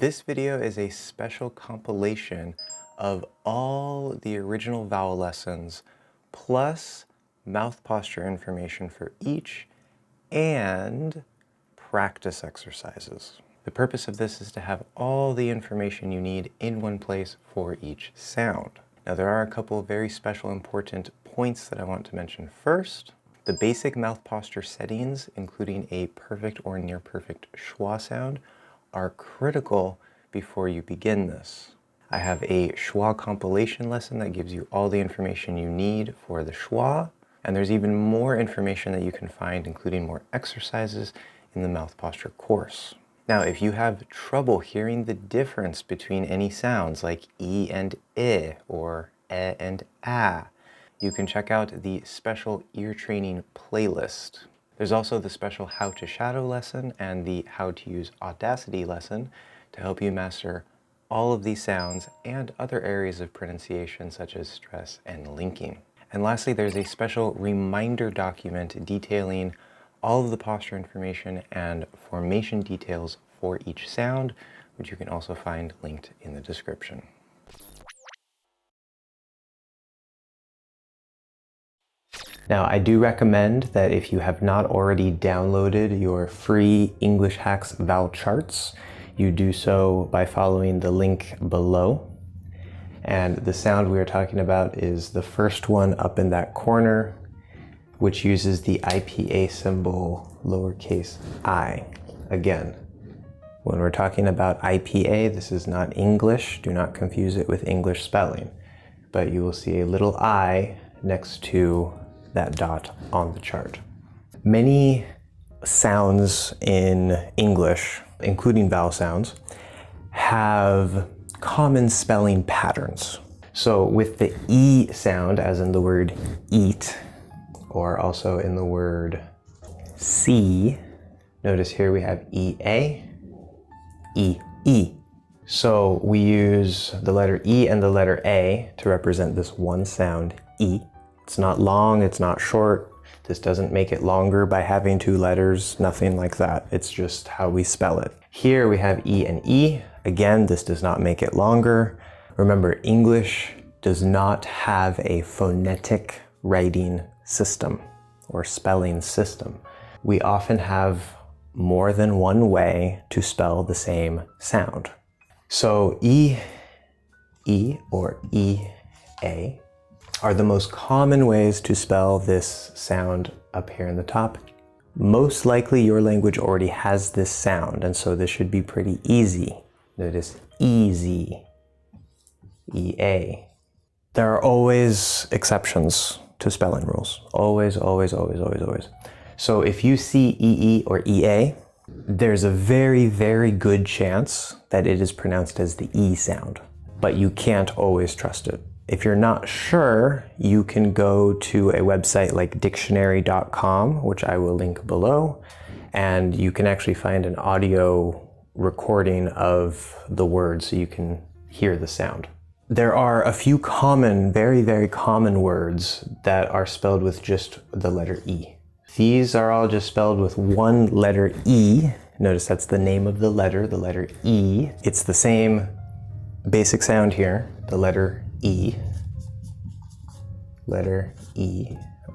This video is a special compilation of all the original vowel lessons, plus mouth posture information for each, and practice exercises. The purpose of this is to have all the information you need in one place for each sound. Now, there are a couple of very special important points that I want to mention first. The basic mouth posture settings, including a perfect or near perfect schwa sound, are critical before you begin this. I have a schwa compilation lesson that gives you all the information you need for the schwa, and there's even more information that you can find, including more exercises, in the mouth posture course. Now, if you have trouble hearing the difference between any sounds like E and I or E and A, you can check out the special ear training playlist. There's also the special How to Shadow lesson and the How to Use Audacity lesson to help you master all of these sounds and other areas of pronunciation such as stress and linking. And lastly, there's a special reminder document detailing all of the posture information and formation details for each sound, which you can also find linked in the description. Now, I do recommend that if you have not already downloaded your free English Hacks vowel charts, you do so by following the link below. And the sound we are talking about is the first one up in that corner, which uses the IPA symbol lowercase I. Again, when we're talking about IPA, this is not English. Do not confuse it with English spelling. But you will see a little I next to that dot on the chart. Many sounds in English, including vowel sounds, have common spelling patterns. So with the E sound, as in the word eat, or also in the word see, notice here we have EA, E. So we use the letter E and the letter A to represent this one sound, E. It's not long, it's not short. This doesn't make it longer by having two letters, nothing like that. It's just how we spell it. Here we have E and E. Again, this does not make it longer. Remember, English does not have a phonetic writing system or spelling system. We often have more than one way to spell the same sound. So E or EA are the most common ways to spell this sound up here in the top. Most likely your language already has this sound, and so this should be pretty easy. Notice easy, EA. There are always exceptions to spelling rules. Always, always, always, always, always. So if you see EE or EA, there's a very, very good chance that it is pronounced as the E sound, but you can't always trust it. If you're not sure, you can go to a website like dictionary.com, which I will link below, and you can actually find an audio recording of the word so you can hear the sound. There are a few common, very, very common words that are spelled with just the letter E. These are all just spelled with one letter E. Notice that's the name of the letter E. It's the same basic sound here, the letter E,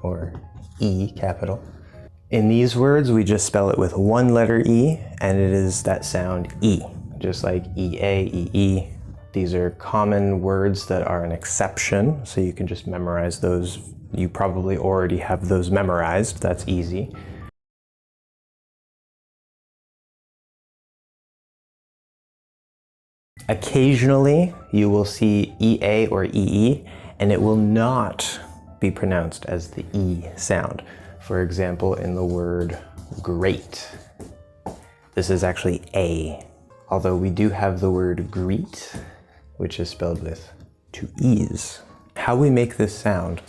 or E capital. In these words, we just spell it with one letter E, and it is that sound E, just like EA, EE. These are common words that are an exception, so you can just memorize those. You probably already have those memorized. That's easy. Occasionally, you will see EA or EE, and it will not be pronounced as the E sound. For example, in the word great, this is actually A, although we do have the word greet, which is spelled with two E's. How we make this sound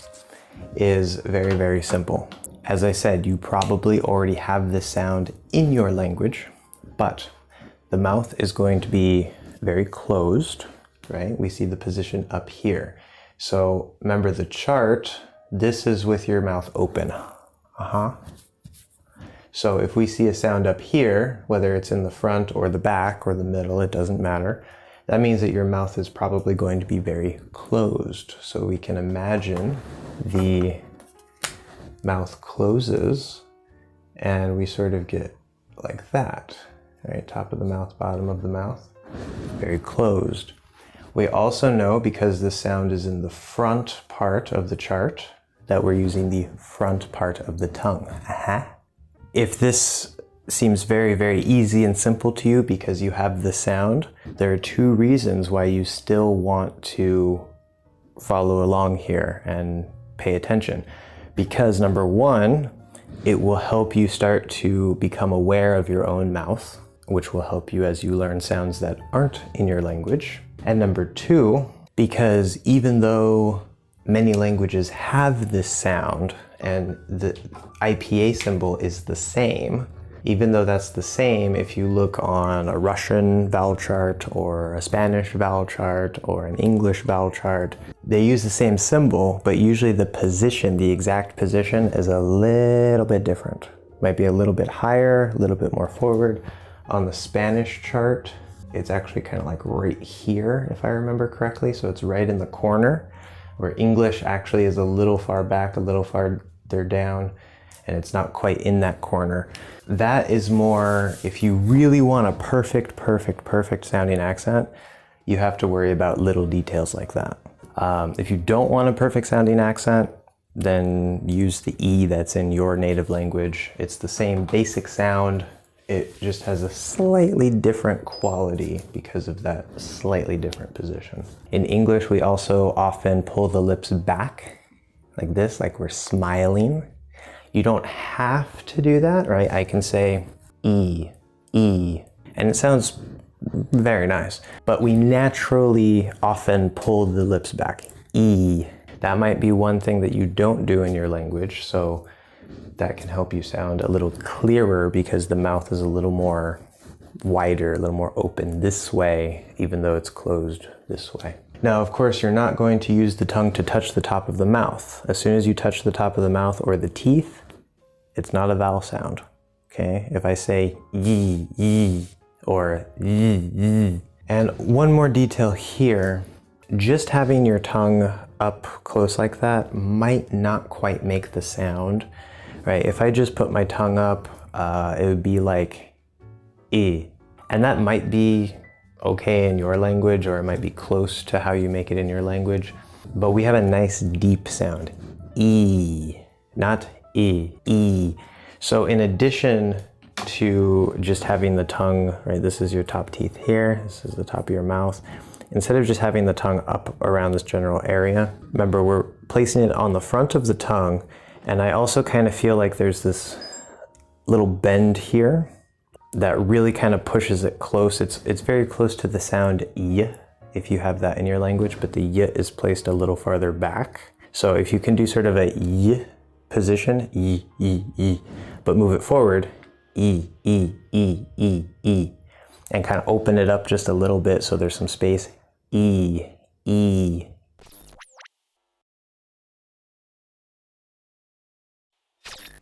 is very, very simple. As I said, you probably already have this sound in your language, but the mouth is going to be very closed, right? We see the position up here. So remember the chart, this is with your mouth open. So if we see a sound up here, whether it's in the front or the back or the middle, it doesn't matter. That means that your mouth is probably going to be very closed. So we can imagine the mouth closes and we sort of get like that, right? Top of the mouth, bottom of the mouth, very closed. We also know, because this sound is in the front part of the chart, that we're using the front part of the tongue. If this seems very, very easy and simple to you because you have the sound, there are two reasons why you still want to follow along here and pay attention. Because number one, it will help you start to become aware of your own mouth, which will help you as you learn sounds that aren't in your language. And number two, because even though many languages have this sound and the IPA symbol is the same, even though that's the same, if you look on a Russian vowel chart or a Spanish vowel chart or an English vowel chart, they use the same symbol, but usually the position, the exact position, is a little bit different. Might be a little bit higher, a little bit more forward. On the Spanish chart, it's actually kind of like right here, if I remember correctly, so it's right in the corner, where English actually is a little far back, a little farther down, and it's not quite in that corner. That is more, if you really want a perfect sounding accent, you have to worry about little details like that. If you don't want a perfect sounding accent, then use the E that's in your native language. It's the same basic sound, it just has a slightly different quality because of that slightly different position. In English, we also often pull the lips back like this, like we're smiling. You don't have to do that, right? I can say E, E, and it sounds very nice, but we naturally often pull the lips back, E. That might be one thing that you don't do in your language, so that can help you sound a little clearer because the mouth is a little more wider, a little more open this way, even though it's closed this way. Now, of course, you're not going to use the tongue to touch the top of the mouth. As soon as you touch the top of the mouth or the teeth, it's not a vowel sound, okay? If I say yi, yi, or yi, yi. And one more detail here, just having your tongue up close like that might not quite make the sound, right? If I just put my tongue up, it would be like E. And that might be okay in your language, or it might be close to how you make it in your language, but we have a nice deep sound, E, not E, E. So in addition to just having the tongue, right, this is your top teeth here, this is the top of your mouth, instead of just having the tongue up around this general area, remember we're placing it on the front of the tongue, and I also kind of feel like there's this little bend here that really kind of pushes it close. It's very close to the sound Y, if you have that in your language, but the Y is placed a little farther back. So if you can do sort of a Y position, Y, Y, Y, but move it forward, E, E, E, E, E, and kind of open it up just a little bit so there's some space, E, E.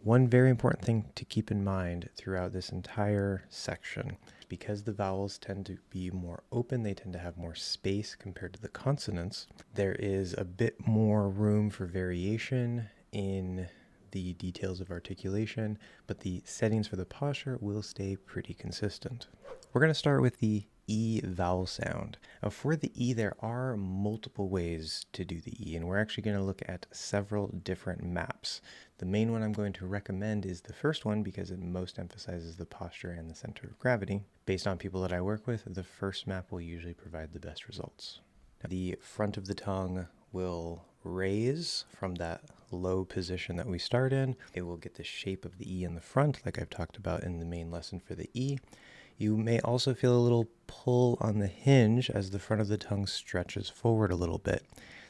One very important thing to keep in mind throughout this entire section, because the vowels tend to be more open, they tend to have more space compared to the consonants, there is a bit more room for variation in the details of articulation, but the settings for the posture will stay pretty consistent. We're going to start with the E vowel sound. Now for the E, there are multiple ways to do the E, and we're actually going to look at several different maps. The main one I'm going to recommend is the first one because it most emphasizes the posture and the center of gravity. Based on people that I work with, the first map will usually provide the best results. Now, the front of the tongue will raise from that low position that we start in. It will get the shape of the E in the front, like I've talked about in the main lesson for the E. You may also feel a little pull on the hinge as the front of the tongue stretches forward a little bit.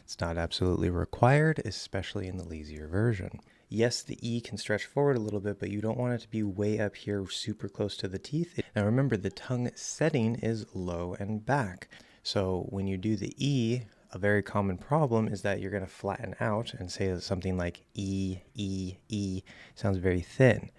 It's not absolutely required, especially in the lazier version. Yes, the E can stretch forward a little bit, but you don't want it to be way up here super close to the teeth. Now remember, the tongue setting is low and back. So when you do the E, a very common problem is that you're going to flatten out and say something like E, E, E. Sounds very thin.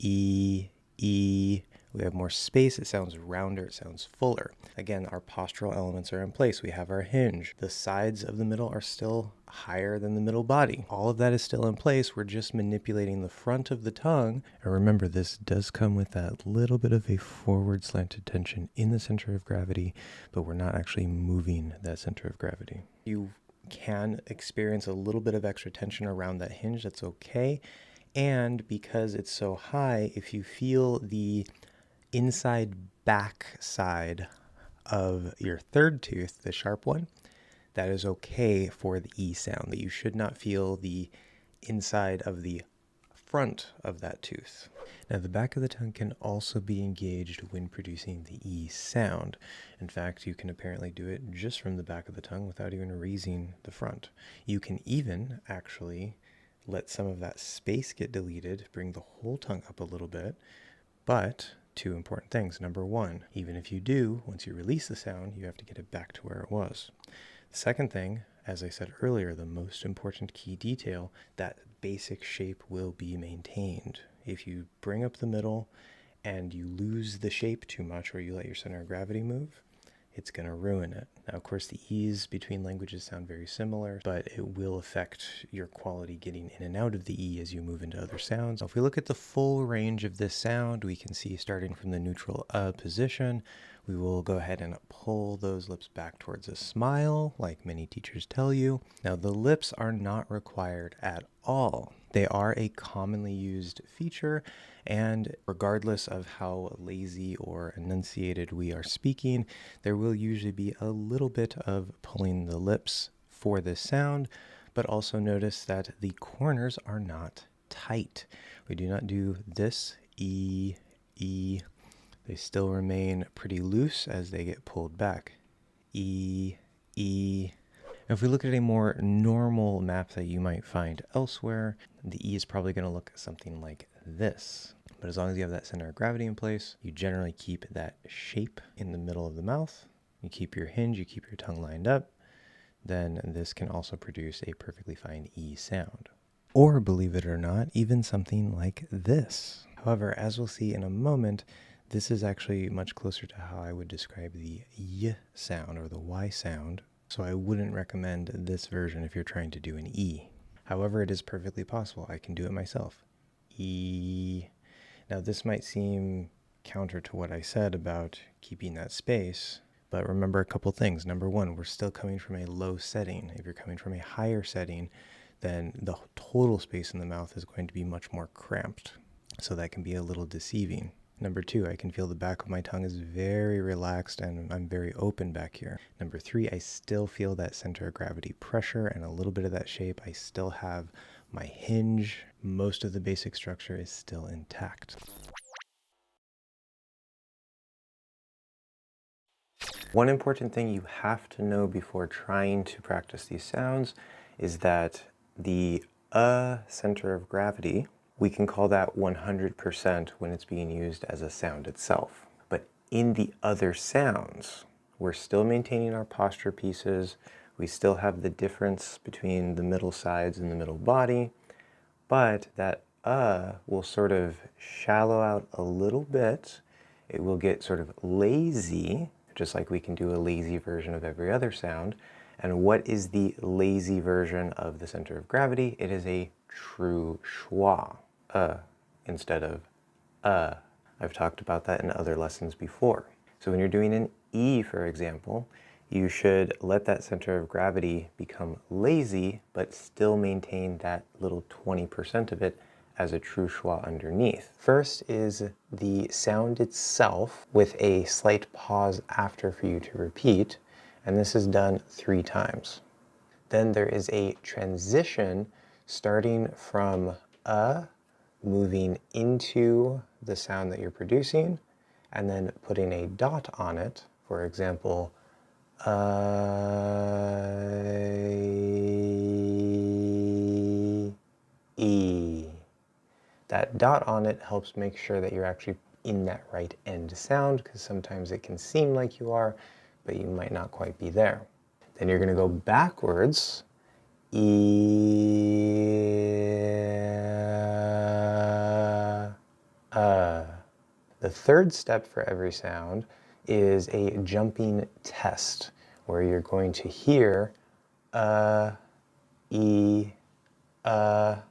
E, E. We have more space, it sounds rounder, it sounds fuller. Again, our postural elements are in place. We have our hinge. The sides of the middle are still higher than the middle body. All of that is still in place. We're just manipulating the front of the tongue. And remember, this does come with that little bit of a forward slanted tension in the center of gravity, but we're not actually moving that center of gravity. You can experience a little bit of extra tension around that hinge. That's okay. And because it's so high, if you feel the inside back side of your third tooth, the sharp one, that is okay for the E sound. That you should not feel the inside of the front of that tooth. Now, the back of the tongue can also be engaged when producing the E sound. In fact, you can apparently do it just from the back of the tongue without even raising the front. You can even actually let some of that space get deleted, bring the whole tongue up a little bit, but two important things. Number one, even if you do, once you release the sound, you have to get it back to where it was. The second thing, as I said earlier, the most important key detail, that basic shape will be maintained. If you bring up the middle and you lose the shape too much or you let your center of gravity move, it's going to ruin it. Now, of course, the E's between languages sound very similar, but it will affect your quality getting in and out of the E as you move into other sounds. Now, if we look at the full range of this sound, we can see starting from the neutral position, we will go ahead and pull those lips back towards a smile, like many teachers tell you. Now, the lips are not required at all. They are a commonly used feature, and regardless of how lazy or enunciated we are speaking, there will usually be a little bit of pulling the lips for this sound, but also notice that the corners are not tight. We do not do this E, E. They still remain pretty loose as they get pulled back. E, E. Now, if we look at a more normal map that you might find elsewhere, the E is probably going to look something like this. But as long as you have that center of gravity in place, you generally keep that shape in the middle of the mouth. You keep your hinge, you keep your tongue lined up. Then this can also produce a perfectly fine E sound. Or, believe it or not, even something like this. However, as we'll see in a moment, this is actually much closer to how I would describe the Y sound or the Y sound. So I wouldn't recommend this version if you're trying to do an E. However, it is perfectly possible. I can do it myself. E. Now, this might seem counter to what I said about keeping that space, but remember a couple things. Number one, we're still coming from a low setting. If you're coming from a higher setting, then the total space in the mouth is going to be much more cramped. So that can be a little deceiving. Number two, I can feel the back of my tongue is very relaxed and I'm very open back here. Number three, I still feel that center of gravity pressure and a little bit of that shape. I still have my hinge. Most of the basic structure is still intact. One important thing you have to know before trying to practice these sounds is that the center of gravity, we can call that 100% when it's being used as a sound itself. But in the other sounds, we're still maintaining our posture pieces. We still have the difference between the middle sides and the middle body, but that will sort of shallow out a little bit. It will get sort of lazy, just like we can do a lazy version of every other sound. And what is the lazy version of the center of gravity? It is a true schwa, instead of I've talked about that in other lessons before. So when you're doing an E, for example, you should let that center of gravity become lazy, but still maintain that little 20% of it as a true schwa underneath. First is the sound itself with a slight pause after for you to repeat, and this is done 3 times. Then there is a transition starting from moving into the sound that you're producing, and then putting a dot on it. For example, E. That dot on it helps make sure that you're actually in that right end sound, because sometimes it can seem like you are, but you might not quite be there. Then you're going to go backwards. E, third step for every sound is a jumping test, where you're going to hear e, and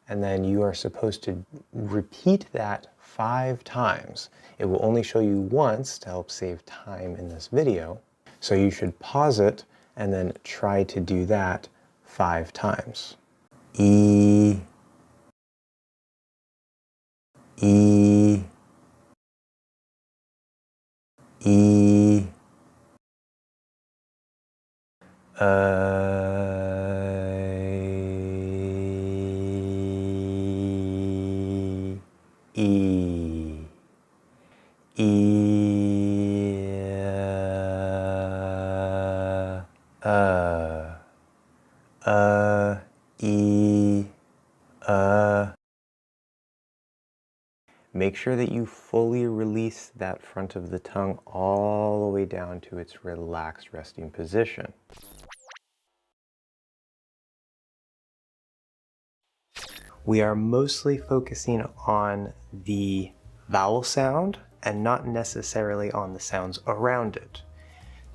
then you are supposed to repeat that 5 times. It will only show you once to help save time in this video, so you should pause it and then try to do that 5 times. E, E, E, E, E, Make sure that you fully release that front of the tongue all the way down to its relaxed resting position. We are mostly focusing on the vowel sound and not necessarily on the sounds around it.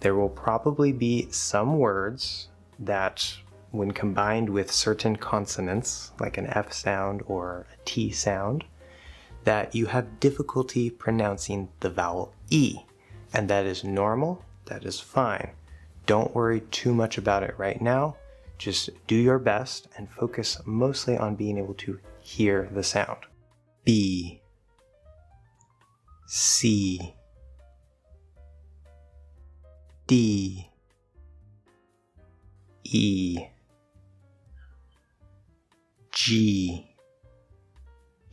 There will probably be some words that, when combined with certain consonants, like an F sound or a T sound, that you have difficulty pronouncing the vowel E. And that is normal, that is fine. Don't worry too much about it right now. Just do your best and focus mostly on being able to hear the sound. B, C, D, E, G,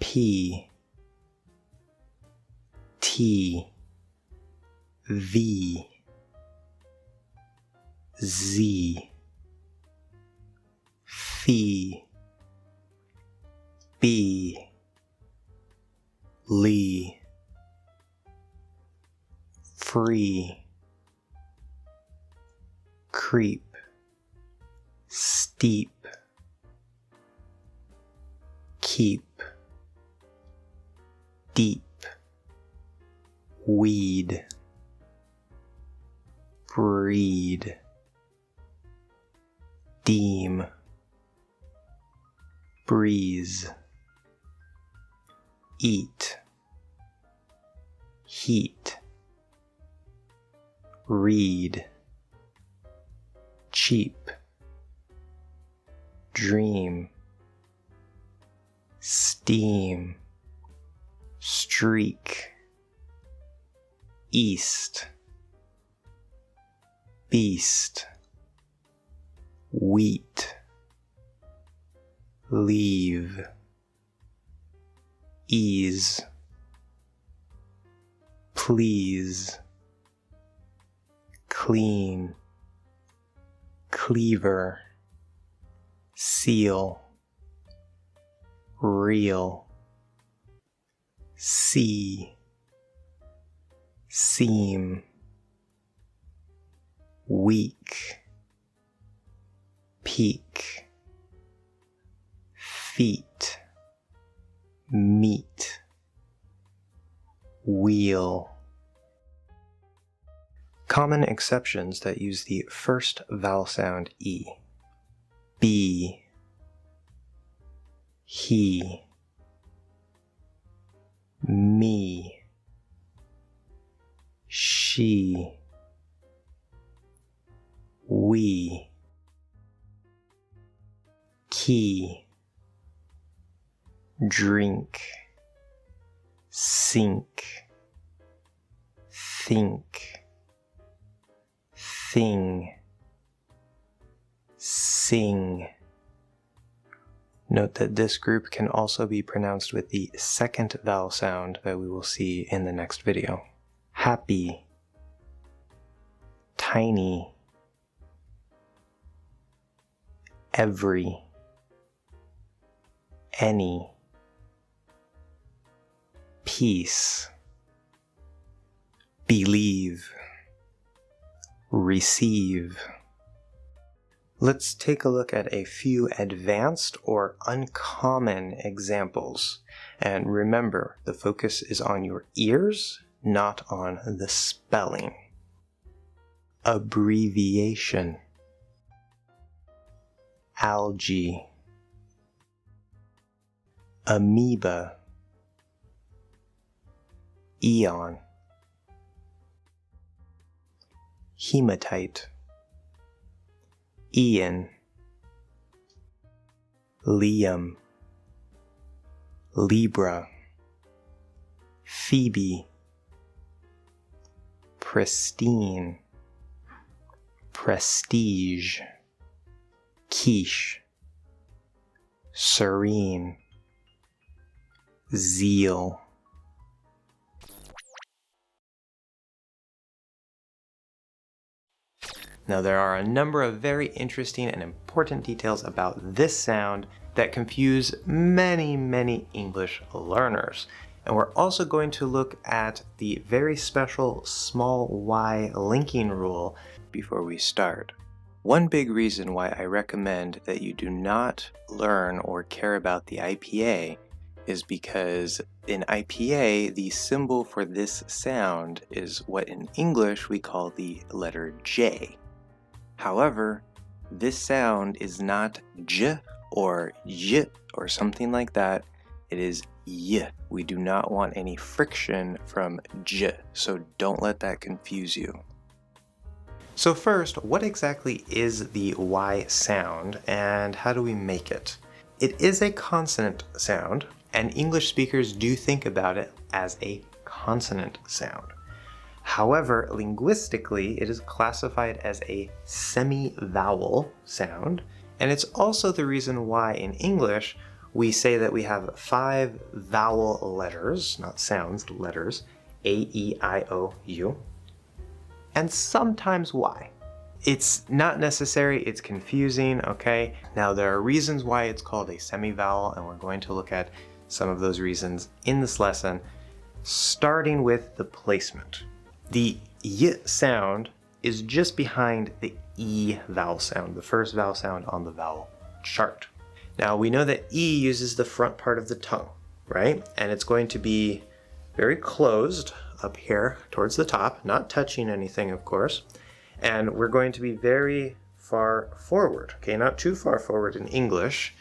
P, T, V, Z, Phi, B, Li, Free, Creep, Steep, Keep, Deep, Weed, Breed, Deem, Breeze, Eat, Heat, Read, Cheap, Dream, Steam, Streak, East, Beast, Wheat, Leave, Ease, Please, Clean, Cleaver, Seal, Real, See, Seam, Weak, Peak, Feet, Meat, Wheel. Common exceptions that use the first vowel sound E. Be, he, me, she, we, key, drink, sink, think, thing, sing. Note that this group can also be pronounced with the second vowel sound that we will see in the next video. Happy, tiny, every, any, peace, believe, receive, Let's take a look at a few advanced or uncommon examples. And remember, the focus is on your ears, not on the spelling. Abbreviation. Algae. Amoeba. Eon. Hematite. Ian. Liam. Libra. Phoebe. Pristine. Prestige. Quiche. Serene. Zeal. Now there are a number of very interesting and important details about this sound that confuse many English learners. And we're also going to look at the very special small y linking rule before we start. One big reason why I recommend that you do not learn or care about the IPA is because in IPA, the symbol for this sound is what in English we call the letter J. However, this sound is not J or Y or something like that. It is Y. We do not want any friction from J, so don't let that confuse you. So first, what exactly is the Y sound and how do we make it? It is a consonant sound, and English speakers do think about it as a consonant sound. However, linguistically, it is classified as a semi-vowel sound, and it's also the reason why in English we say that we have 5 vowel letters, not sounds, letters, A, E, I, O, U, and sometimes Y. It's not necessary, it's confusing, okay? Now there are reasons why it's called a semi-vowel, and we're going to look at some of those reasons in this lesson, starting with the placement. The Y sound is just behind the E vowel sound, the first vowel sound on the vowel chart. Now we know that E uses the front part of the tongue, right? And it's going to be very closed up here towards the top, not touching anything, of course. And we're going to be very far forward, okay? Not too far forward in English.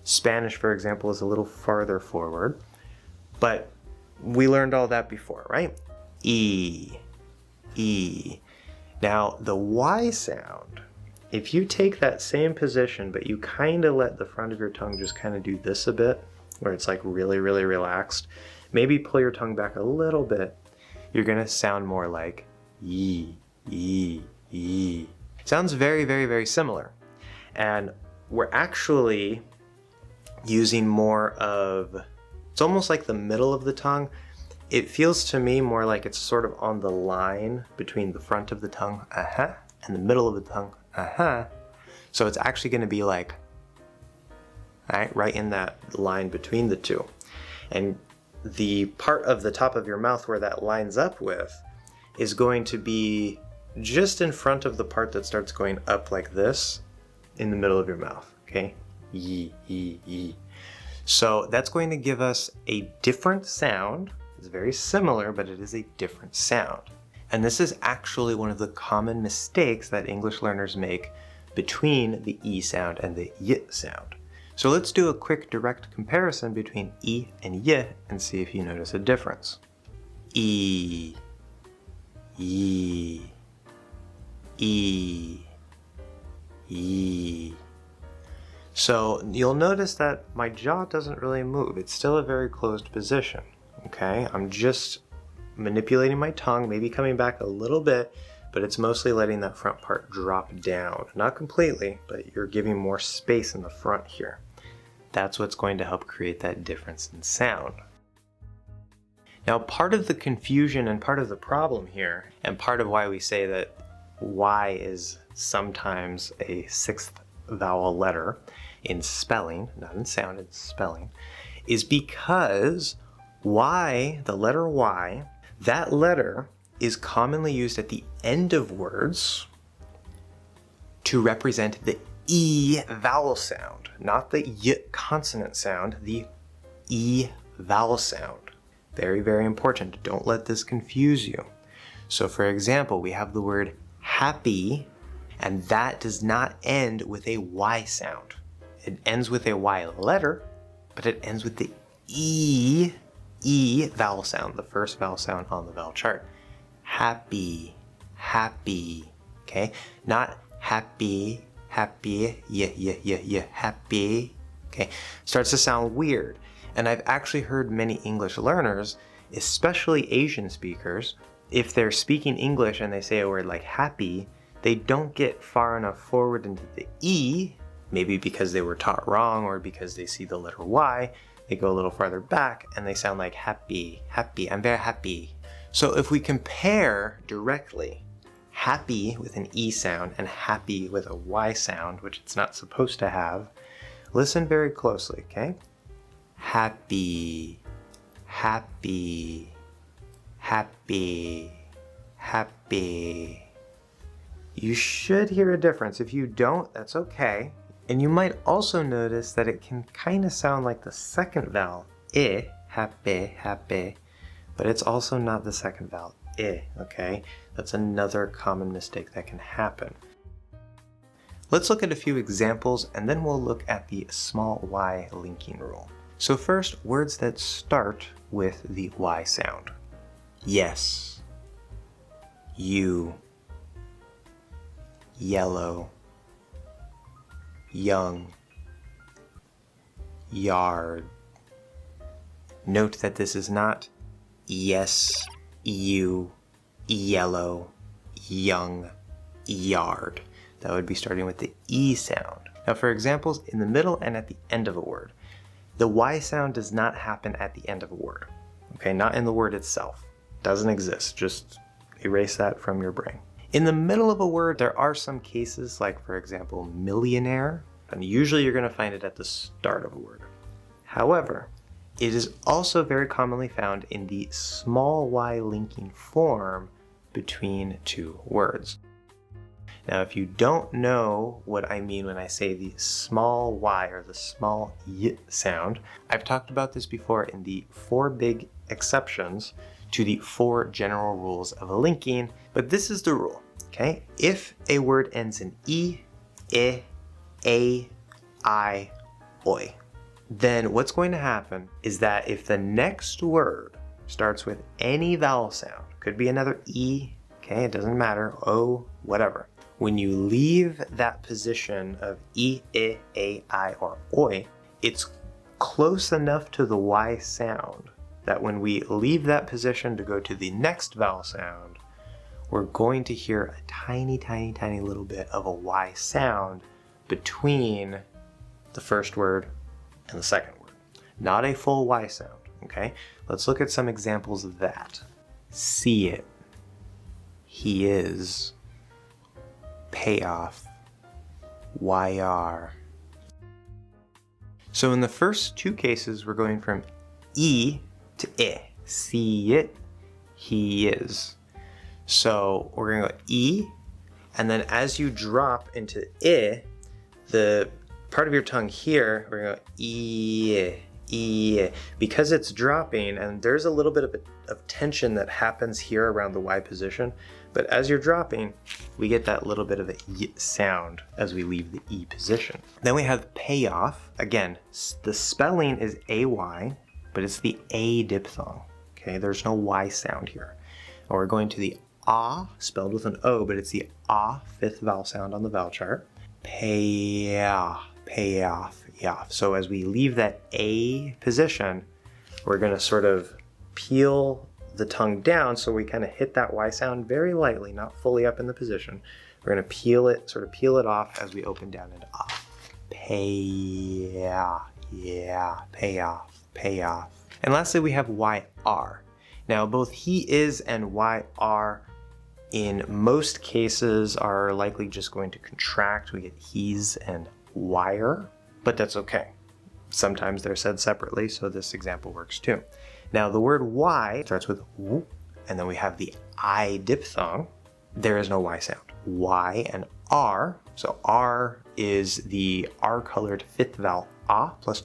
Spanish, for example, is a little farther forward, but we learned all that before, right? E, E. Now, the Y sound, if you take that same position, but you kind of let the front of your tongue just kind of do this a bit, where it's like really relaxed, maybe pull your tongue back a little bit, you're going to sound more like E, E, E. Sounds very similar. And we're actually using more of, it's almost like the middle of the tongue. It feels to me more like it's sort of on the line between the front of the tongue, and the middle of the tongue, So it's actually going to be like, right in that line between the two. And the part of the top of your mouth where that lines up with is going to be just in front of the part that starts going up like this in the middle of your mouth, okay? Yee, yee, yee. So that's going to give us a different sound. It's very similar, but it is a different sound. And this is actually one of the common mistakes that English learners make between the E sound and the Y sound. So let's do a quick direct comparison between E and Y and see if you notice a difference. E, E, E, E. So you'll notice that my jaw doesn't really move. It's still a very closed position, okay? I'm just manipulating my tongue, maybe coming back a little bit, but it's mostly letting that front part drop down. Not completely, but you're giving more space in the front here. That's what's going to help create that difference in sound. Now, part of the confusion and part of the problem here, and part of why we say that Y is sometimes a 6th vowel letter in spelling, not in sound, in spelling, is because Y, the letter Y, that letter is commonly used at the end of words to represent the E vowel sound, not the Y consonant sound, the E vowel sound. Very, very important. Don't let this confuse you. So for example, we have the word happy, and that does not end with a Y sound. It ends with a Y letter, but it ends with the E vowel sound, the first vowel sound on the vowel chart. Happy, happy, okay? Not happy, happy, yeah, happy, okay? Starts to sound weird. And I've actually heard many English learners, especially Asian speakers, if they're speaking English and they say a word like happy, they don't get far enough forward into the E, maybe because they were taught wrong or because they see the letter Y, they go a little farther back and they sound like happy, happy, I'm very happy. So if we compare directly happy with an E sound and happy with a Y sound, which it's not supposed to have, listen very closely, okay? Happy, happy, happy, happy. You should hear a difference. If you don't, that's okay. And you might also notice that it can kind of sound like the second vowel, I, happy, happy, but it's also not the second vowel, I, okay? That's another common mistake that can happen. Let's look at a few examples and then we'll look at the small Y linking rule. So first, words that start with the Y sound. Yes, you, yellow, young, yard. Note that this is not yes, you, yellow, young, yard. That would be starting with the E sound. Now for examples, in the middle and at the end of a word. The Y sound does not happen at the end of a word. Okay, not in the word itself. Doesn't exist. Just erase that from your brain. In the middle of a word, there are some cases, like for example, millionaire, and usually you're going to find it at the start of a word. However, it is also very commonly found in the small Y linking form between two words. Now, if you don't know what I mean when I say the small Y or the small Y sound, I've talked about this before in the 4 big exceptions to the 4 general rules of linking, but this is the rule, okay? If a word ends in E, I, A, I, OI, then what's going to happen is that if the next word starts with any vowel sound, could be another E, okay, it doesn't matter, O, whatever. When you leave that position of E, I, A, I, or OI, it's close enough to the Y sound that when we leave that position to go to the next vowel sound, we're going to hear a tiny, tiny, tiny little bit of a Y sound between the first word and the second word. Not a full Y sound, okay? Let's look at some examples of that. See it. He is. Payoff, YR. So in the first 2 cases, we're going from E to I. See it, he is. So we're gonna go E, and then as you drop into I, the part of your tongue here, we're gonna go E, E. Because it's dropping, and there's a little bit of tension that happens here around the Y position, but as you're dropping, we get that little bit of a Y sound as we leave the E position. Then we have payoff. Again, the spelling is AY, but it's the A diphthong. Okay, there's no Y sound here. And we're going to the ah, spelled with an O, but it's the ah, 5th vowel sound on the vowel chart. Payoff, payoff, yoff. So as we leave that A position, we're gonna sort of peel the tongue down, so we kind of hit that Y sound very lightly, not fully up in the position. We're going to peel it, sort of peel it off as we open down into ah. Payoff, yeah, payoff, payoff. And lastly, we have YR. Now, both he is and YR in most cases are likely just going to contract. We get he's and wire, but that's okay. Sometimes they're said separately, so this example works too. Now the word Y starts with W, and then we have the I diphthong. There is no Y sound. Y, and R. So R is the R-colored fifth vowel, A plus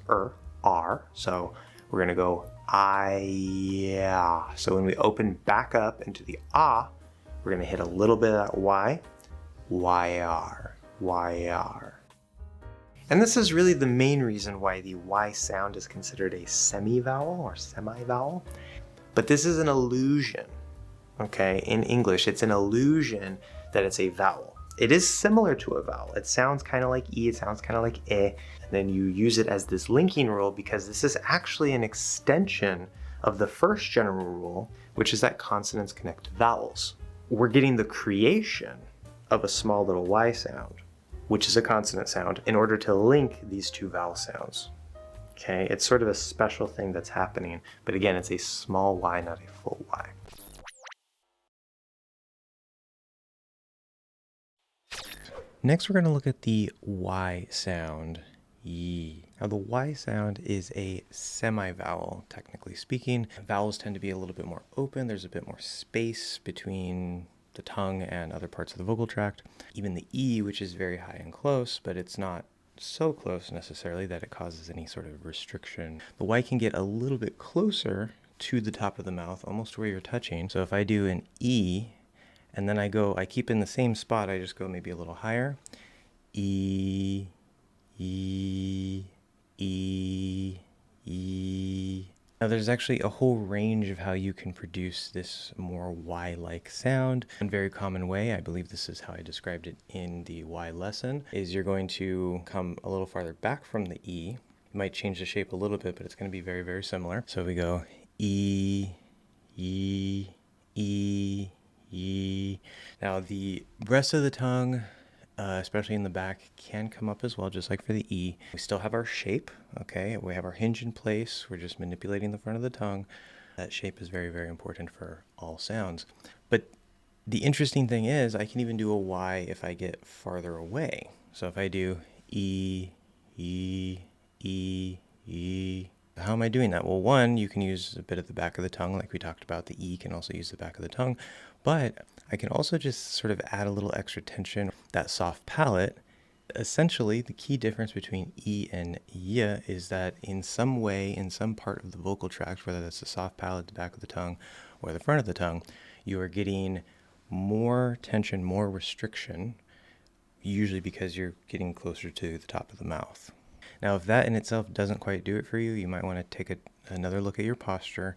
R. So we're gonna go I. So when we open back up into the A, we're gonna hit a little bit of that Y, YR, YR. And this is really the main reason why the Y sound is considered a semi-vowel or semi-vowel. But this is an illusion, okay? In English, it's an illusion that it's a vowel. It is similar to a vowel. It sounds kind of like E, it sounds kind of like and then you use it as this linking rule because this is actually an extension of the first general rule, which is that consonants connect to vowels. We're getting the creation of a small little Y sound, which is a consonant sound, in order to link these two vowel sounds. Okay, it's sort of a special thing that's happening, but again, it's a small Y, not a full Y. Next, we're going to look at the Y sound, yi. Now, the Y sound is a semi-vowel, technically speaking. Vowels tend to be a little bit more open. There's a bit more space between the tongue and other parts of the vocal tract. Even the E, which is very high and close, but it's not so close necessarily that it causes any sort of restriction. The Y can get a little bit closer to the top of the mouth, almost where you're touching. So if I do an E, and then I keep in the same spot, I just go maybe a little higher. E, E, E, E. Now there's actually a whole range of how you can produce this more Y-like sound. One very common way, I believe this is how I described it in the Y lesson, is you're going to come a little farther back from the E. You might change the shape a little bit, but it's going to be very, very similar. So we go E, E, E, E. Now the rest of the tongue, especially in the back, can come up as well, just like for the E. We still have our shape, okay? We have our hinge in place. We're just manipulating the front of the tongue. That shape is very, very important for all sounds. But the interesting thing is I can even do a Y if I get farther away. So if I do E, E, E, E. How am I doing that? Well, one, you can use a bit of the back of the tongue, like we talked about. The E can also use the back of the tongue. But I can also just sort of add a little extra tension, that soft palate. Essentially, the key difference between E and Y is that in some way, in some part of the vocal tract, whether that's the soft palate, the back of the tongue, or the front of the tongue, you are getting more tension, more restriction, usually because you're getting closer to the top of the mouth. Now, if that in itself doesn't quite do it for you, you might want to take another look at your posture.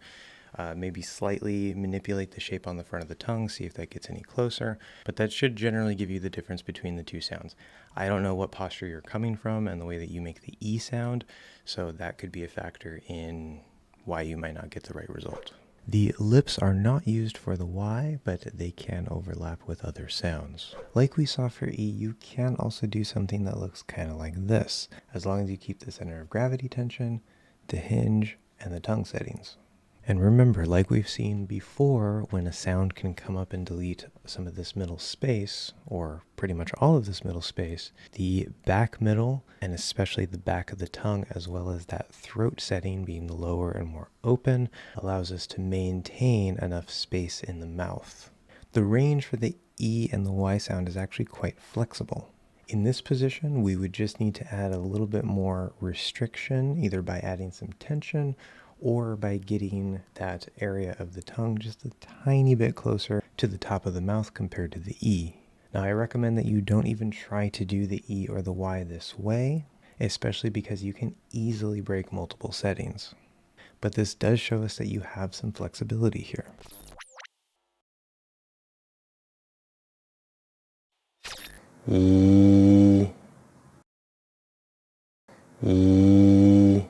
Maybe slightly manipulate the shape on the front of the tongue, see if that gets any closer. But that should generally give you the difference between the two sounds. I don't know what posture you're coming from and the way that you make the E sound, so that could be a factor in why you might not get the right result. The lips are not used for the Y, but they can overlap with other sounds. Like we saw for E, you can also do something that looks kind of like this, as long as you keep the center of gravity tension, the hinge, and the tongue settings. And remember, like we've seen before, when a sound can come up and delete some of this middle space, or pretty much all of this middle space, the back middle, and especially the back of the tongue, as well as that throat setting being lower and more open, allows us to maintain enough space in the mouth. The range for the E and the Y sound is actually quite flexible. In this position, we would just need to add a little bit more restriction, either by adding some tension or by getting that area of the tongue just a tiny bit closer to the top of the mouth compared to the E. Now, I recommend that you don't even try to do the E or the Y this way, especially because you can easily break multiple settings. But this does show us that you have some flexibility here. E, E,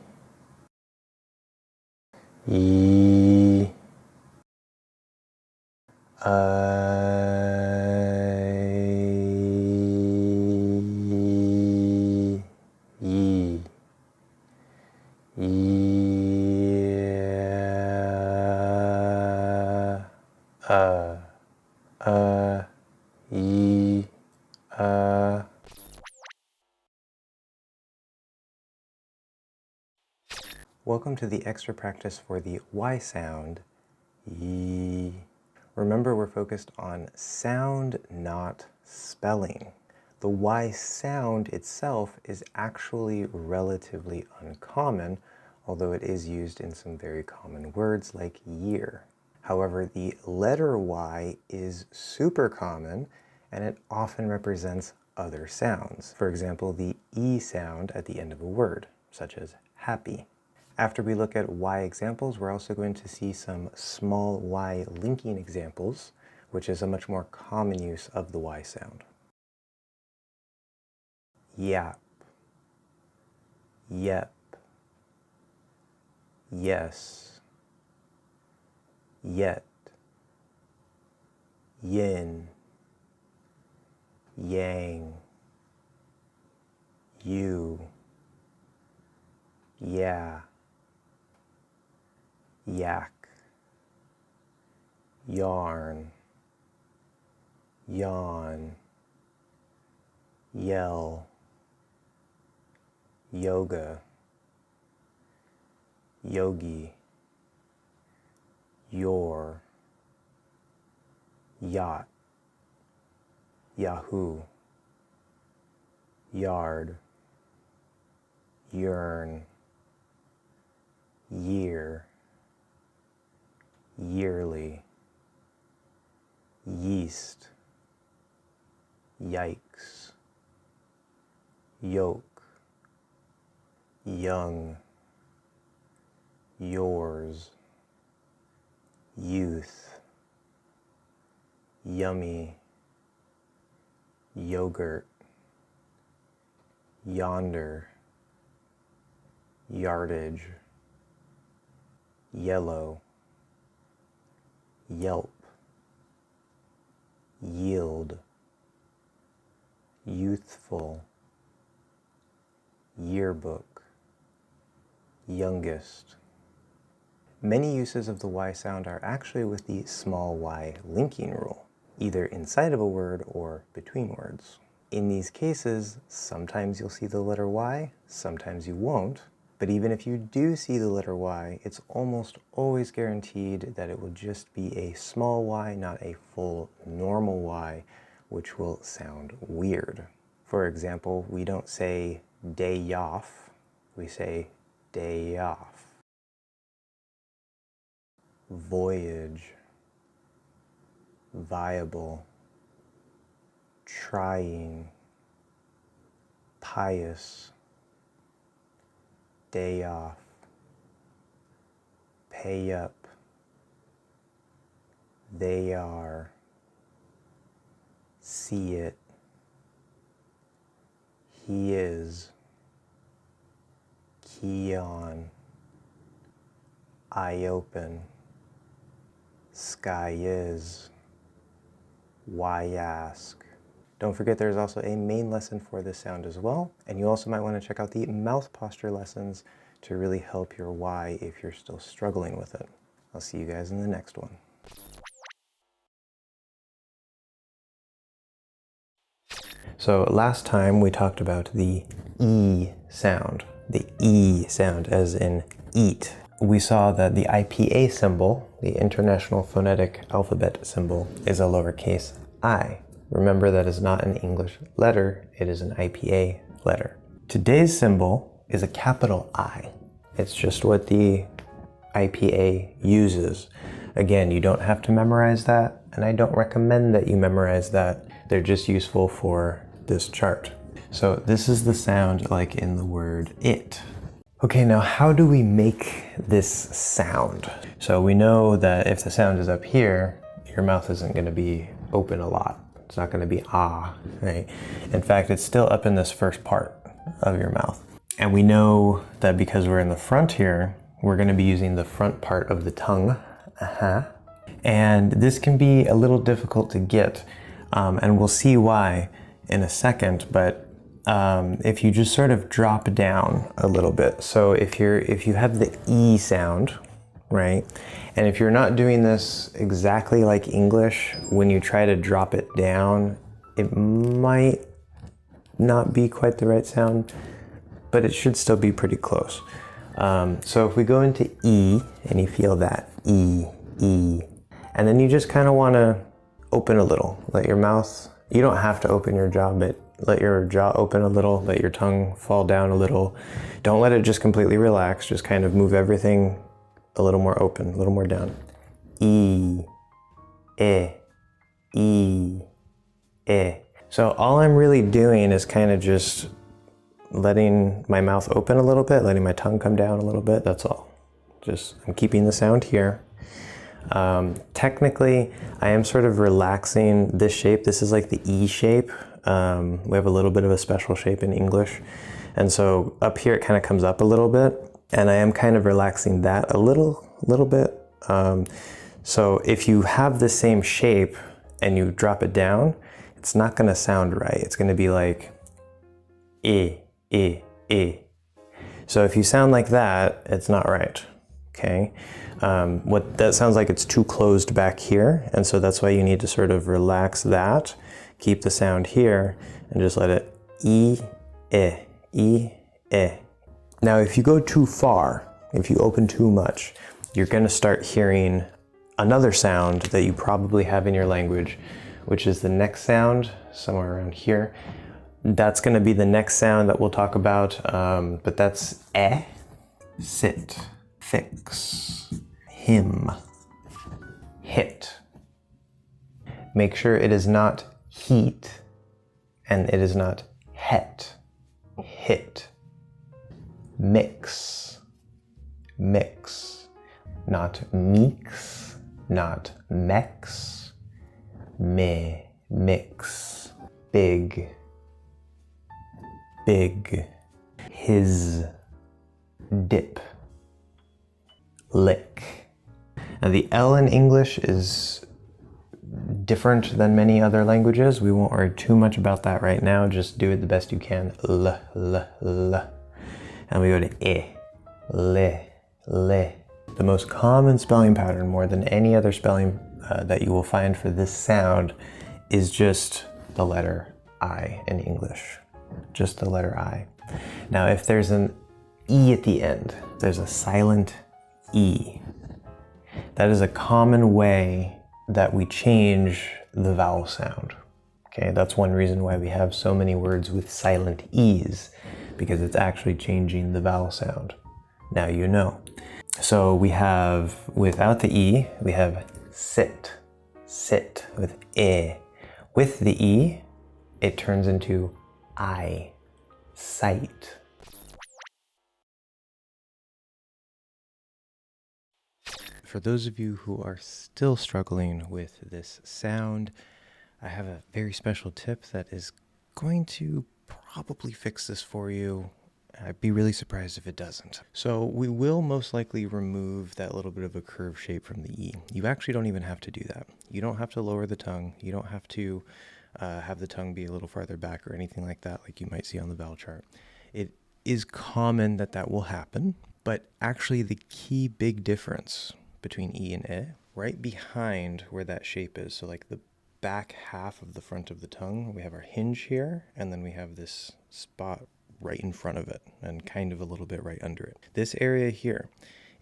E, E, E, Welcome to the extra practice for the Y sound, yi. Remember, we're focused on sound, not spelling. The Y sound itself is actually relatively uncommon, although it is used in some very common words like year. However, the letter Y is super common, and it often represents other sounds. For example, the E sound at the end of a word, such as happy. After we look at Y examples, we're also going to see some small Y linking examples, which is a much more common use of the Y sound. Yap, yep, yes, yet, yin, yang, you, yeah, yak, yarn, yawn, yell, yoga, yogi, your, yacht, yahoo, yard, yearn, year, yearly, yeast, yikes, yoke, young, yours, youth, yummy, yogurt, yonder, yardage, yellow, yelp, yield, youthful, yearbook, youngest. Many uses of the Y sound are actually with the small y linking rule, either inside of a word or between words. In these cases, sometimes you'll see the letter Y, sometimes you won't, but even if you do see the letter Y, it's almost always guaranteed that it will just be a small y, not a full normal Y, which will sound weird. For example, we don't say day off, we say day off. Voyage, viable, trying, pious, day off, pay up, they are, see it, he is, key on, eye open, sky is, why ask. Don't forget there's also a main lesson for this sound as well, and you also might want to check out the mouth posture lessons to really help your Y if you're still struggling with it. I'll see you guys in the next one. So last time we talked about the E sound, as in eat. We saw that the IPA symbol, the International Phonetic Alphabet symbol, is a lowercase I. Remember, that is not an English letter, it is an IPA letter. Today's symbol is a capital I. It's just what the IPA uses. Again, you don't have to memorize that, and I don't recommend that you memorize that. They're just useful for this chart. So this is the sound like in the word it. Okay, now how do we make this sound? So we know that if the sound is up here, your mouth isn't going to be open a lot. It's not going to be ah, right? In fact, it's still up in this first part of your mouth. And we know that because we're in the front here, we're going to be using the front part of the tongue. And this can be a little difficult to get, and we'll see why in a second, but if you just sort of drop down a little bit. So if you have the E sound, right? And if you're not doing this exactly like English, when you try to drop it down, it might not be quite the right sound, but it should still be pretty close. So if we go into E, and you feel that E, And then you just kind of want to open a little. Let your mouth, you don't have to open your jaw, but let your jaw open a little, let your tongue fall down a little. Don't let it just completely relax, just kind of move everything a little more open, a little more down. E, E, E. So all I'm really doing is kind of just letting my mouth open a little bit, letting my tongue come down a little bit, that's all. Just, I'm keeping the sound here. Technically, I am sort of relaxing this shape. This is like the E shape. We have a little bit of a special shape in English. And so up here, it kind of comes up a little bit. And I am kind of relaxing that a little bit. So if you have the same shape and you drop it down, it's not going to sound right. It's going to be like E, E, E. So if you sound like that, it's not right. Okay. What that sounds like, it's too closed back here. And so that's why you need to sort of relax that, keep the sound here, and just let it E, E. Now, if you go too far, if you open too much, you're going to start hearing another sound that you probably have in your language, which is the next sound, somewhere around here. That's going to be the next sound that we'll talk about, but that's sit, fix, him, hit. Make sure it is not heat and it is not het, hit. Mix, mix. Not meeks, not mex. Mix. Big, big. His, dip. Lick. Now the L in English is different than many other languages. We won't worry too much about that right now. Just do it the best you can. L. And we go to le. The most common spelling pattern, more than any other spelling that you will find for this sound, is just the letter I in English. Just the letter I. Now, if there's an E at the end, there's a silent E. That is a common way that we change the vowel sound. Okay, that's one reason why we have so many words with silent E's, because it's actually changing the vowel sound. Now you know. So we have, without the E, we have sit with E. With the E, it turns into I, sight. For those of you who are still struggling with this sound, I have a very special tip that is going to probably fix this for you. I'd be really surprised if it doesn't. So we will most likely remove that little bit of a curve shape from the E. You actually don't even have to do that. You don't have to lower the tongue. You don't have to have the tongue be a little farther back or anything like that, like you might see on the vowel chart. It is common that that will happen, but actually the key big difference between E and E, right behind where that shape is, so like the back half of the front of the tongue, we have our hinge here, and then we have this spot right in front of it and kind of a little bit right under it. This area here,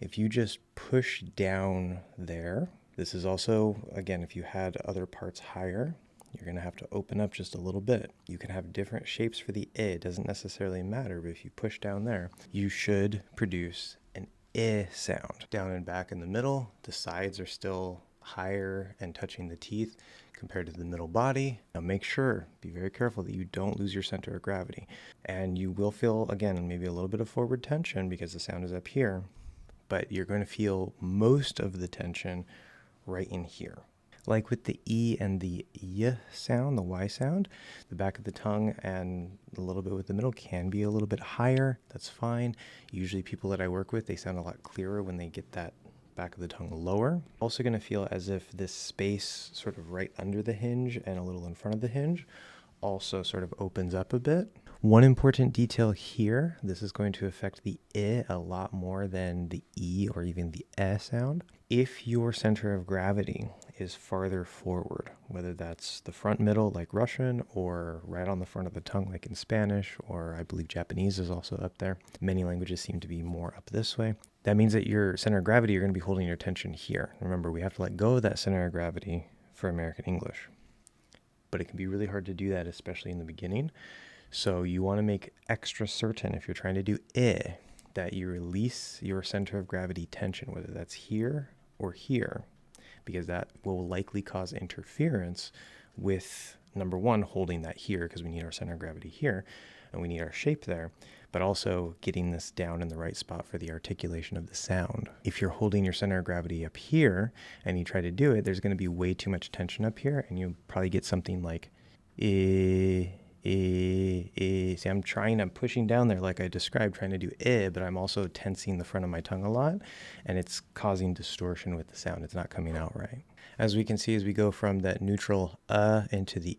if you just push down there, this is also, again, if you had other parts higher, you're going to have to open up just a little bit. You can have different shapes for the I. It doesn't necessarily matter, but if you push down there, you should produce an I sound. Down and back in the middle, the sides are still higher and touching the teeth compared to the middle body. Now make sure, be very careful that you don't lose your center of gravity. And you will feel, again, maybe a little bit of forward tension because the sound is up here, but you're going to feel most of the tension right in here. Like with the E and the Y sound, the Y sound, the back of the tongue and a little bit with the middle can be a little bit higher. That's fine. Usually people that I work with, they sound a lot clearer when they get that back of the tongue lower. Also going to feel as if this space sort of right under the hinge and a little in front of the hinge also sort of opens up a bit. One important detail here, this is going to affect the I a lot more than the E or even the E sound. If your center of gravity is farther forward, whether that's the front middle like Russian or right on the front of the tongue like in Spanish, or I believe Japanese is also up there. Many languages seem to be more up this way. That means that your center of gravity, you're going to be holding your tension here. Remember, we have to let go of that center of gravity for American English. But it can be really hard to do that, especially in the beginning. So you want to make extra certain if you're trying to do I, that you release your center of gravity tension, whether that's here or here, because that will likely cause interference with, number one, holding that here, because we need our center of gravity here, and we need our shape there, but also getting this down in the right spot for the articulation of the sound. If you're holding your center of gravity up here, and you try to do it, there's going to be way too much tension up here, and you'll probably get something like, See, I'm pushing down there like I described, trying to do but I'm also tensing the front of my tongue a lot, and it's causing distortion with the sound. It's not coming out right. As we can see, as we go from that neutral into the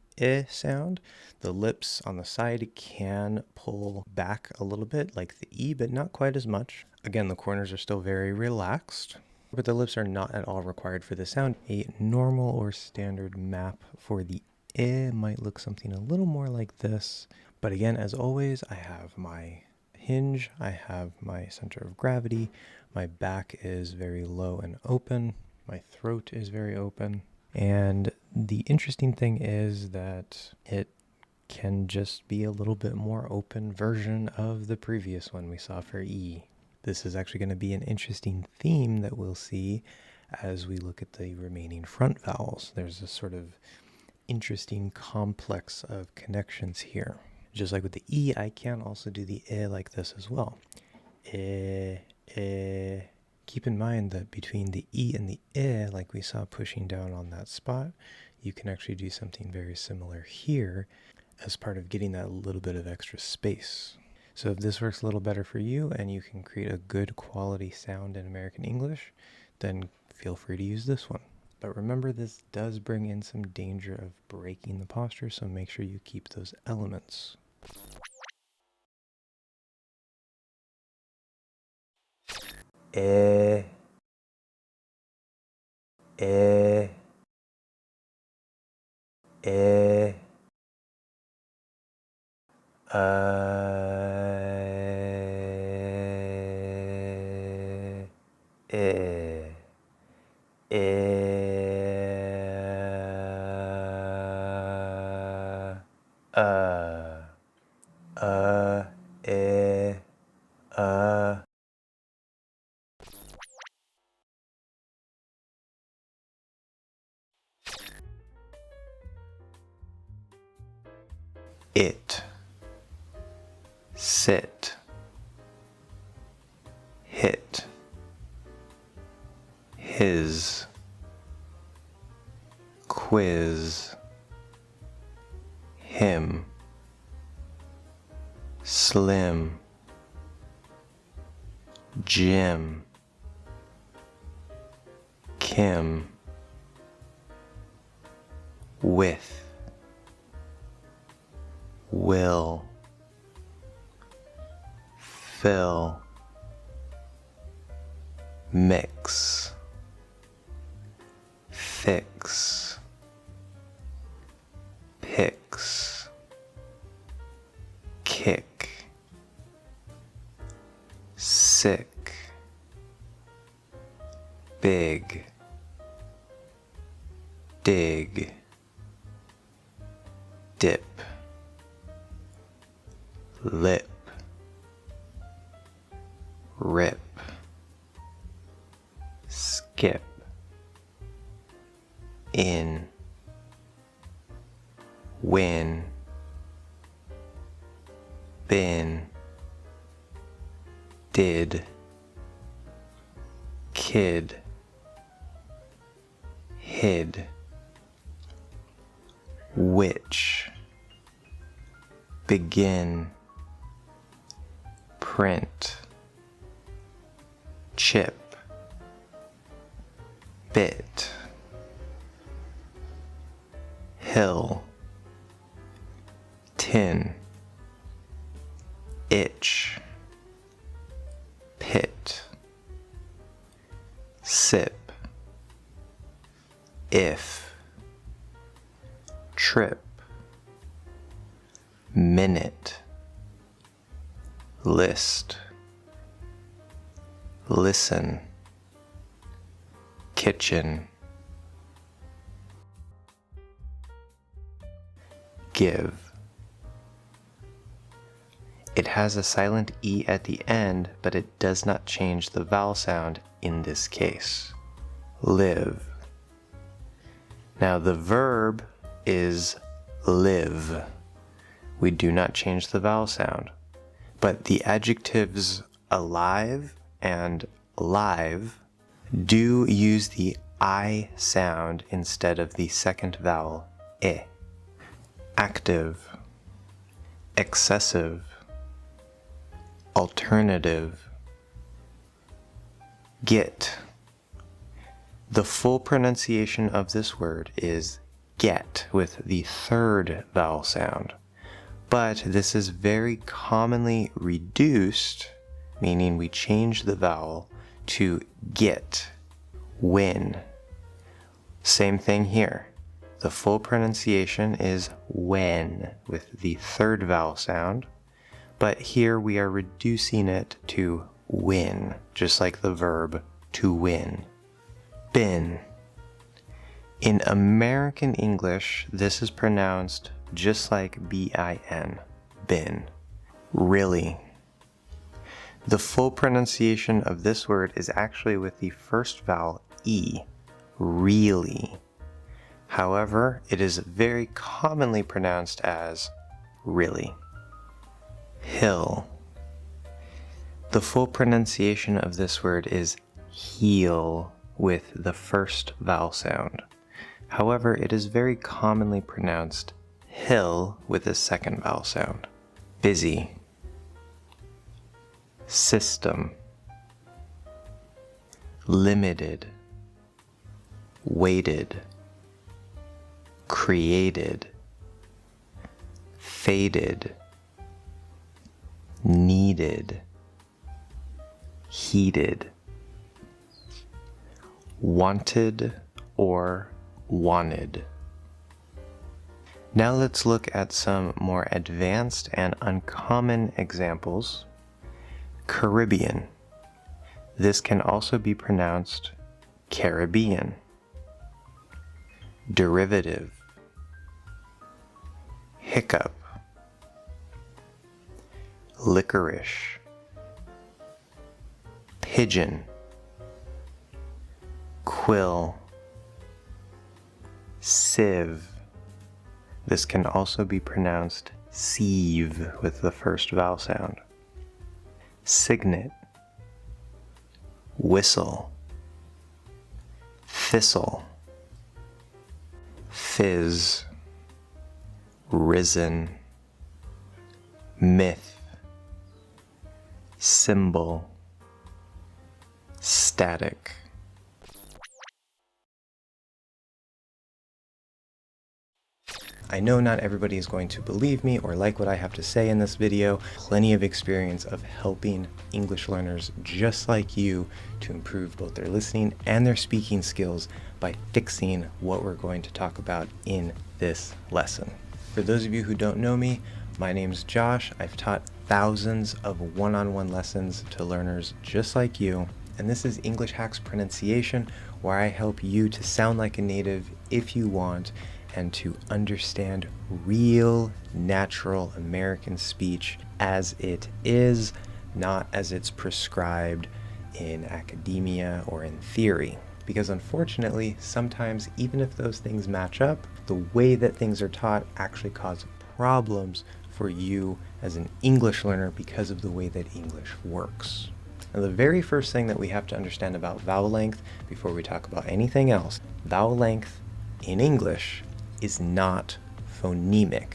sound, the lips on the side can pull back a little bit like the E, but not quite as much. Again, the corners are still very relaxed, but the lips are not at all required for the sound. A normal or standard map for the might look something a little more like this. But again, as always, I have my hinge, I have my center of gravity, my back is very low and open, my throat is very open. And the interesting thing is that it can just be a little bit more open version of the previous one we saw for E. This is actually going to be an interesting theme that we'll see as we look at the remaining front vowels. There's a sort of interesting complex of connections here. Just like with the E, I can also do the like this as well. Keep in mind that between the E and the like we saw pushing down on that spot, you can actually do something very similar here as part of getting that little bit of extra space. So if this works a little better for you and you can create a good quality sound in American English, then feel free to use this one. But remember, this does bring in some danger of breaking the posture, so make sure you keep those elements. Uh, It, sit, hit, his, quiz, him, slim, Jim, Kim, with, will, fill, mix, fix, picks, kick, sick, big, dig, dip, lip, rip, skip, in, win, bin, did, kid, hid, which, begin, print, chip, bit, hill, tin, itch, pit, sip, if, minute, list, listen, kitchen, give. It has a silent E at the end, but it does not change the vowel sound in this case. Live. Now the verb is live. We do not change the vowel sound, but the adjectives alive and live do use the I sound instead of the second vowel, E. Active, excessive, alternative, get. The full pronunciation of this word is get with the third vowel sound, but this is very commonly reduced, meaning we change the vowel to get, win. Same thing here. The full pronunciation is when with the third vowel sound, but here we are reducing it to win, just like the verb to win. Bin. In American English, this is pronounced just like B-I-N, bin. Really. The full pronunciation of this word is actually with the first vowel E, really. However, it is very commonly pronounced as really. Hill. The full pronunciation of this word is heel with the first vowel sound. However, it is very commonly pronounced hill with the second vowel sound. Busy. System. Limited. Weighted. Created. Faded. Needed. Heated. Wanted or wanted. Now let's look at some more advanced and uncommon examples. Caribbean. This can also be pronounced Caribbean. Derivative. Hiccup. Licorice. Pigeon. Quill. Sieve. This can also be pronounced sieve with the first vowel sound. Signet. Whistle. Thistle. Fizz. Risen. Myth. Symbol. Static. I know not everybody is going to believe me or like what I have to say in this video. Plenty of experience of helping English learners just like you to improve both their listening and their speaking skills by fixing what we're going to talk about in this lesson. For those of you who don't know me, my name's Josh. I've taught thousands of one-on-one lessons to learners just like you, and this is English Hacks Pronunciation, where I help you to sound like a native if you want, and to understand real, natural American speech as it is, not as it's prescribed in academia or in theory. Because unfortunately, sometimes even if those things match up, the way that things are taught actually cause problems for you as an English learner because of the way that English works. Now, the very first thing that we have to understand about vowel length before we talk about anything else, vowel length in English is not phonemic.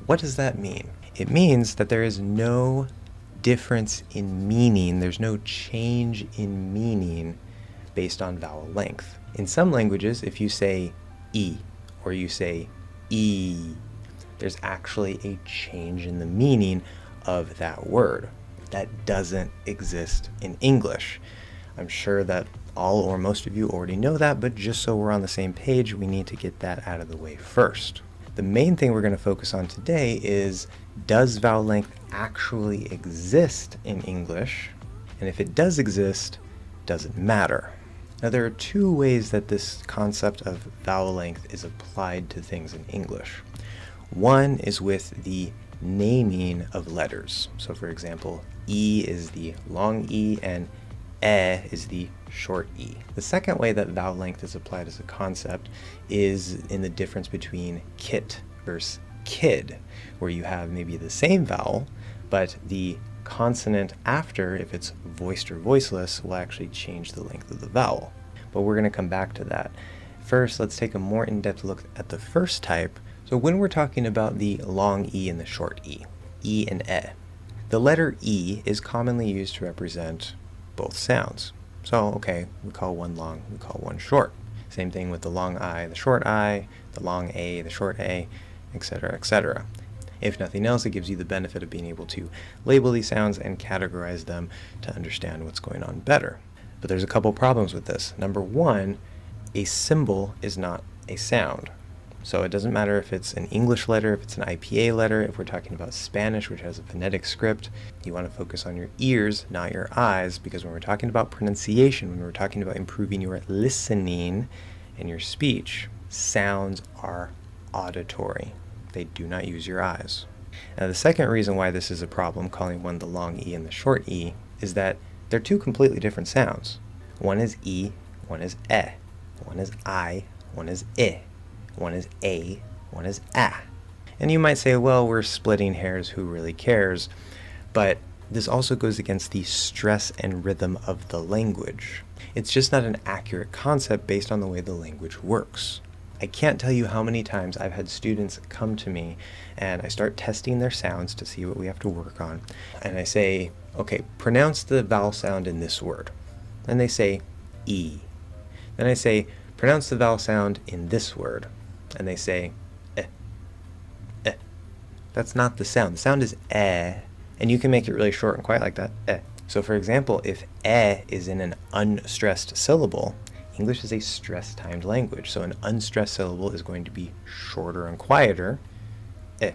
What does that mean? It means that there is no difference in meaning, there's no change in meaning based on vowel length. In some languages, if you say E or you say E, there's actually a change in the meaning of that word. That doesn't exist in English. I'm sure that all or most of you already know that, but just so we're on the same page, we need to get that out of the way first. The main thing we're going to focus on today is, does vowel length actually exist in English? And if it does exist, does it matter? Now, there are two ways that this concept of vowel length is applied to things in English. One is with the naming of letters. So for example, E is the long E and E is the short E. The second way that vowel length is applied as a concept is in the difference between kit versus kid, where you have maybe the same vowel, but the consonant after, if it's voiced or voiceless, will actually change the length of the vowel. But we're going to come back to that. First, let's take a more in-depth look at the first type. So when we're talking about the long E and the short E and E, the letter E is commonly used to represent both sounds. So, okay, we call one long, we call one short. Same thing with the long I, the short I, the long A, the short A, etc., etc. If nothing else, it gives you the benefit of being able to label these sounds and categorize them to understand what's going on better. But there's a couple problems with this. Number one, a symbol is not a sound. So it doesn't matter if it's an English letter, if it's an IPA letter, if we're talking about Spanish, which has a phonetic script, you want to focus on your ears, not your eyes, because when we're talking about pronunciation, when we're talking about improving your listening and your speech, sounds are auditory. They do not use your eyes. Now, the second reason why this is a problem, calling one the long E and the short E, is that they're two completely different sounds. One is E, one is E. One is I, one is I. One is A, one is A. And you might say, well, we're splitting hairs, who really cares? But this also goes against the stress and rhythm of the language. It's just not an accurate concept based on the way the language works. I can't tell you how many times I've had students come to me and I start testing their sounds to see what we have to work on. And I say, okay, pronounce the vowel sound in this word. And they say E. Then I say, pronounce the vowel sound in this word. And they say, eh, eh. That's not the sound. The sound is eh, and you can make it really short and quiet like that, eh. So for example, if eh is in an unstressed syllable, English is a stress-timed language, so an unstressed syllable is going to be shorter and quieter, eh.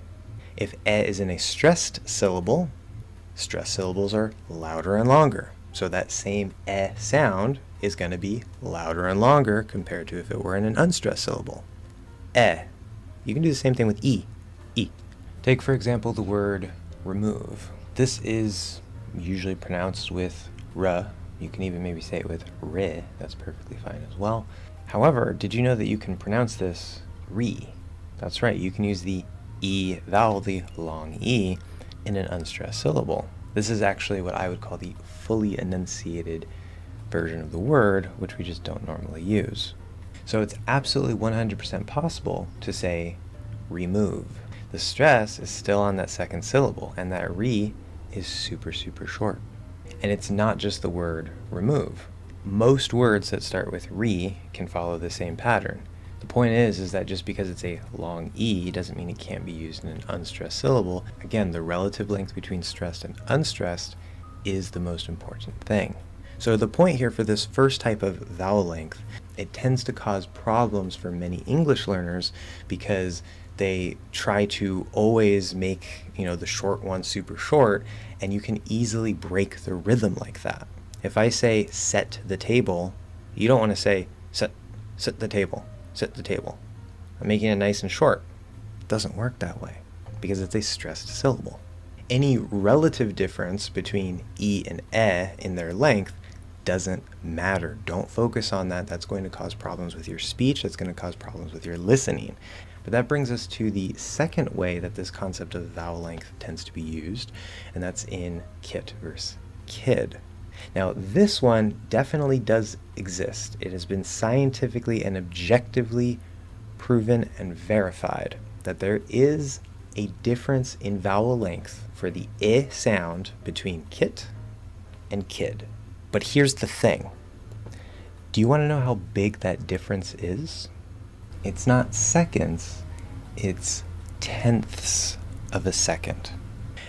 If eh is in a stressed syllable, stressed syllables are louder and longer. So that same eh sound is going to be louder and longer compared to if it were in an unstressed syllable. Eh. You can do the same thing with E. E. Take, for example, the word remove. This is usually pronounced with R. You can even maybe say it with re. That's perfectly fine as well. However, did you know that you can pronounce this re? That's right. You can use the E vowel, the long E, in an unstressed syllable. This is actually what I would call the fully enunciated version of the word, which we just don't normally use. So it's absolutely 100% possible to say remove. The stress is still on that second syllable, and that re is super, super short. And it's not just the word remove. Most words that start with re can follow the same pattern. The point is that just because it's a long E doesn't mean it can't be used in an unstressed syllable. Again, the relative length between stressed and unstressed is the most important thing. So the point here for this first type of vowel length, it tends to cause problems for many English learners because they try to always make, the short one super short, and you can easily break the rhythm like that. If I say set the table, you don't want to say set the table, set the table. I'm making it nice and short. It doesn't work that way because it's a stressed syllable. Any relative difference between E and E in their length doesn't matter. Don't focus on that. That's going to cause problems with your speech. That's going to cause problems with your listening. But that brings us to the second way that this concept of vowel length tends to be used, and that's in kit versus kid. Now, this one definitely does exist. It has been scientifically and objectively proven and verified that there is a difference in vowel length for the I sound between kit and kid. But here's the thing. Do you want to know how big that difference is? It's not seconds, it's tenths of a second.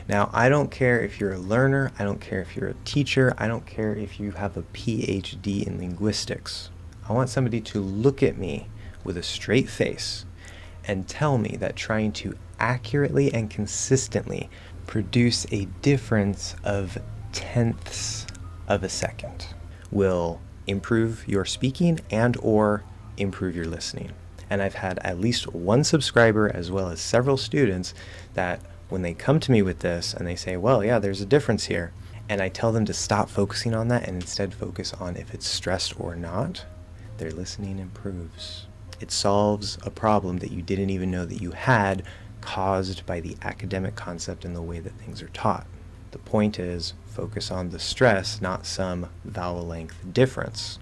Now, I don't care if you're a learner, I don't care if you're a teacher, I don't care if you have a PhD in linguistics. I want somebody to look at me with a straight face and tell me that trying to accurately and consistently produce a difference of tenths of a second will improve your speaking and or improve your listening. And I've had at least one subscriber as well as several students that when they come to me with this and they say, well, yeah, there's a difference here, and I tell them to stop focusing on that and instead focus on if it's stressed or not, their listening improves. It solves a problem that you didn't even know that you had, caused by the academic concept and the way that things are taught. The point is, focus on the stress, not some vowel length difference,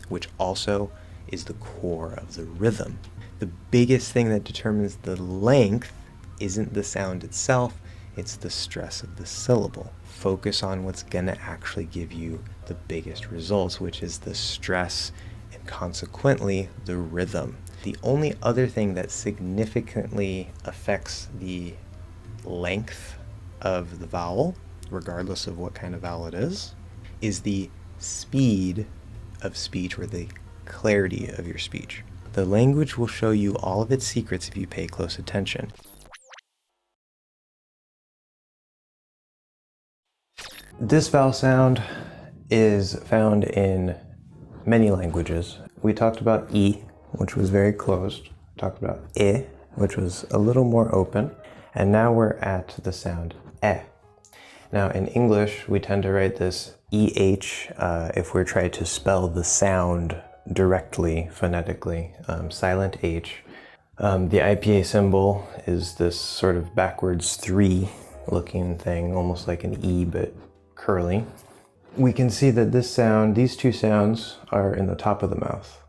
which also is the core of the rhythm. The biggest thing that determines the length isn't the sound itself, it's the stress of the syllable. Focus on what's going to actually give you the biggest results, which is the stress and consequently the rhythm. The only other thing that significantly affects the length of the vowel, regardless of what kind of vowel it is the speed of speech or the clarity of your speech. The language will show you all of its secrets if you pay close attention. This vowel sound is found in many languages. We talked about E, which was very closed. We talked about I, which was a little more open. And now we're at the sound E. Now in English, we tend to write this EH if we're trying to spell the sound directly, phonetically, silent H. The IPA symbol is this sort of backwards 3 looking thing, almost like an E, but curly. We can see that this sound, these two sounds are in the top of the mouth.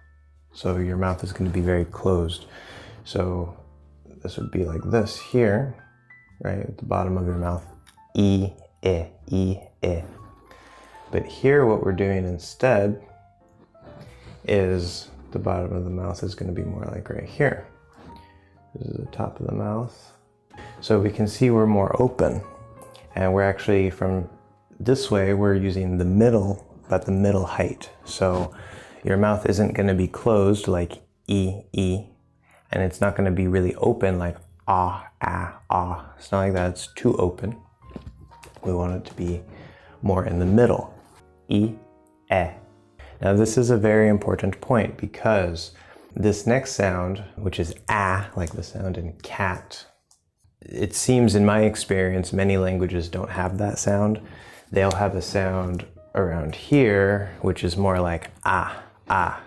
So your mouth is going to be very closed. So this would be like this here, right at the bottom of your mouth. E, E, E, E. But here what we're doing instead is the bottom of the mouth is going to be more like right here. This is the top of the mouth. So we can see we're more open. And we're actually from this way, we're using the middle, about the middle height. So your mouth isn't going to be closed like E, E, and it's not going to be really open like ah, ah, ah. It's not like that, it's too open. We want it to be more in the middle. E, E. Now this is a very important point because this next sound, which is ah, like the sound in cat, it seems in my experience many languages don't have that sound. They'll have a sound around here, which is more like ah, ah,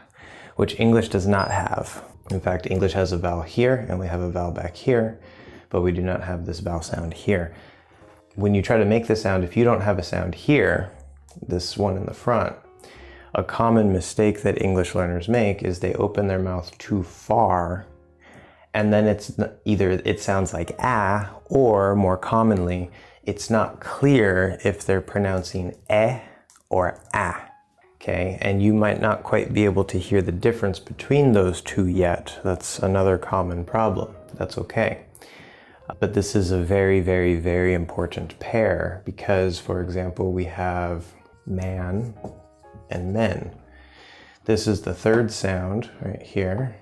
which English does not have. In fact, English has a vowel here and we have a vowel back here, but we do not have this vowel sound here. When you try to make the sound, if you don't have a sound here, this one in the front, a common mistake that English learners make is they open their mouth too far, and then it's either it sounds like ah, or more commonly, it's not clear if they're pronouncing eh or ah, okay? And you might not quite be able to hear the difference between those two yet. That's another common problem. That's okay. But this is a very, very, very important pair because, for example, we have man and men. This is the third sound right here.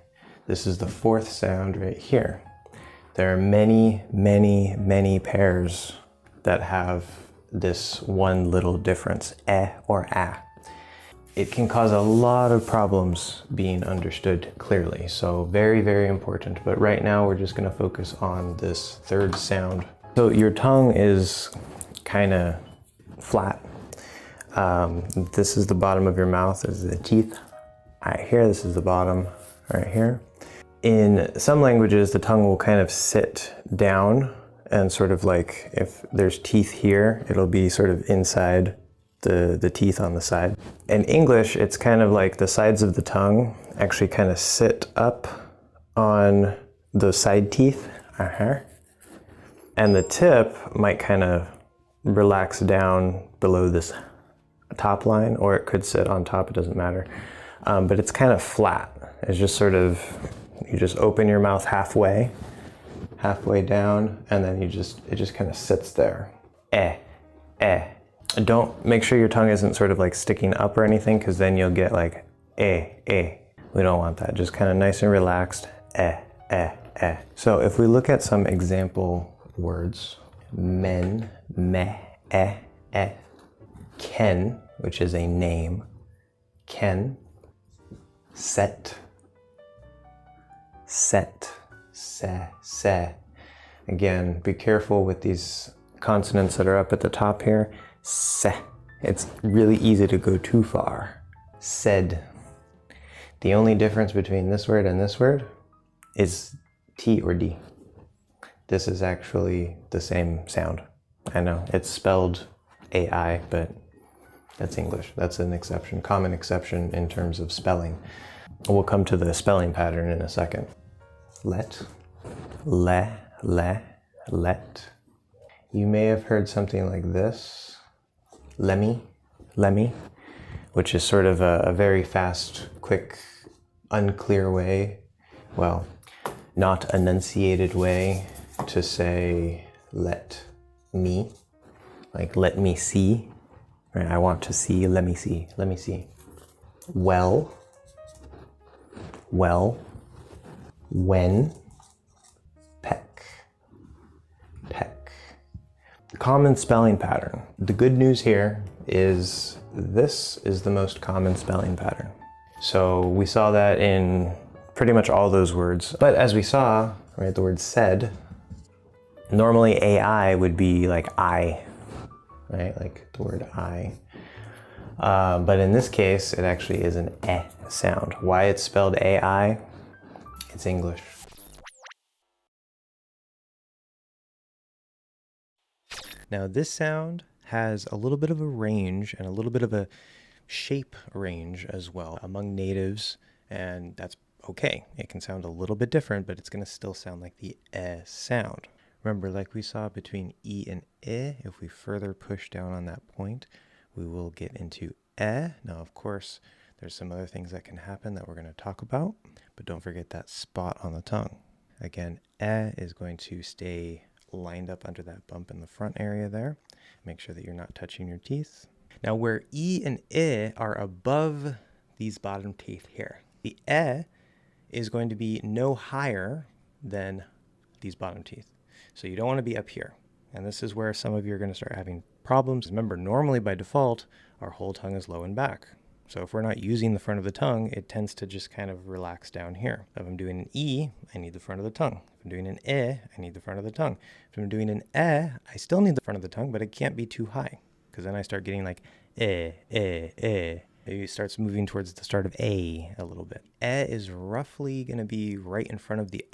This is the fourth sound right here. There are many, many, many pairs that have this one little difference, eh or ah. It can cause a lot of problems being understood clearly. So very, very important. But right now we're just gonna focus on this third sound. So your tongue is kind of flat. This is the bottom of your mouth, this is the teeth. Right here, this is the bottom right here. In some languages, the tongue will kind of sit down and sort of like if there's teeth here, it'll be sort of inside the teeth on the side. In English, it's kind of like the sides of the tongue actually kind of sit up on the side teeth. And the tip might kind of relax down below this top line, or it could sit on top, it doesn't matter. But it's kind of flat. It's just sort of, you just open your mouth halfway down, and then it just kind of sits there. Eh, eh. Don't, make sure your tongue isn't sort of like sticking up or anything, because then you'll get like eh, eh. We don't want that. Just kind of nice and relaxed, eh, eh. eh. So if we look at some example words, men, me, eh, eh. Ken, which is a name, ken. Set, set, se. Again, be careful with these consonants that are up at the top here. Se. It's really easy to go too far. Said. The only difference between this word and this word is T or D. This is actually the same sound. I know, it's spelled AI, but that's English. That's an exception, common exception in terms of spelling. We'll come to the spelling pattern in a second. Let, let. You may have heard something like this. Lemmy, which is sort of a very fast, quick, unclear way, well, not enunciated way to say let me, like let me see, right? I want to see, let me see. Well, when, peck. Common spelling pattern. The good news here is this is the most common spelling pattern. So we saw that in pretty much all those words. But as we saw, right, the word said, normally AI would be like I, right? Like the word I. But in this case, it actually is an eh sound. Why it's spelled AI? It's English. Now this sound has a little bit of a range and a little bit of a shape range as well among natives, and that's okay. It can sound a little bit different, but it's going to still sound like the eh sound. Remember, like we saw between E and I, if we further push down on that point, we will get into eh. Now, of course, there's some other things that can happen that we're going to talk about, but don't forget that spot on the tongue. Again, eh is going to stay lined up under that bump in the front area there. Make sure that you're not touching your teeth. Now where E and I are above these bottom teeth here, the eh is going to be no higher than these bottom teeth. So you don't want to be up here. And this is where some of you are going to start having problems. Remember, normally by default, our whole tongue is low and back. So if we're not using the front of the tongue, it tends to just kind of relax down here. If I'm doing an E, I need the front of the tongue. If I'm doing an I need the front of the tongue. If I'm doing an eh, I still need the front of the tongue, but it can't be too high, because then I start getting like eh. Maybe it starts moving towards the start of a little bit. Eh is roughly going to be right in front of the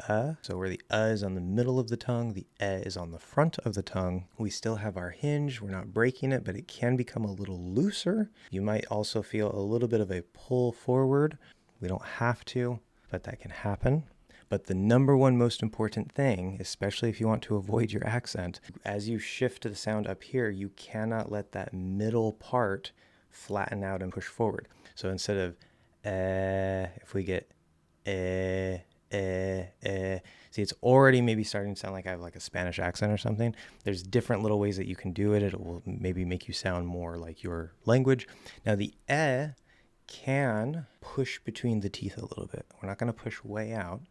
So where the is on the middle of the tongue, the eh is on the front of the tongue. We still have our hinge. We're not breaking it, but it can become a little looser. You might also feel a little bit of a pull forward. We don't have to, but that can happen. But the number one most important thing, especially if you want to avoid your accent, as you shift the sound up here, you cannot let that middle part flatten out and push forward. So instead of if we get see, it's already maybe starting to sound like I have like a Spanish accent or something. There's different little ways that you can do it. It will maybe make you sound more like your language. Now the can push between the teeth a little bit. We're not going to push way out,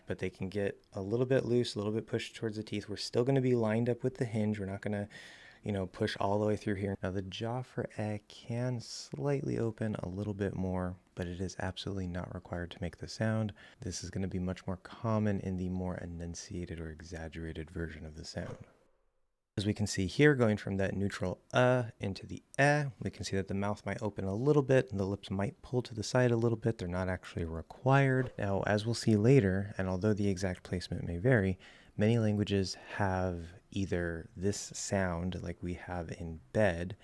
but they can get a little bit loose, a little bit pushed towards the teeth. We're still going to be lined up with the hinge. We're not going to push all the way through here. Now the jaw for can slightly open a little bit more, but it is absolutely not required to make the sound. This is going to be much more common in the more enunciated or exaggerated version of the sound. As we can see here, going from that neutral into the we can see that the mouth might open a little bit and the lips might pull to the side a little bit. They're not actually required. Now, as we'll see later, and although the exact placement may vary, many languages have either this sound like we have in bed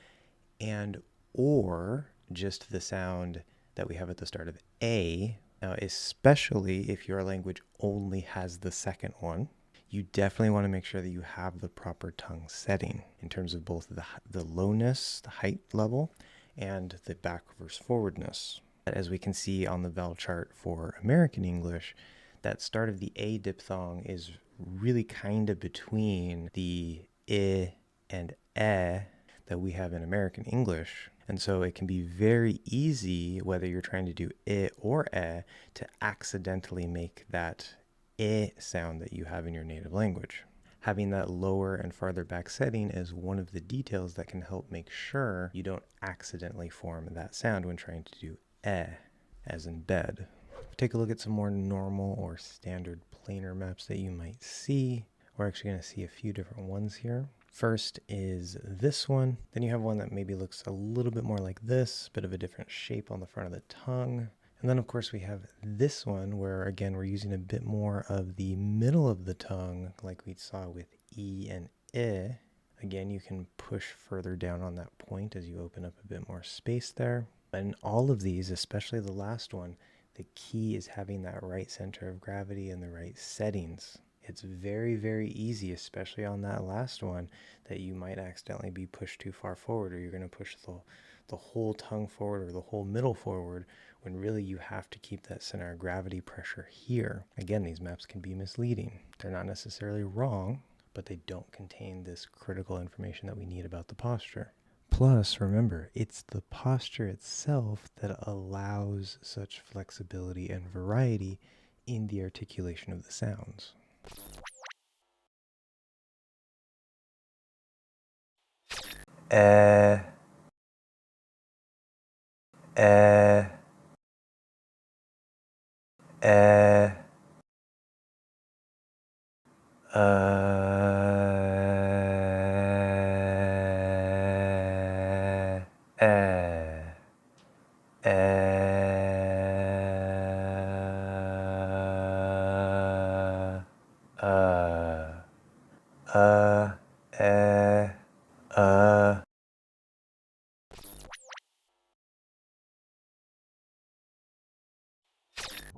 and or just the sound that we have at the start of a. Now, especially if your language only has the second one, you definitely want to make sure that you have the proper tongue setting in terms of both the lowness, the height level, and the back versus forwardness. As we can see on the vowel chart for American English, that start of the A diphthong is really kind of between the I and E that we have in American English. And so it can be very easy, whether you're trying to do I or E, to accidentally make that I sound that you have in your native language. Having that lower and farther back setting is one of the details that can help make sure you don't accidentally form that sound when trying to do as in bed. Take a look at some more normal or standard planar maps that you might see. We're actually going to see a few different ones here. First is this one. Then you have one that maybe looks a little bit more like this, bit of a different shape on the front of the tongue. And then of course we have this one where again we're using a bit more of the middle of the tongue like we saw with E and I. Again, you can push further down on that point as you open up a bit more space there. And all of these, especially the last one, the key is having that right center of gravity and the right settings. It's very, very easy, especially on that last one, that you might accidentally be pushed too far forward, or you're going to push the whole tongue forward or the whole middle forward, when really you have to keep that center of gravity pressure here. Again, these maps can be misleading. They're not necessarily wrong, but they don't contain this critical information that we need about the posture. Plus, remember, it's the posture itself that allows such flexibility and variety in the articulation of the sounds.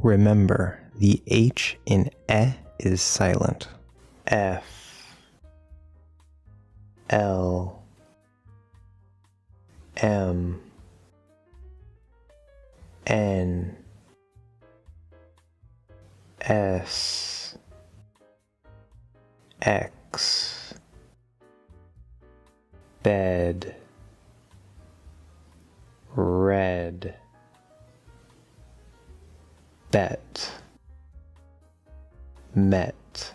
Remember, the H in is silent. F, L, M, N, S, X, bed, red, bet, met,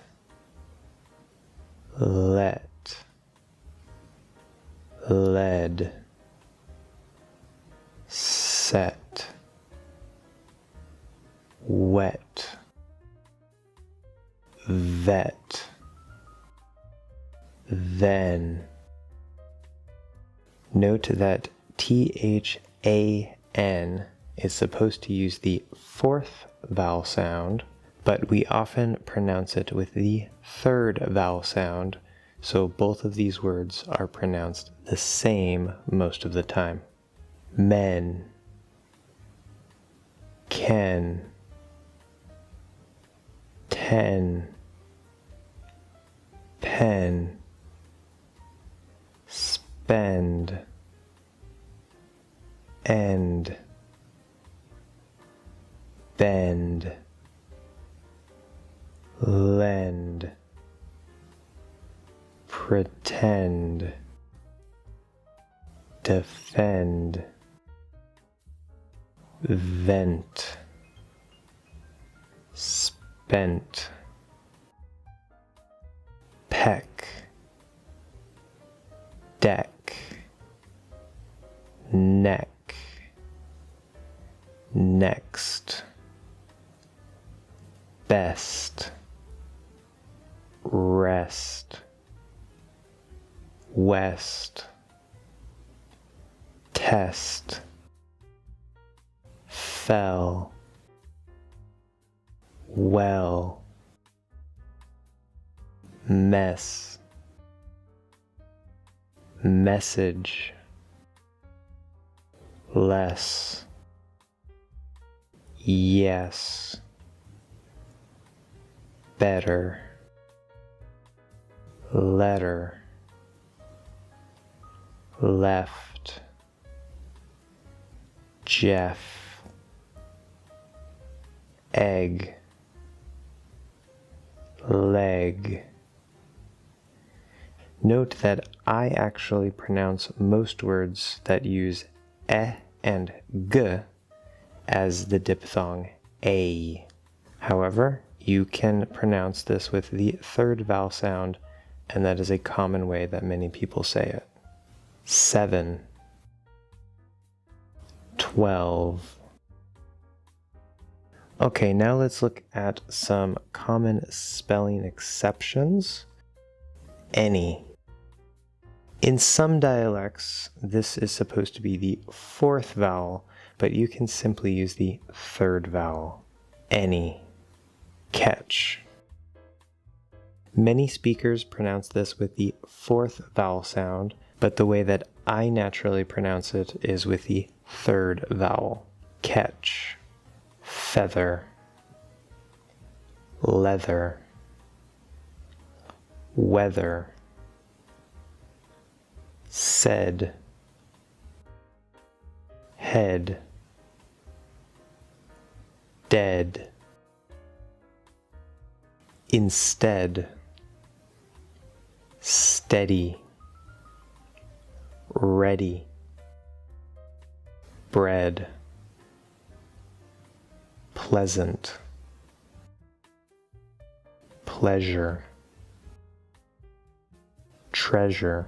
let, led, set, wet, vet, then. Note that THAN is supposed to use the fourth vowel sound, but we often pronounce it with the third vowel sound, so both of these words are pronounced the same most of the time. Men, can, ten, pen, spend, end, bend, lend, pretend, defend, vent, spent, peck, deck, neck, next, best, rest, west, test, fell, well, mess, message, less, yes, better, letter, left, Jeff, egg, leg. Note that I actually pronounce most words that use and g as the diphthong a. However, you can pronounce this with the third vowel sound, and that is a common way that many people say it. 7, 12. Okay, now let's look at some common spelling exceptions. Any. In some dialects, this is supposed to be the fourth vowel, but you can simply use the third vowel. Any. Catch. Many speakers pronounce this with the fourth vowel sound, but the way that I naturally pronounce it is with the third vowel. Catch. Feather. Leather. Weather. Said. Head. Dead. Instead. Steady. Ready. Bread. Pleasant. Pleasure. Treasure.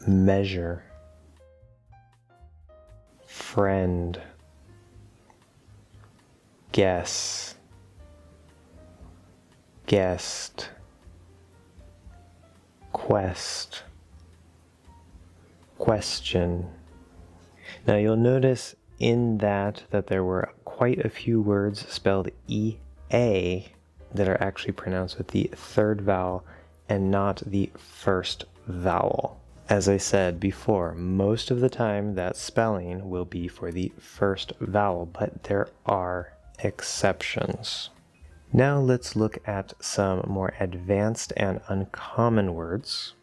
Measure. Friend. Guess. Guest. Quest. Question. Now you'll notice in that there were quite a few words spelled E-A that are actually pronounced with the third vowel and not the first vowel. As I said before, most of the time that spelling will be for the first vowel, but there are exceptions. Now let's look at some more advanced and uncommon words.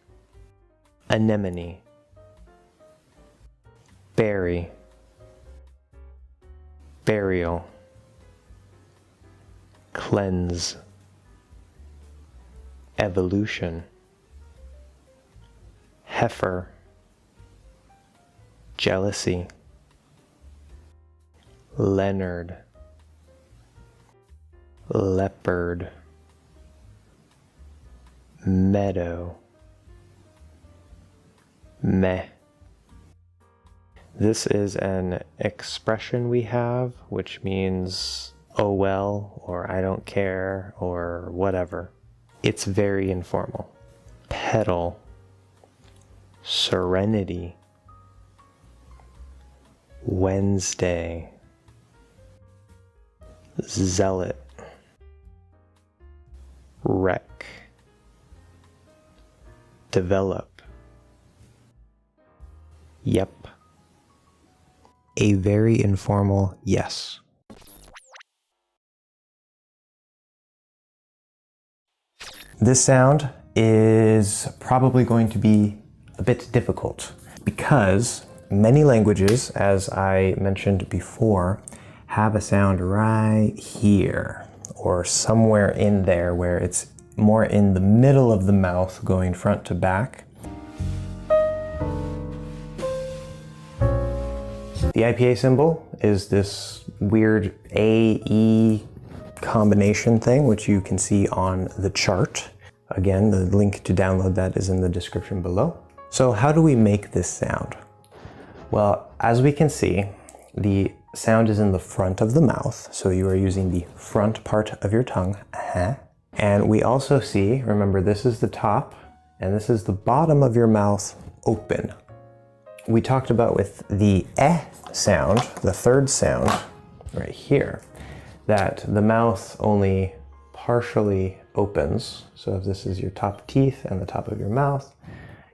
Anemone. Berry. Burial. Cleanse. Evolution. Heifer. Jealousy. Leonard. Leopard. Meadow. Meh. This is an expression we have, which means, oh well, or I don't care, or whatever. It's very informal. Petal. Serenity. Wednesday. Zealot. Wreck. Develop. Yep. A very informal yes. This sound is probably going to be a bit difficult because many languages, as I mentioned before, have a sound right here or somewhere in there where it's more in the middle of the mouth going front to back. The IPA symbol is this weird A-E combination thing, which you can see on the chart. Again, the link to download that is in the description below. So how do we make this sound? Well, as we can see, the sound is in the front of the mouth, so you are using the front part of your tongue. And we also see, remember, this is the top, and this is the bottom of your mouth open. We talked about with the eh sound, the third sound right here, that the mouth only partially opens. So if this is your top teeth and the top of your mouth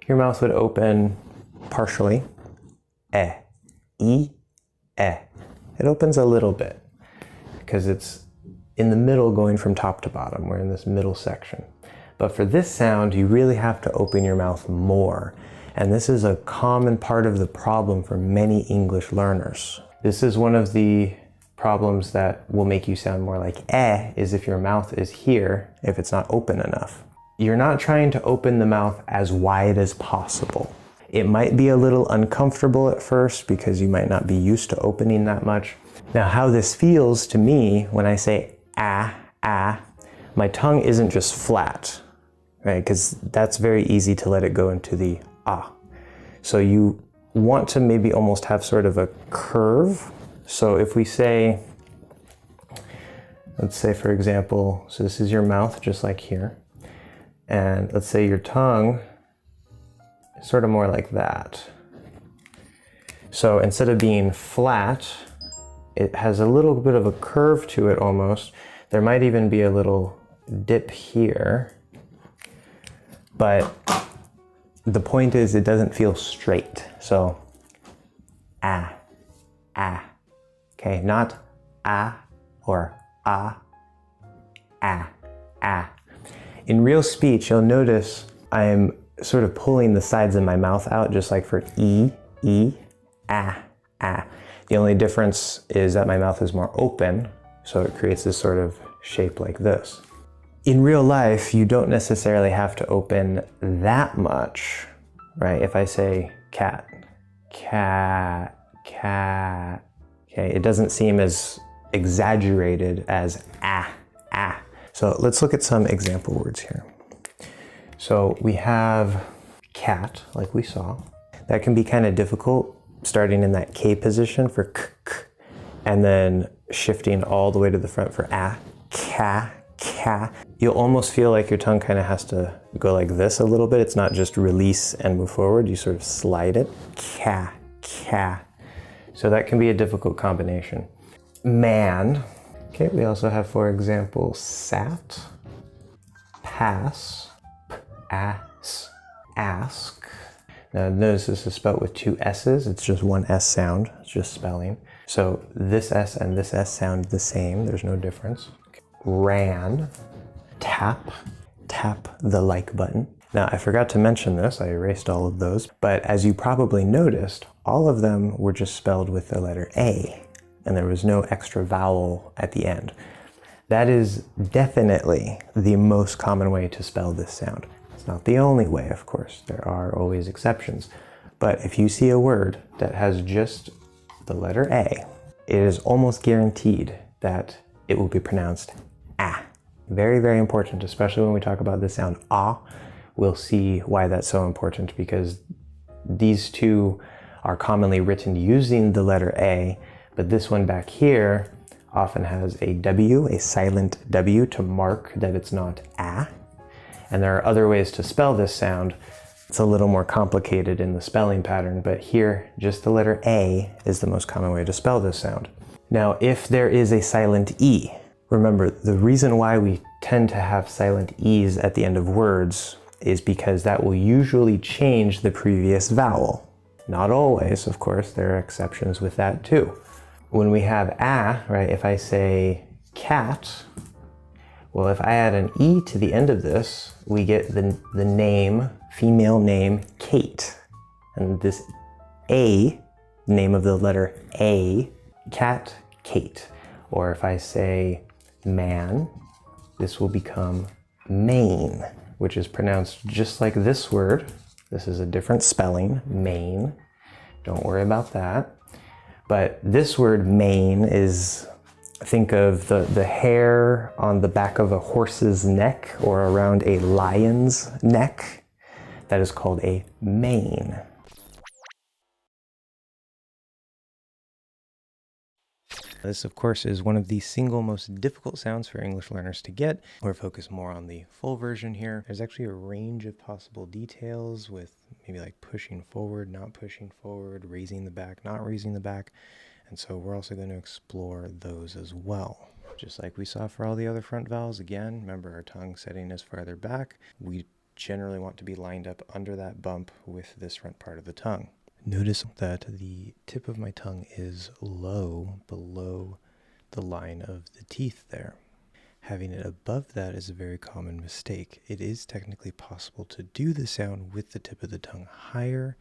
would open partially. Eh, e, eh. It opens a little bit because it's in the middle going from top to bottom. We're in this middle section. But for this sound, you really have to open your mouth more. And this is a common part of the problem for many English learners. This is one of the problems that will make you sound more like eh, is if your mouth is here, if it's not open enough. You're not trying to open the mouth as wide as possible. It might be a little uncomfortable at first because you might not be used to opening that much, Now, how this feels to me when I say ah, ah, my tongue isn't just flat, right? Because that's very easy to let it go into the ah. So you want to maybe almost have sort of a curve. So if we say, let's say for example, so this is your mouth just like here. And let's say your tongue is sort of more like that. So instead of being flat, it has a little bit of a curve to it almost. There might even be a little dip here. But the point is it doesn't feel straight. So ah, ah. Okay, not ah or ah, ah, ah. In real speech, you'll notice I'm sort of pulling the sides of my mouth out, just like for e, ah, ah. The only difference is that my mouth is more open, so it creates this sort of shape like this. In real life, you don't necessarily have to open that much, right? If I say cat, cat, cat, okay, it doesn't seem as exaggerated as ah, ah. So let's look at some example words here. So we have cat, like we saw. That can be kind of difficult, starting in that K position for k, k, and then shifting all the way to the front for ah, ka, ka. You'll almost feel like your tongue kind of has to go like this a little bit. It's not just release and move forward. You sort of slide it, ka, ka. So that can be a difficult combination. Man. Okay, we also have, for example, sat, pass, ass, ask. Now notice this is spelled with two S's. It's just one S sound. It's just spelling. So this S and this S sound the same. There's no difference. Ran, tap, tap the like button. Now I forgot to mention this. I erased all of those. But as you probably noticed, all of them were just spelled with the letter A, and there was no extra vowel at the end. That is definitely the most common way to spell this sound. It's not the only way, of course. There are always exceptions. But if you see a word that has just the letter A, it is almost guaranteed that it will be pronounced ah. Very, very important, especially when we talk about the sound ah. We'll see why that's so important, because these two are commonly written using the letter A, but this one back here often has a W, a silent W, to mark that it's not ah. And there are other ways to spell this sound. It's a little more complicated in the spelling pattern, but here, just the letter A is the most common way to spell this sound. Now, if there is a silent E, remember, the reason why we tend to have silent E's at the end of words is because that will usually change the previous vowel. Not always, of course, there are exceptions with that too. When we have ah, right, if I say cat, well, if I add an E to the end of this, we get the name, female name, Kate. And this A, name of the letter A, cat, Kate. Or if I say man, this will become Maine, which is pronounced just like this word. This is a different spelling, Maine. Don't worry about that. But this word mane is, think of the hair on the back of a horse's neck or around a lion's neck. That is called a mane. This, of course, is one of the single most difficult sounds for English learners to get. We're focused more on the full version here. There's actually a range of possible details with maybe like pushing forward, not pushing forward, raising the back, not raising the back. And so we're also going to explore those as well. Just like we saw for all the other front vowels, again, remember our tongue setting is farther back. We generally want to be lined up under that bump with this front part of the tongue. Notice that the tip of my tongue is low below the line of the teeth there. Having it above that is a very common mistake. It is technically possible to do the sound with the tip of the tongue higher,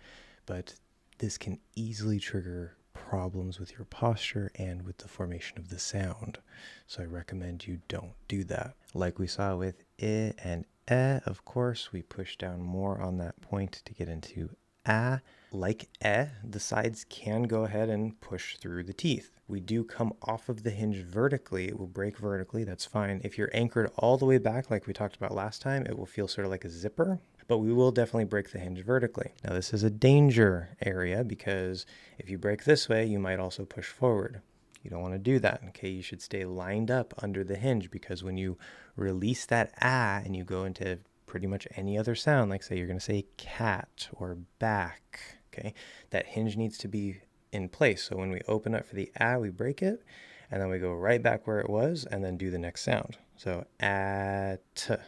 but this can easily trigger problems with your posture and with the formation of the sound. So I recommend you don't do that. Like we saw with I and E, of course, we push down more on that point to get into ah, like the sides can go ahead and push through the teeth. We do come off of the hinge vertically. It will break vertically. That's fine. If you're anchored all the way back, like we talked about last time, it will feel sort of like a zipper, but we will definitely break the hinge vertically. Now, this is a danger area because if you break this way, you might also push forward. You don't want to do that. Okay, you should stay lined up under the hinge, because when you release that ah and you go into pretty much any other sound, like say you're going to say cat or back, okay, that hinge needs to be in place. So when we open up for the ah, we break it, and then we go right back where it was and then do the next sound. So at,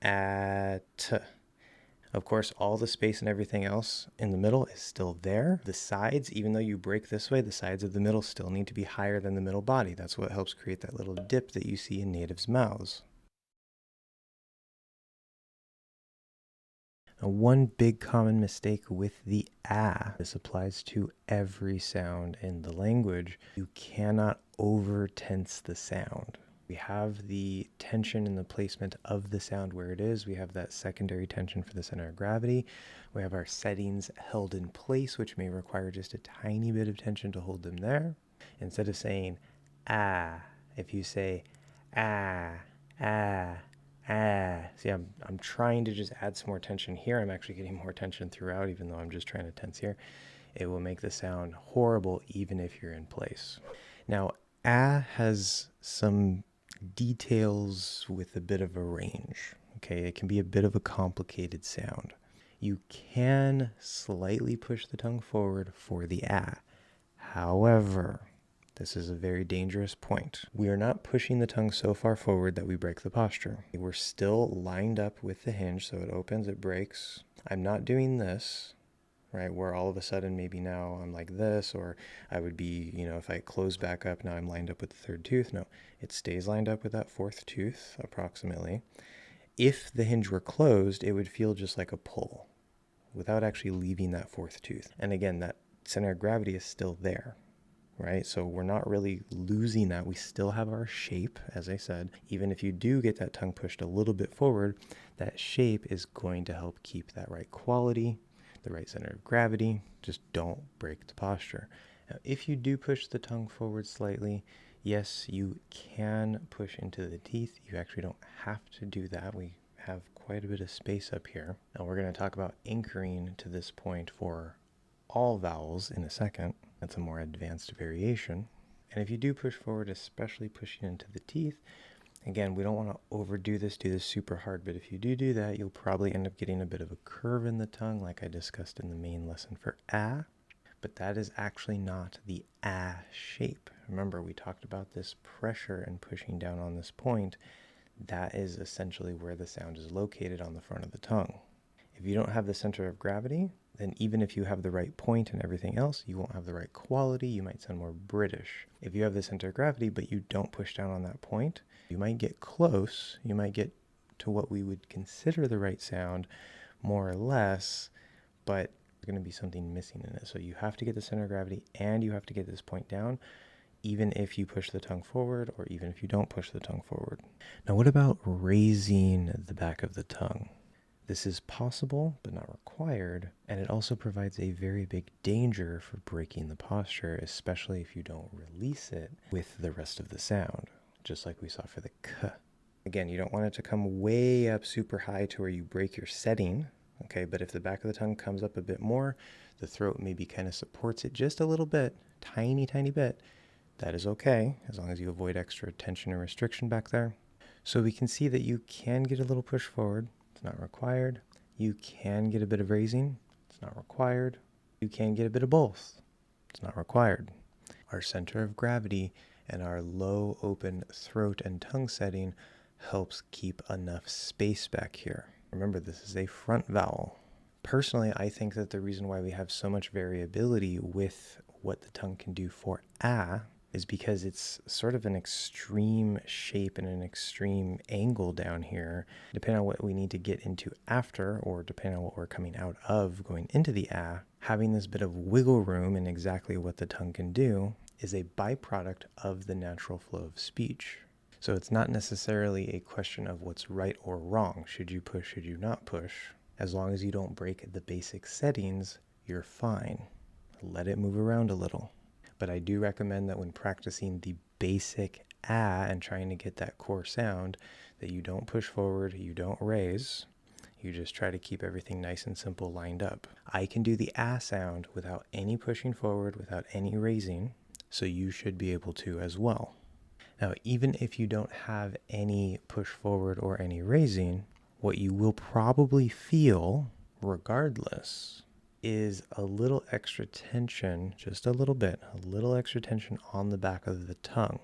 at. Of course, all the space and everything else in the middle is still there. The sides, even though you break this way, the sides of the middle still need to be higher than the middle body. That's what helps create that little dip that you see in natives' mouths. Now, one big common mistake with the ah, this applies to every sound in the language, you cannot over tense the sound. We have the tension in the placement of the sound where it is. We have that secondary tension for the center of gravity. We have our settings held in place, which may require just a tiny bit of tension to hold them there. Instead of saying ah, if you say ah, ah, ah. See, I'm trying to just add some more tension here. I'm actually getting more tension throughout, even though I'm just trying to tense here. It will make the sound horrible even if you're in place. Now, ah has some details with a bit of a range. Okay, it can be a bit of a complicated sound. You can slightly push the tongue forward for the ah. However, this is a very dangerous point. We are not pushing the tongue so far forward that we break the posture. We're still lined up with the hinge, so it opens, it breaks. I'm not doing this, right, where all of a sudden maybe now I'm like this, or I would be, if I close back up, now I'm lined up with the third tooth. No, it stays lined up with that fourth tooth, approximately. If the hinge were closed, it would feel just like a pull without actually leaving that fourth tooth. And again, that center of gravity is still there. Right? So we're not really losing that. We still have our shape, as I said. Even if you do get that tongue pushed a little bit forward, that shape is going to help keep that right quality, the right center of gravity. Just don't break the posture. Now, if you do push the tongue forward slightly, yes, you can push into the teeth. You actually don't have to do that. We have quite a bit of space up here. Now we're going to talk about anchoring to this point for all vowels in a second. That's a more advanced variation. And if you do push forward, especially pushing into the teeth, again, we don't want to overdo this, do this super hard, but if you do that, you'll probably end up getting a bit of a curve in the tongue, like I discussed in the main lesson for ah, but that is actually not the ah shape. Remember, we talked about this pressure and pushing down on this point. That is essentially where the sound is located on the front of the tongue. If you don't have the center of gravity, then even if you have the right point and everything else, you won't have the right quality. You might sound more British. If you have the center of gravity, but you don't push down on that point, you might get close. You might get to what we would consider the right sound, more or less, but there's going to be something missing in it. So you have to get the center of gravity and you have to get this point down, even if you push the tongue forward or even if you don't push the tongue forward. Now, what about raising the back of the tongue? This is possible, but not required, and it also provides a very big danger for breaking the posture, especially if you don't release it with the rest of the sound, just like we saw for the k. Again, you don't want it to come way up super high to where you break your setting, okay? But if the back of the tongue comes up a bit more, the throat maybe kind of supports it just a little bit, tiny bit, that is okay, as long as you avoid extra tension or restriction back there. So we can see that you can get a little push forward. It's not required. You can get a bit of raising. It's not required. You can get a bit of both. It's not required. Our center of gravity and our low open throat and tongue setting helps keep enough space back here. Remember, this is a front vowel. Personally, I think that the reason why we have so much variability with what the tongue can do for ah is because it's sort of an extreme shape and an extreme angle down here, depending on what we need to get into after, or depending on what we're coming out of going into the ah. Having this bit of wiggle room in exactly what the tongue can do is a byproduct of the natural flow of speech. So it's not necessarily a question of what's right or wrong. Should you push, should you not push? As long as you don't break the basic settings, you're fine. Let it move around a little. But I do recommend that when practicing the basic ah and trying to get that core sound, that you don't push forward, you don't raise. You just try to keep everything nice and simple lined up. I can do the ah sound without any pushing forward, without any raising, so you should be able to as well. Now, even if you don't have any push forward or any raising, what you will probably feel, regardless, is a little extra tension, just a little extra tension on the back of the tongue.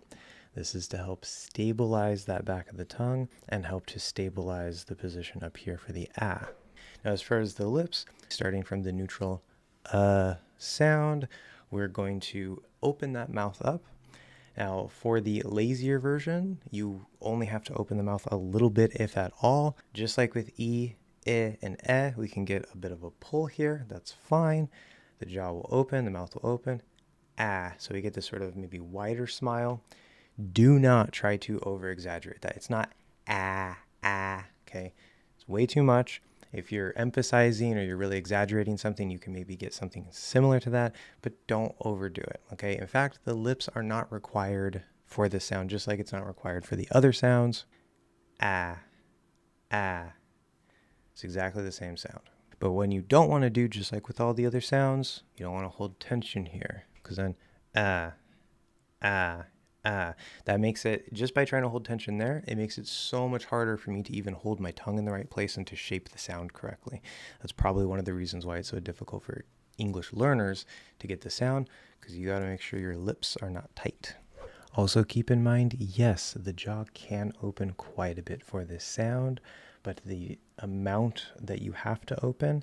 This is to help stabilize that back of the tongue and help to stabilize the position up here for the ah. Now, as far as the lips, starting from the neutral sound, we're going to open that mouth up. Now, for the lazier version, you only have to open the mouth a little bit, if at all. Just like with E, I, and E, we can get a bit of a pull here. That's fine. The jaw will open, the mouth will open. Ah, so we get this sort of maybe wider smile. Do not try to over-exaggerate that. It's not ah, okay? It's way too much. If you're emphasizing or you're really exaggerating something, you can maybe get something similar to that, but don't overdo it, okay? In fact, the lips are not required for this sound, just like it's not required for the other sounds. Ah. It's exactly the same sound. But when you don't want to do, just like with all the other sounds, you don't want to hold tension here, because then that makes it, just by trying to hold tension there, it makes it so much harder for me to even hold my tongue in the right place and to shape the sound correctly. That's probably one of the reasons why it's so difficult for English learners to get the sound, because you got to make sure your lips are not tight. Also keep in mind, yes, the jaw can open quite a bit for this sound, but the amount that you have to open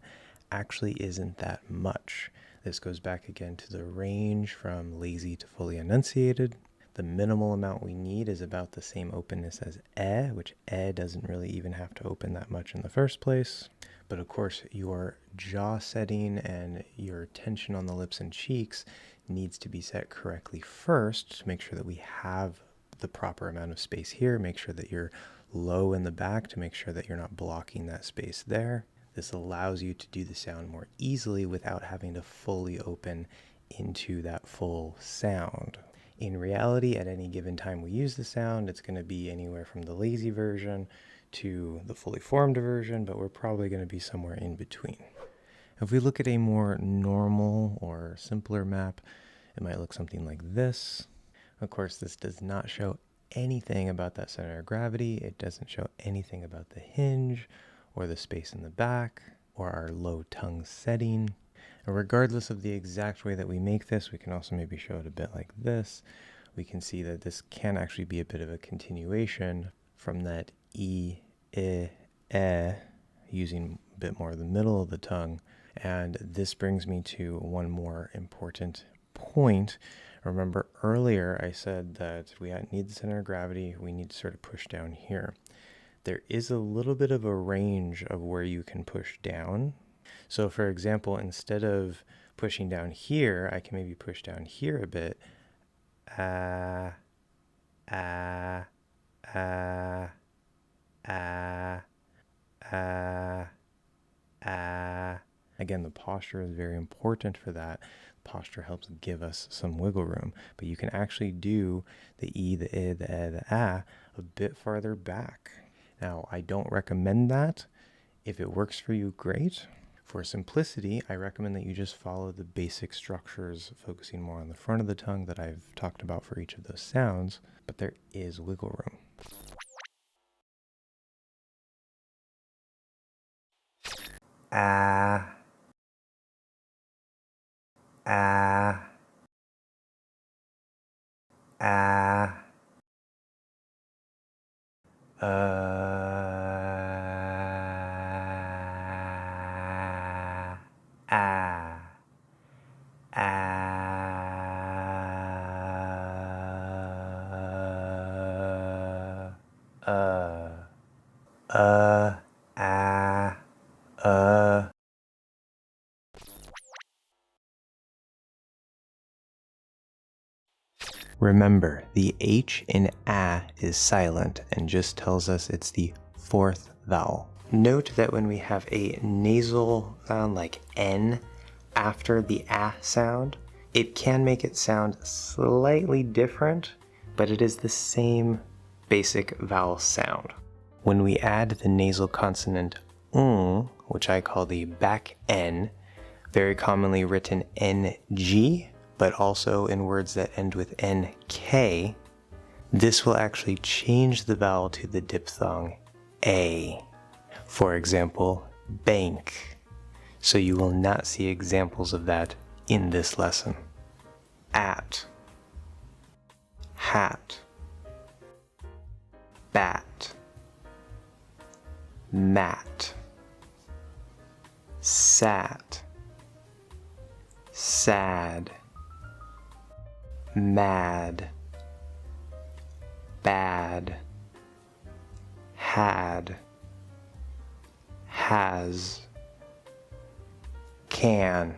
actually isn't that much. This goes back again to the range from lazy to fully enunciated. The minimal amount we need is about the same openness as e, which e doesn't really even have to open that much in the first place. But of course, your jaw setting and your tension on the lips and cheeks needs to be set correctly first to make sure that we have the proper amount of space here. Make sure that you're low in the back to make sure that you're not blocking that space there. This allows you to do the sound more easily without having to fully open into that full sound. In reality, at any given time we use the sound, it's going to be anywhere from the lazy version to the fully formed version, but we're probably going to be somewhere in between. If we look at a more normal or simpler map, it might look something like this. Of course, this does not show anything about that center of gravity. It doesn't show anything about the hinge or the space in the back or our low tongue setting. And regardless of the exact way that we make this, we can also maybe show it a bit like this. We can see that this can actually be a bit of a continuation from that E, I, E, using a bit more of the middle of the tongue. And this brings me to one more important point. Remember earlier I said that we need the center of gravity, we need to sort of push down here. There is a little bit of a range of where you can push down. So for example, instead of pushing down here, I can maybe push down here a bit. Again, the posture is very important for that. Posture helps give us some wiggle room, but you can actually do the E, the I, the E, the A a bit farther back. Now, I don't recommend that. If it works for you, great. For simplicity, I recommend that you just follow the basic structures, focusing more on the front of the tongue that I've talked about for each of those sounds, but there is wiggle room. Ah. Ah. Ah. Remember, the H in ah is silent and just tells us it's the fourth vowel. Note that when we have a nasal sound like N after the A sound, it can make it sound slightly different, but it is the same basic vowel sound. When we add the nasal consonant which I call the back N, very commonly written NG, but also in words that end with NK, this will actually change the vowel to the diphthong A. For example, bank. So you will not see examples of that in this lesson. At, hat, bat, mat, sat, sad, mad, bad, had, has, can.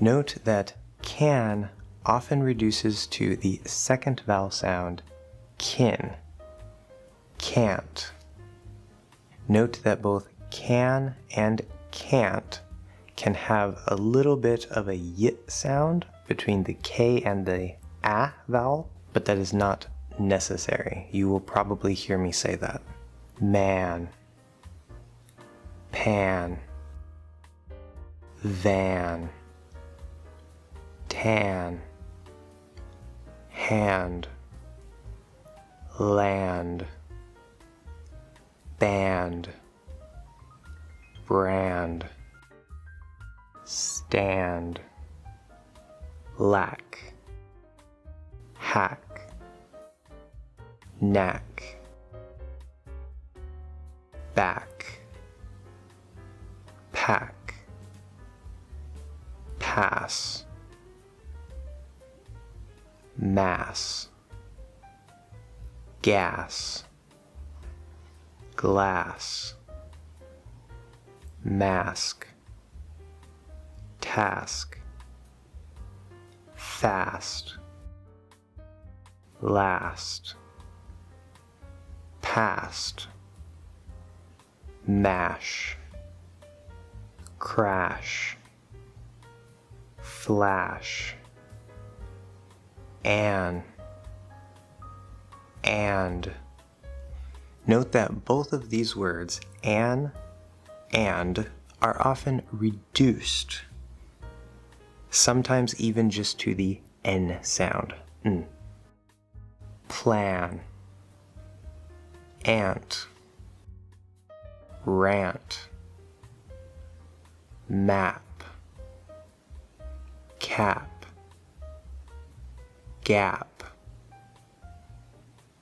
Note that can often reduces to the second vowel sound kin, can't. Note that both can and can't can have a little bit of a y sound between the K and the A vowel, but that is not necessary. You will probably hear me say that. Man, pan, van, tan, hand, land, band, brand, stand, lack, hack, knack, back, pack, pass, mass, gas, glass, mask, task, fast, last, past, mash, crash, flash, and. Note that both of these words, and, are often reduced, sometimes even just to the N sound. Plan, ant, rant, map, cap, gap,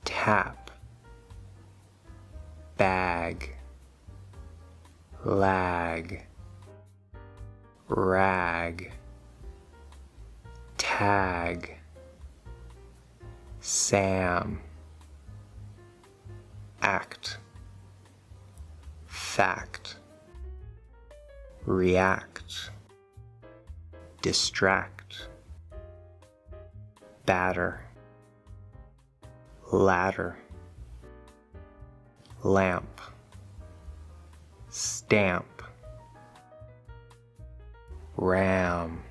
tap, bag, lag, rag, tag, Sam, act, fact, react, distract, batter, ladder, lamp, stamp, ram,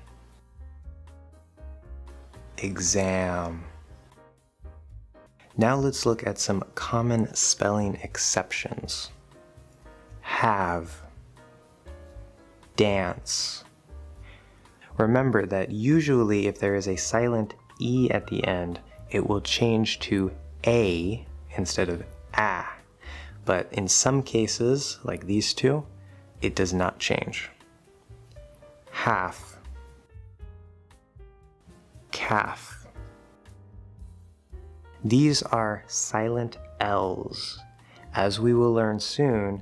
exam. Now let's look at some common spelling exceptions. Have, dance. Remember that usually if there is a silent E at the end, it will change to A instead of A. But in some cases, like these two, it does not change. Half, calf. These are silent L's. As we will learn soon,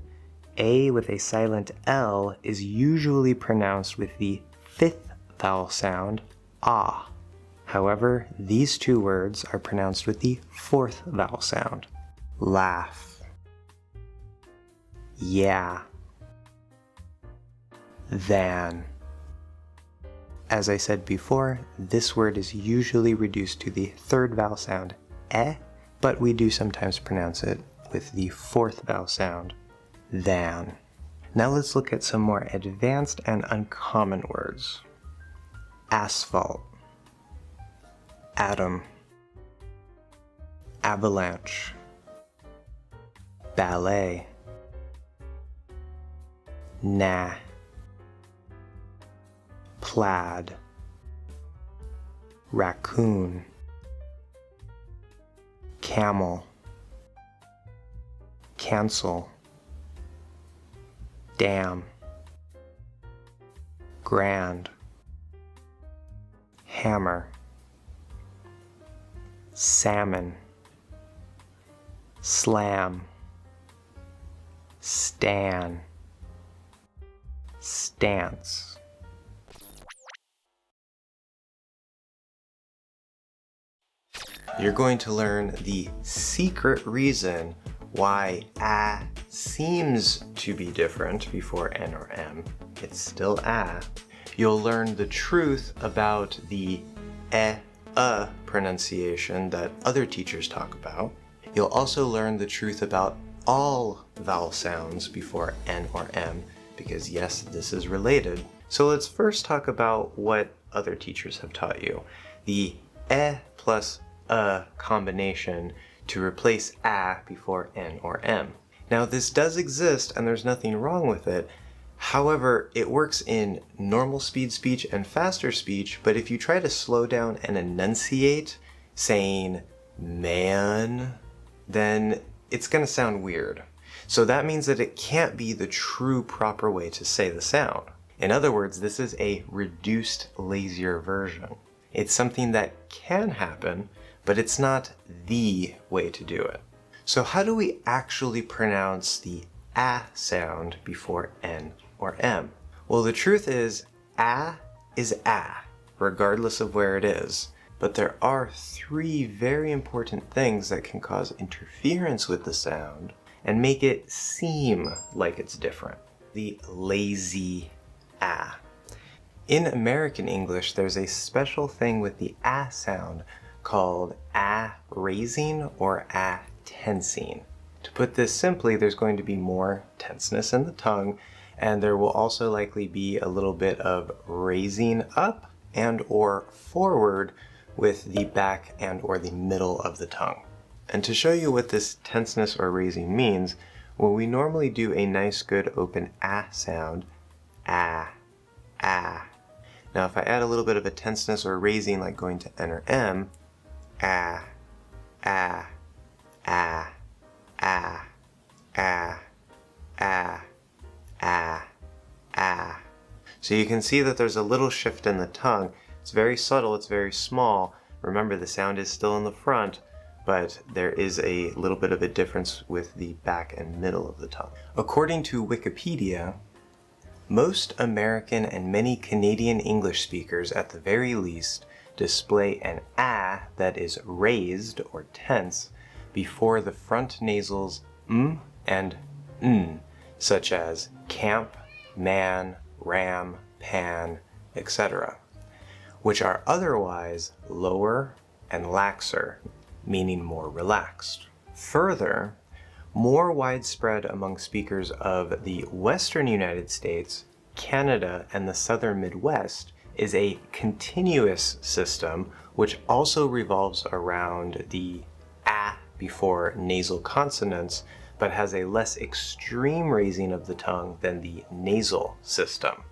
A with a silent L is usually pronounced with the fifth vowel sound, ah. However, these two words are pronounced with the fourth vowel sound, laugh, yeah, than. As I said before, this word is usually reduced to the third vowel sound, but we do sometimes pronounce it with the fourth vowel sound, than. Now let's look at some more advanced and uncommon words. Asphalt, atom, avalanche, ballet, nah, plaid, raccoon, camel, cancel, dam, grand, hammer, salmon, slam, stan, stance. You're going to learn the secret reason why a seems to be different before n or m. It's still a. You'll learn the truth about the pronunciation that other teachers talk about. You'll also learn the truth about all vowel sounds before n or m, because yes, this is related. So let's first talk about what other teachers have taught you. The plus a combination to replace a before n or m. Now this does exist and there's nothing wrong with it. However, it works in normal speed speech and faster speech, but if you try to slow down and enunciate, saying man, then it's going to sound weird. So that means that it can't be the true proper way to say the sound. In other words, this is a reduced, lazier version. It's something that can happen, but it's not the way to do it. So how do we actually pronounce the a sound before n or m? Well, the truth is a, regardless of where it is. But there are three very important things that can cause interference with the sound and make it seem like it's different. The lazy a. In American English, there's a special thing with the a sound called a raising or a tensing. To put this simply, there's going to be more tenseness in the tongue, and there will also likely be a little bit of raising up and or forward with the back and or the middle of the tongue. And to show you what this tenseness or raising means, well, we normally do a nice good open a sound, a. Now if I add a little bit of a tenseness or raising like going to n or m, a. So you can see that there's a little shift in the tongue. It's very subtle, it's very small. Remember, the sound is still in the front, but there is a little bit of a difference with the back and middle of the tongue. According to Wikipedia, most American and many Canadian English speakers, at the very least, display an a that is raised or tense before the front nasals and n, such as camp, man, ram, pan, etc., which are otherwise lower and laxer, meaning more relaxed. Further, more widespread among speakers of the Western United States, Canada, and the Southern Midwest is a continuous system which also revolves around the a before nasal consonants, but has a less extreme raising of the tongue than the nasal system.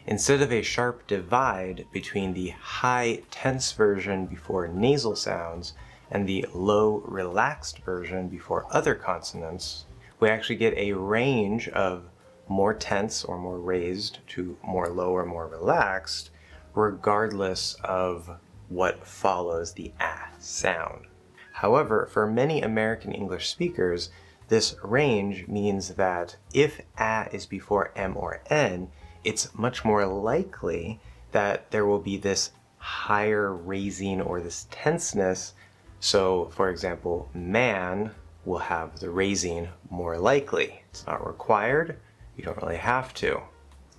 Instead of a sharp divide between the high tense version before nasal sounds and the low relaxed version before other consonants, we actually get a range of more tense or more raised to more low or more relaxed, regardless of what follows the a sound. However, for many American English speakers, this range means that if a is before m or n, it's much more likely that there will be this higher raising or this tenseness. So, for example, man will have the raising more likely. It's not required, you don't really have to.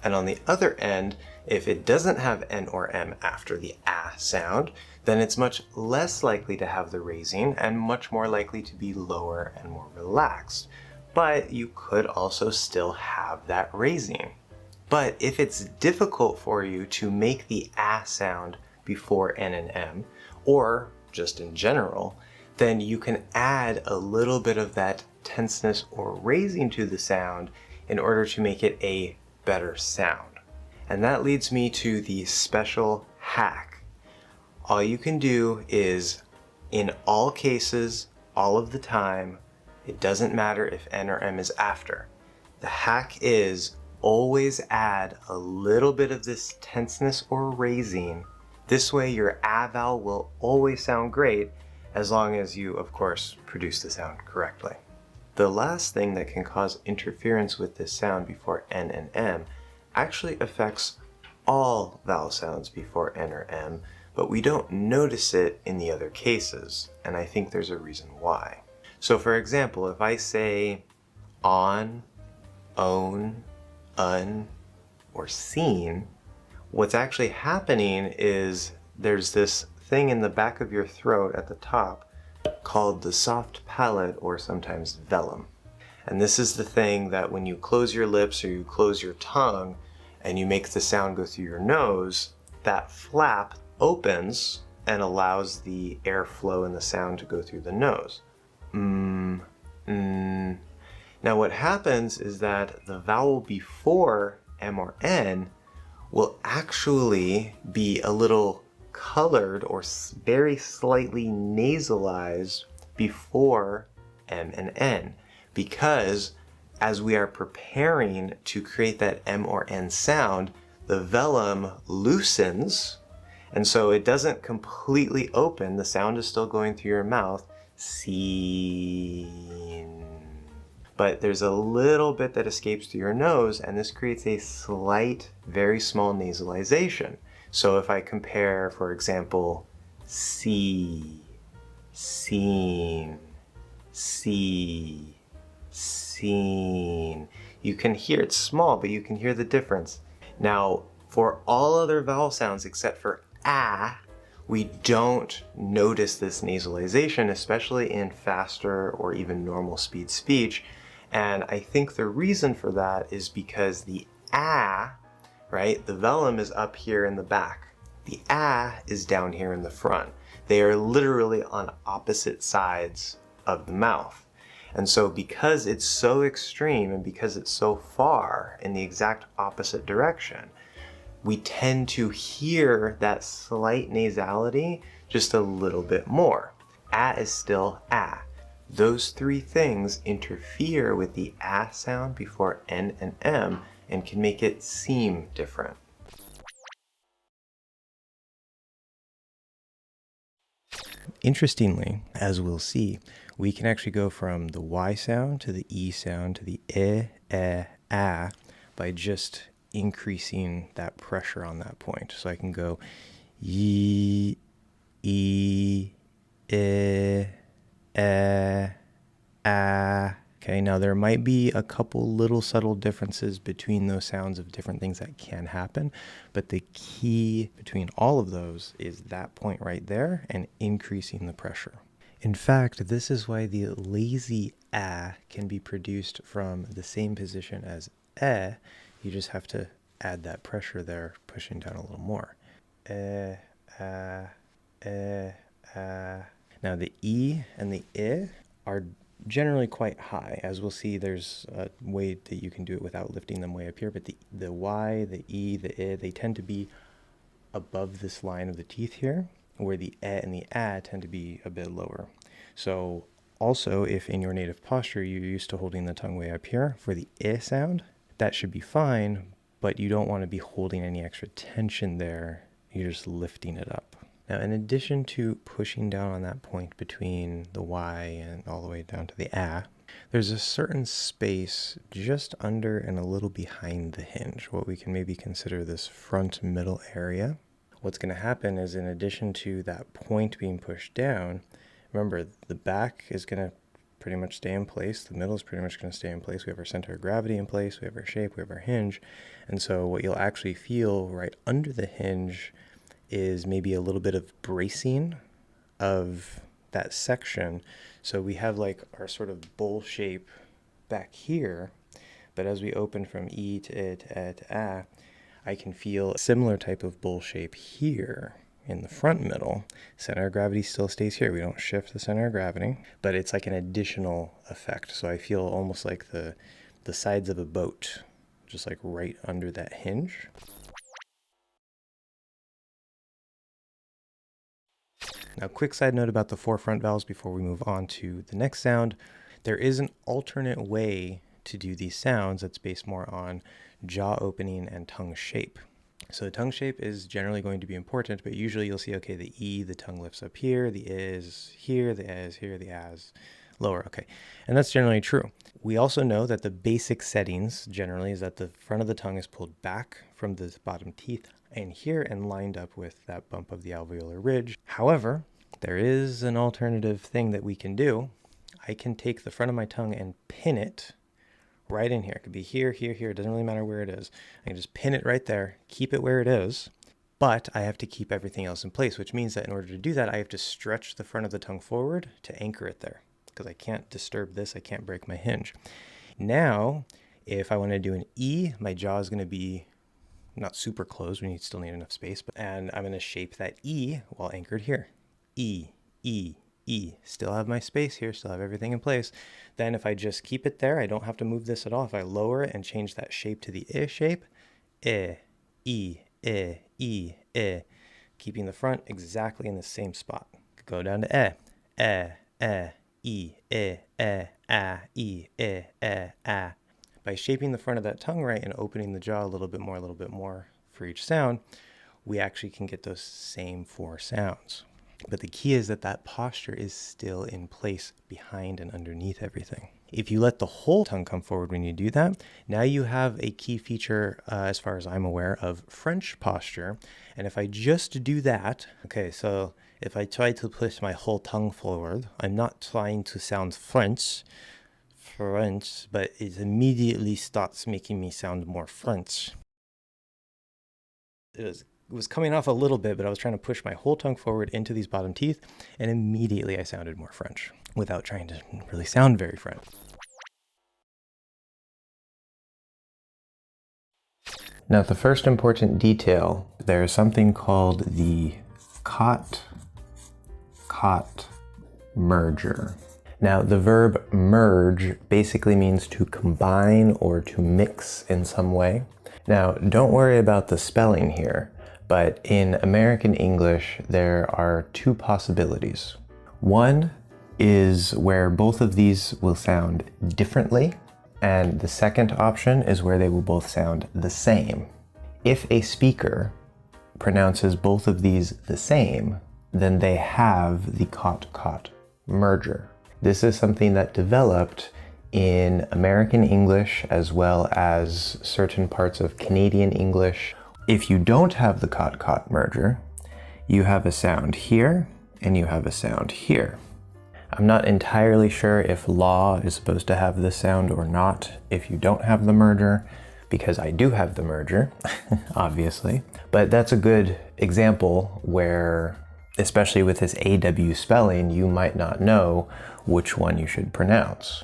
And on the other end, if it doesn't have n or m after the a sound, then it's much less likely to have the raising and much more likely to be lower and more relaxed. but you could also still have that raising. But if it's difficult for you to make the ah sound before N and M, or just in general, then you can add a little bit of that tenseness or raising to the sound in order to make it a better sound. And that leads me to the special hack. All you can do is, in all cases, all of the time, it doesn't matter if N or M is after. The hack is always add a little bit of this tenseness or raising. This way your ah vowel will always sound great, as long as you, of course, produce the sound correctly. The last thing that can cause interference with this sound before N and M actually affects all vowel sounds before N or M, but we don't notice it in the other cases, and I think there's a reason why. So for example, if I say on, own, un, or seen, what's actually happening is there's this thing in the back of your throat at the top called the soft palate, or sometimes velum. And this is the thing that when you close your lips or you close your tongue and you make the sound go through your nose, that flap opens and allows the airflow and the sound to go through the nose. Now what happens is that the vowel before M or N will actually be a little colored or very slightly nasalized before M and N, because as we are preparing to create that M or N sound, the velum loosens, and so it doesn't completely open. The sound is still going through your mouth, seen. But there's a little bit that escapes through your nose, and this creates a slight, very small nasalization. So if I compare, for example, see, seen, see, seen, you can hear it's small, but you can hear the difference. Now, for all other vowel sounds except for ah, we don't notice this nasalization, especially in faster or even normal speed speech. And I think the reason for that is because the ah, right, the velum is up here in the back. The ah is down here in the front. They are literally on opposite sides of the mouth. And so because it's so extreme and because it's so far in the exact opposite direction, we tend to hear that slight nasality just a little bit more. Ah is still ah. Those three things interfere with the ah sound before N and M and can make it seem different. Interestingly, as we'll see, we can actually go from the Y sound to the E sound to the ah by just increasing that pressure on that point. So I can go y, e, ah. Okay, now there might be a couple little subtle differences between those sounds of different things that can happen, but the key between all of those is that point right there and increasing the pressure. In fact, this is why the lazy ah can be produced from the same position as eh. You just have to add that pressure there, pushing down a little more. Now the E and the I are generally quite high. As we'll see, there's a way that you can do it without lifting them way up here, but the Y, the E, the I, they tend to be above this line of the teeth here, where the E and the A tend to be a bit lower. So also, if in your native posture you're used to holding the tongue way up here, for the I sound, that should be fine, but you don't want to be holding any extra tension there. You're just lifting it up. Now, in addition to pushing down on that point between the Y and all the way down to the A, there's a certain space just under and a little behind the hinge, what we can maybe consider this front middle area. What's going to happen is, in addition to that point being pushed down, remember the back is going to pretty much stay in place. The middle is pretty much going to stay in place. We have our center of gravity in place. We have our shape. We have our hinge. And so what you'll actually feel right under the hinge is maybe a little bit of bracing of that section. So we have like our sort of bowl shape back here, but as we open from E to I to E to A, I can feel a similar type of bowl shape here in the front middle. Center of gravity still stays here. We don't shift the center of gravity, but it's like an additional effect. So I feel almost like the sides of a boat, just like right under that hinge. Now, quick side note about the four front vowels before we move on to the next sound. There is an alternate way to do these sounds that's based more on jaw opening and tongue shape. So tongue shape is generally going to be important, but usually you'll see, okay, the E, the tongue lifts up here, the I is here, the E is here, the A is lower, okay. And that's generally true. We also know that the basic settings generally is that the front of the tongue is pulled back from the bottom teeth and here and lined up with that bump of the alveolar ridge. However, there is an alternative thing that we can do. I can take the front of my tongue and pin it right in here. It could be here, here, here. It doesn't really matter where it is. I can just pin it right there, keep it where it is, but I have to keep everything else in place, which means that in order to do that, I have to stretch the front of the tongue forward to anchor it there because I can't disturb this. I can't break my hinge. Now, if I want to do an E, my jaw is going to be not super closed. We still need enough space, and I'm going to shape that E while anchored here. E, E, E. Still have my space here, still have everything in place. Then if I just keep it there, I don't have to move this at all. If I lower it and change that shape to the I shape, I, E, I, E, I, keeping the front exactly in the same spot. Go down to E, I, A, E, I, A. By shaping the front of that tongue right and opening the jaw a little bit more for each sound, we actually can get those same four sounds. But the key is that that posture is still in place behind and underneath everything. If you let the whole tongue come forward when you do that, now you have a key feature, as far as I'm aware, of French posture. And if I just do that, okay, so if I try to push my whole tongue forward, I'm not trying to sound French, but it immediately starts making me sound more French. It was coming off a little bit, but I was trying to push my whole tongue forward into these bottom teeth, and immediately I sounded more French without trying to really sound very French. Now, the first important detail, there is something called the cot-cot merger. Now, the verb merge basically means to combine or to mix in some way. Now, don't worry about the spelling here, but in American English, there are two possibilities. One is where both of these will sound differently, and the second option is where they will both sound the same. If a speaker pronounces both of these the same, then they have the cot-cot merger. This is something that developed in American English as well as certain parts of Canadian English. If you don't have the cot-cot merger, you have a sound here and you have a sound here. I'm not entirely sure if law is supposed to have this sound or not if you don't have the merger, because I do have the merger, obviously. But that's a good example where, especially with this AW spelling, you might not know which one you should pronounce.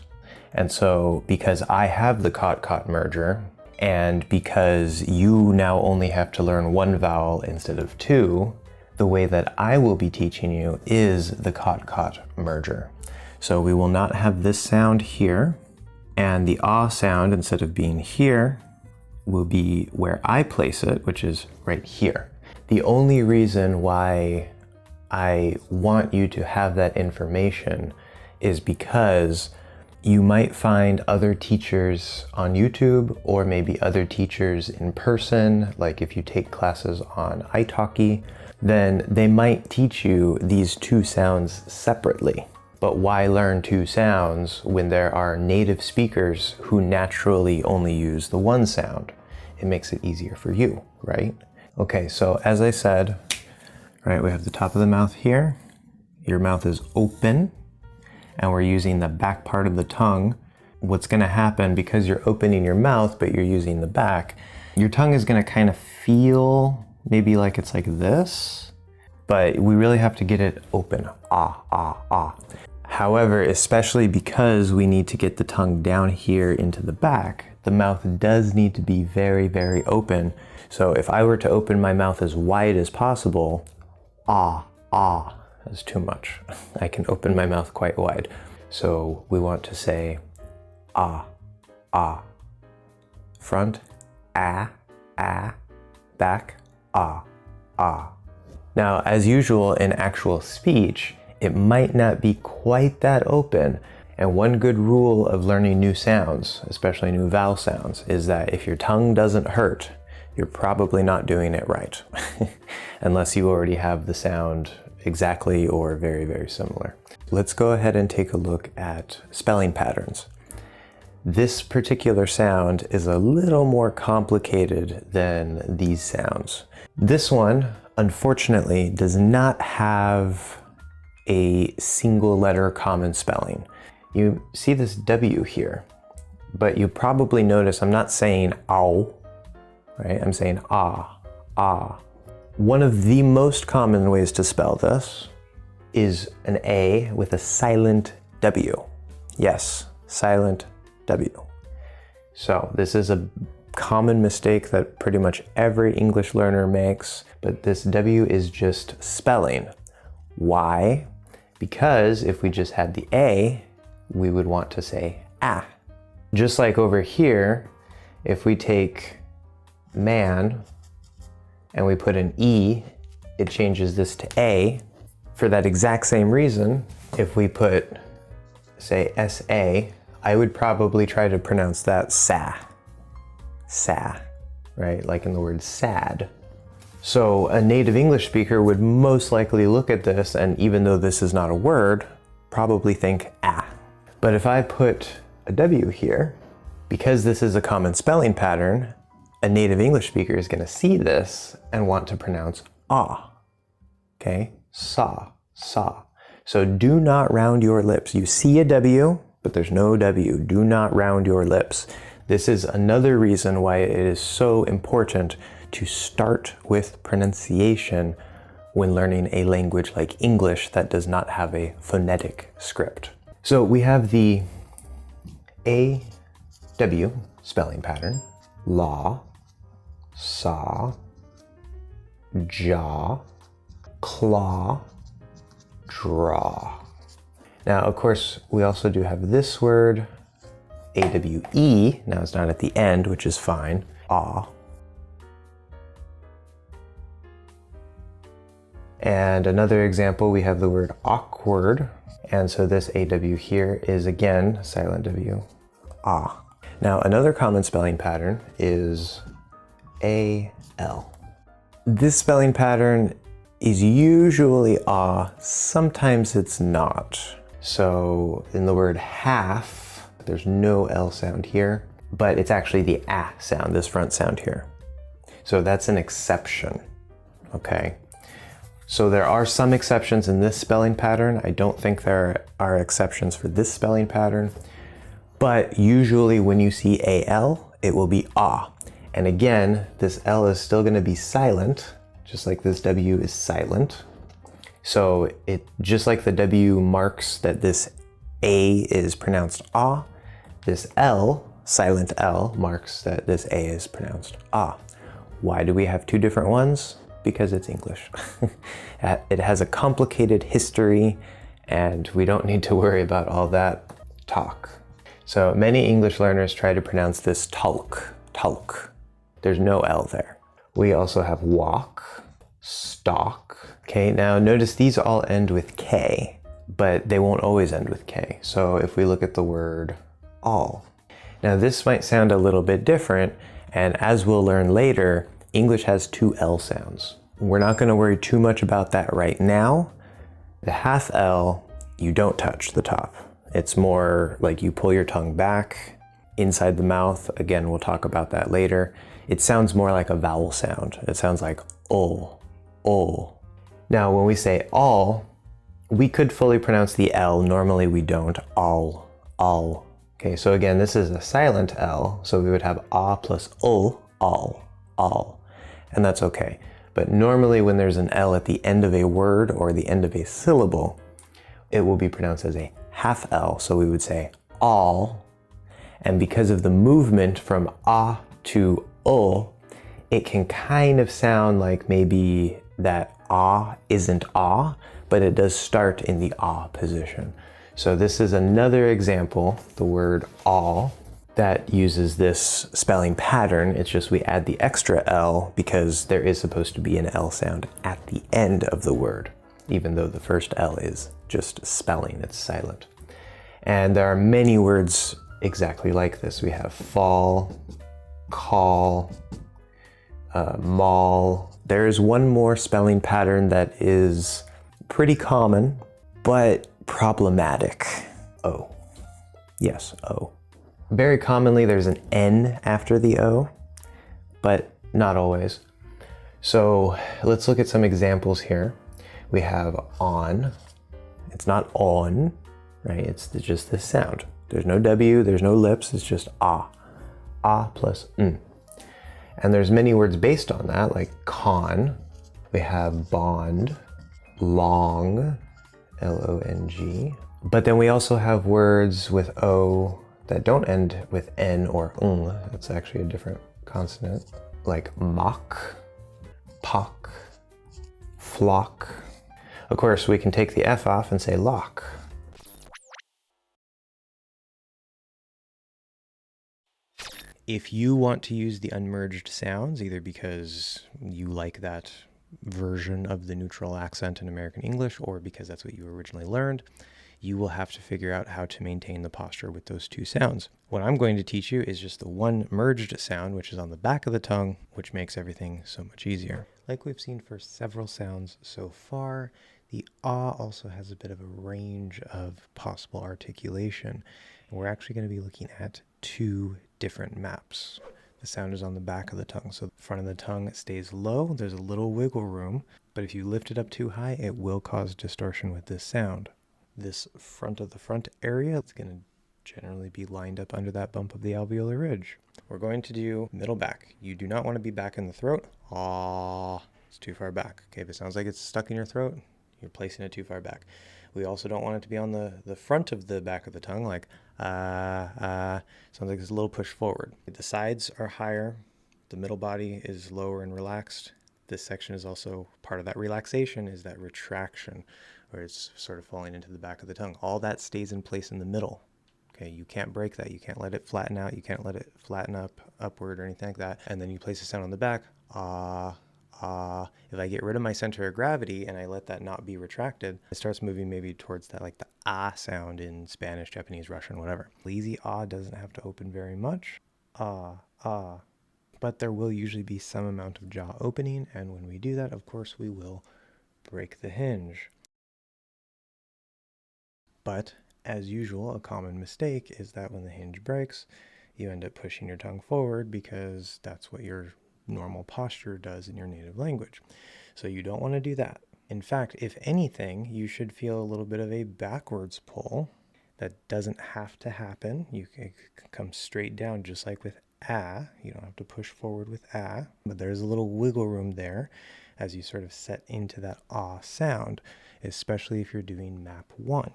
And so because I have the cot-cot merger, and because you now only have to learn one vowel instead of two, the way that I will be teaching you is the cot-cot merger. So we will not have this sound here, and the ah sound, instead of being here, will be where I place it, which is right here. The only reason why I want you to have that information is because you might find other teachers on YouTube or maybe other teachers in person, like if you take classes on italki, then they might teach you these two sounds separately. But why learn two sounds when there are native speakers who naturally only use the one sound? It makes it easier for you, right? Okay, so as I said, right, we have the top of the mouth here. Your mouth is open, and we're using the back part of the tongue. What's gonna happen, because you're opening your mouth, but you're using the back, your tongue is gonna kind of feel maybe like it's like this, but we really have to get it open, ah, ah, ah. However, especially because we need to get the tongue down here into the back, the mouth does need to be very, very open. So if I were to open my mouth as wide as possible, ah, is too much. I can open my mouth quite wide. So we want to say ah, front, ah, back, ah. Now, as usual in actual speech, it might not be quite that open. And one good rule of learning new sounds, especially new vowel sounds, is that if your tongue doesn't hurt, you're probably not doing it right. Unless you already have the sound exactly or very, very similar. Let's go ahead and take a look at spelling patterns. This particular sound is a little more complicated than these sounds. This one, unfortunately, does not have a single letter common spelling. You see this W here, but you probably notice I'm not saying ow, right? I'm saying ah. One of the most common ways to spell this is an A with a silent W. Yes, silent W. So this is a common mistake that pretty much every English learner makes, but this W is just spelling. Why? Because if we just had the A, we would want to say ah. Just like over here, if we take man and we put an E, it changes this to A. For that exact same reason, if we put, say, S-A, I would probably try to pronounce that sa, right? Like in the word sad. So a native English speaker would most likely look at this, and even though this is not a word, probably think ah. But if I put a W here, because this is a common spelling pattern, a native English speaker is going to see this and want to pronounce ah. Okay? Saw. So do not round your lips. You see a W, but there's no W. Do not round your lips. This is another reason why it is so important to start with pronunciation when learning a language like English that does not have a phonetic script. So we have the A-W spelling pattern, law, saw, jaw, claw, draw. Now, of course, we also do have this word, A-W-E. Now it's not at the end, which is fine. Aw. And another example, we have the word awkward. And so this A-W here is again, silent W, ah. Now, another common spelling pattern is A-L. This spelling pattern is usually ah, sometimes it's not. So in the word half, there's no L sound here, but it's actually the ah sound, this front sound here. So that's an exception, okay? So there are some exceptions in this spelling pattern. I don't think there are exceptions for this spelling pattern, but usually when you see AL, it will be ah. And again, this L is still gonna be silent, just like this W is silent. So it, just like the W marks that this A is pronounced ah, this L, silent L, marks that this A is pronounced ah. Why do we have two different ones? Because it's English. It has a complicated history and we don't need to worry about all that talk. So many English learners try to pronounce this talk. There's no L there. We also have walk, stalk. Okay, now notice these all end with K, but they won't always end with K. So if we look at the word all. Now this might sound a little bit different, and as we'll learn later, English has two L sounds. We're not going to worry too much about that right now. The half L, you don't touch the top. It's more like you pull your tongue back inside the mouth. Again, we'll talk about that later. It sounds more like a vowel sound. It sounds like ol. Now, when we say all, we could fully pronounce the L. Normally we don't. All. Okay, so again, this is a silent L, so we would have ah plus ol, all. And that's okay. But normally when there's an L at the end of a word or the end of a syllable, it will be pronounced as a half L, so we would say all. And because of the movement from ah to it can kind of sound like maybe that ah isn't ah, but it does start in the ah position. So this is another example, the word all, that uses this spelling pattern. It's just we add the extra L because there is supposed to be an L sound at the end of the word, even though the first L is just spelling, it's silent. And there are many words exactly like this. We have fall, call, mall. There's one more spelling pattern that is pretty common, but problematic. O. Yes, O. Very commonly there's an N after the O, but not always. So let's look at some examples here. We have on. It's not on, right? It's just this sound. There's no W, there's no lips, it's just ah. Ah plus n. And there's many words based on that, like con. We have bond, long, L-O-N-G. But then we also have words with O that don't end with N or ng. That's actually a different consonant. Like mock, pock, flock. Of course, we can take the F off and say lock. If you want to use the unmerged sounds, either because you like that version of the neutral accent in American English or because that's what you originally learned, you will have to figure out how to maintain the posture with those two sounds. What I'm going to teach you is just the one merged sound, which is on the back of the tongue, which makes everything so much easier. Like we've seen for several sounds so far, the ah also has a bit of a range of possible articulation. And we're actually going to be looking at two different maps. The sound is on the back of the tongue, so the front of the tongue stays low. There's a little wiggle room, but if you lift it up too high, it will cause distortion with this sound. This front of the front area, it's going to generally be lined up under that bump of the alveolar ridge. We're going to do middle back. You do not want to be back in the throat. Ah, it's too far back. Okay, if it sounds like it's stuck in your throat, you're placing it too far back. We also don't want it to be on the front of the back of the tongue, like sounds like it's a little push forward. The sides are higher, the middle body is lower and relaxed. This section is also part of that relaxation, is that retraction, where it's sort of falling into the back of the tongue. All that stays in place in the middle. Okay, you can't break that. You can't let it flatten out. You can't let it flatten upward or anything like that. And then you place the sound on the back, ah. If I get rid of my center of gravity and I let that not be retracted, it starts moving maybe towards that, like the ah sound in Spanish, Japanese, Russian, whatever. Lazy ah doesn't have to open very much. Ah. But there will usually be some amount of jaw opening, and when we do that, of course, we will break the hinge. But as usual, a common mistake is that when the hinge breaks, you end up pushing your tongue forward because that's what your normal posture does in your native language. So you don't want to do that. In fact, if anything, you should feel a little bit of a backwards pull. That doesn't have to happen. You can come straight down just like with ah. You don't have to push forward with ah, but there's a little wiggle room there as you sort of set into that ah sound, especially if you're doing map 1.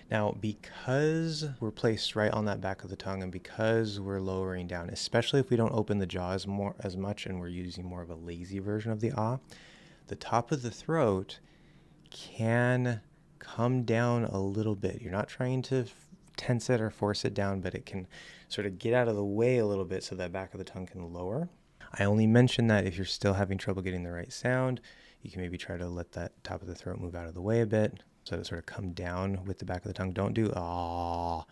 Now, because we're placed right on that back of the tongue and because we're lowering down, especially if we don't open the jaw as much and we're using more of a lazy version of the ah, the top of the throat can come down a little bit. You're not trying to tense it or force it down, but it can sort of get out of the way a little bit so that back of the tongue can lower. I only mention that if you're still having trouble getting the right sound, you can maybe try to let that top of the throat move out of the way a bit. So to sort of come down with the back of the tongue. Don't do ah,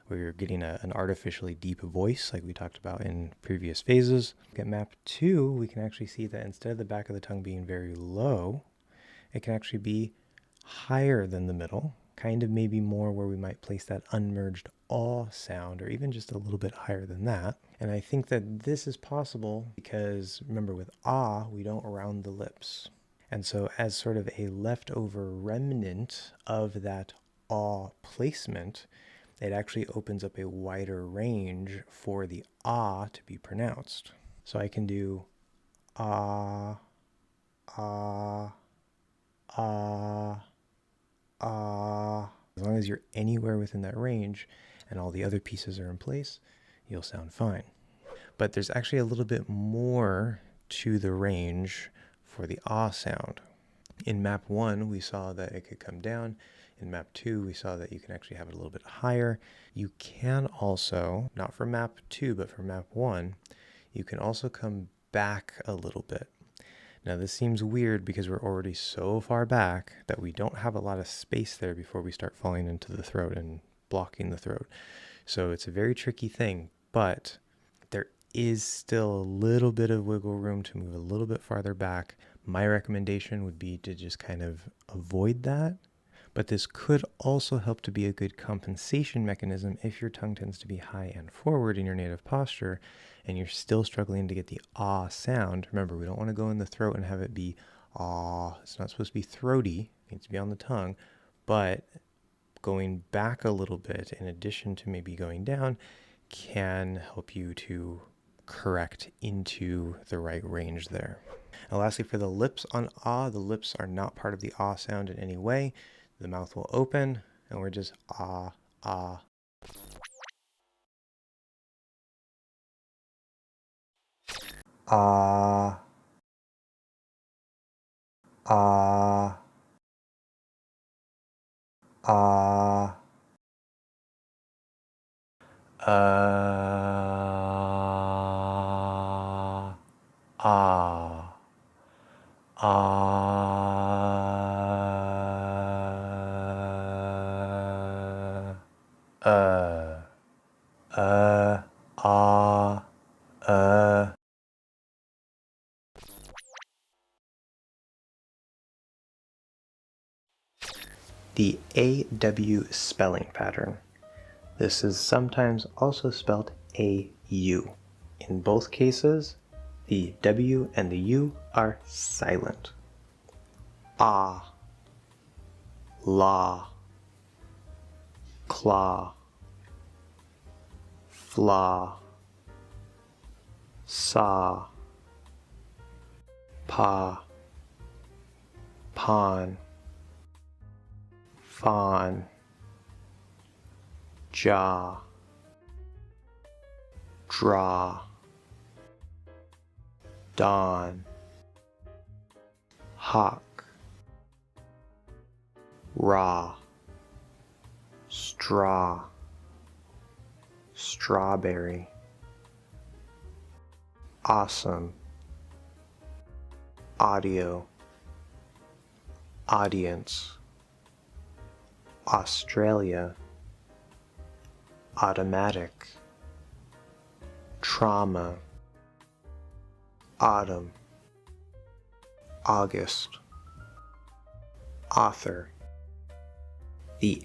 where you're getting an artificially deep voice like we talked about in previous phases. At map 2, we can actually see that instead of the back of the tongue being very low, it can actually be higher than the middle, kind of maybe more where we might place that unmerged ah sound, or even just a little bit higher than that. And I think that this is possible because, remember, with ah, we don't round the lips. And so as sort of a leftover remnant of that ah placement, it actually opens up a wider range for the ah to be pronounced. So I can do ah, ah, ah, ah. As long as you're anywhere within that range and all the other pieces are in place, you'll sound fine. But there's actually a little bit more to the range for the ah sound. In map 1, we saw that it could come down. In map 2, we saw that you can actually have it a little bit higher. You can also, not for map 2, but for map 1, you can also come back a little bit. Now this seems weird because we're already so far back that we don't have a lot of space there before we start falling into the throat and blocking the throat. So it's a very tricky thing, but there is still a little bit of wiggle room to move a little bit farther back. My recommendation would be to just kind of avoid that, but this could also help to be a good compensation mechanism if your tongue tends to be high and forward in your native posture and you're still struggling to get the ah sound. Remember, we don't want to go in the throat and have it be ah. It's not supposed to be throaty. It needs to be on the tongue, but going back a little bit in addition to maybe going down can help you to correct into the right range there. And lastly, for the lips on ah, the lips are not part of the ah sound in any way. The mouth will open and we're just ah, ah. Ah, ah, ah, ah, ah, The AW spelling pattern. This is sometimes also spelled AU. In both cases, the W and the U are silent. Ah, la, claw, flaw, saw, pa, pawn, fawn, jaw, draw, dawn, hawk, raw, straw, strawberry, awesome, audio, audience, Australia, automatic, trauma, autumn, August, author. The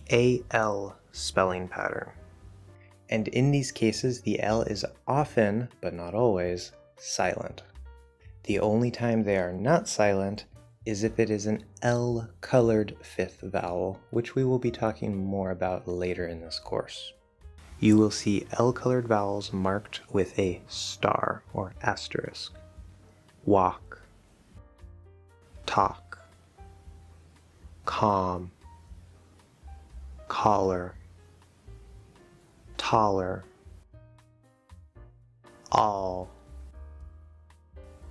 AL spelling pattern. And in these cases, the L is often, but not always, silent. The only time they are not silent is if it is an L-colored fifth vowel, which we will be talking more about later in this course. You will see L-colored vowels marked with a star or asterisk. Walk, talk, calm, collar, taller, all,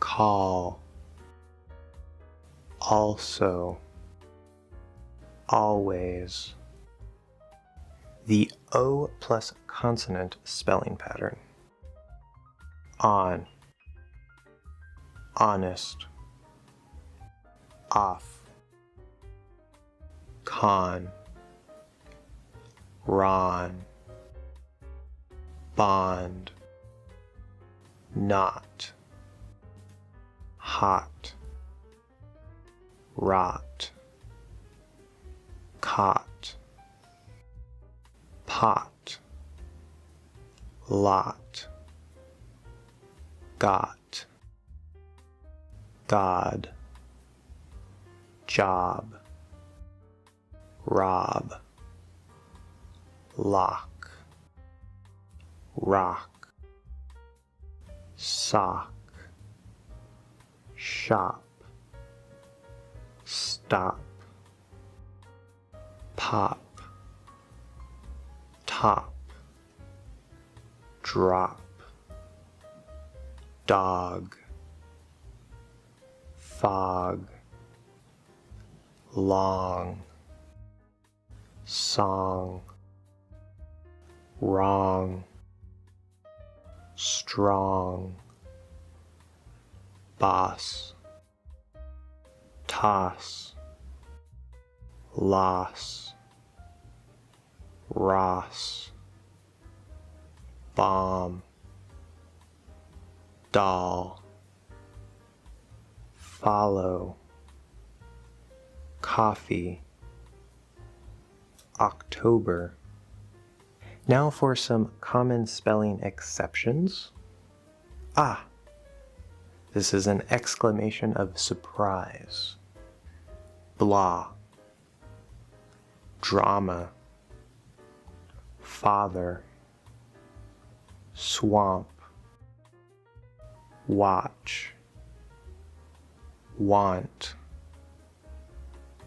call, also, always. The O plus consonant spelling pattern. On, honest, off, con, ron, bond, not, hot, rot, cot, pot, lot, got, God, job, rob, lock, rock, sock, shop, stop, pop, top, drop, dog, fog, long, song, wrong, strong, boss, toss, loss, Ross, bomb, doll, follow, coffee, October. Now for some common spelling exceptions. Ah, this is an exclamation of surprise. Blah, drama, father, swamp, watch, want,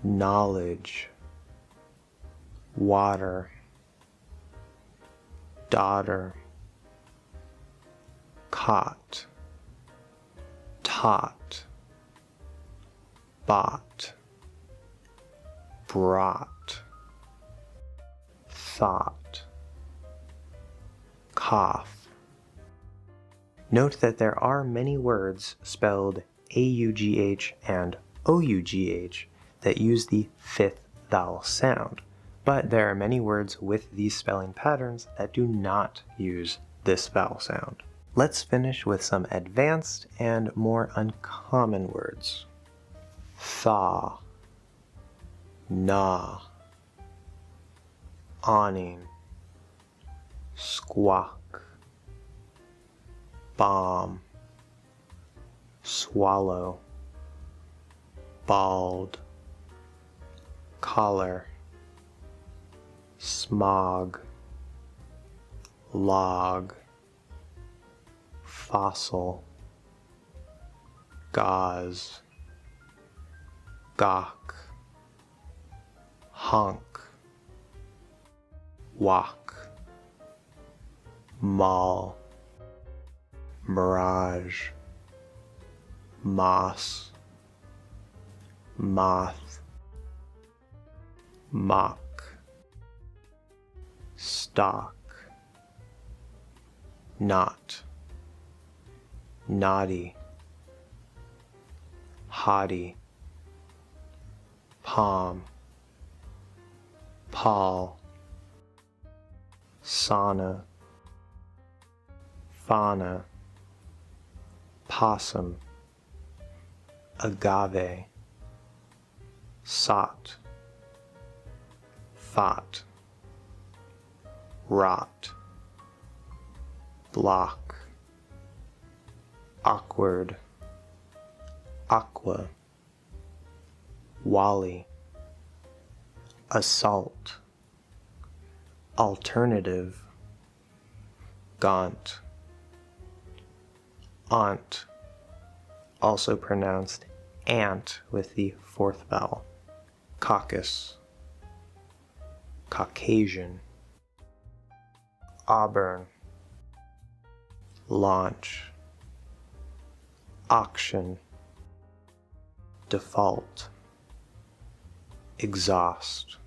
knowledge, water, daughter, caught, taught, bought, brought, thought, cough. Note that there are many words spelled A-U-G-H and O-U-G-H that use the fifth vowel sound, but there are many words with these spelling patterns that do not use this vowel sound. Let's finish with some advanced and more uncommon words. Thaw, gnaw, awning, squawk, bomb, swallow, bald, collar, smog, log, fossil, gauze, gawk, honk, walk, mall, mirage, moss, moth, mock, stock, knot, naughty, haughty, palm, pall, sauna, fauna, possum, agave, sought, thought, rot, block, awkward, aqua, wally, assault, alternative, gaunt, aunt, also pronounced ant with the fourth vowel, caucus, Caucasian, auburn, launch, auction, default, exhaust.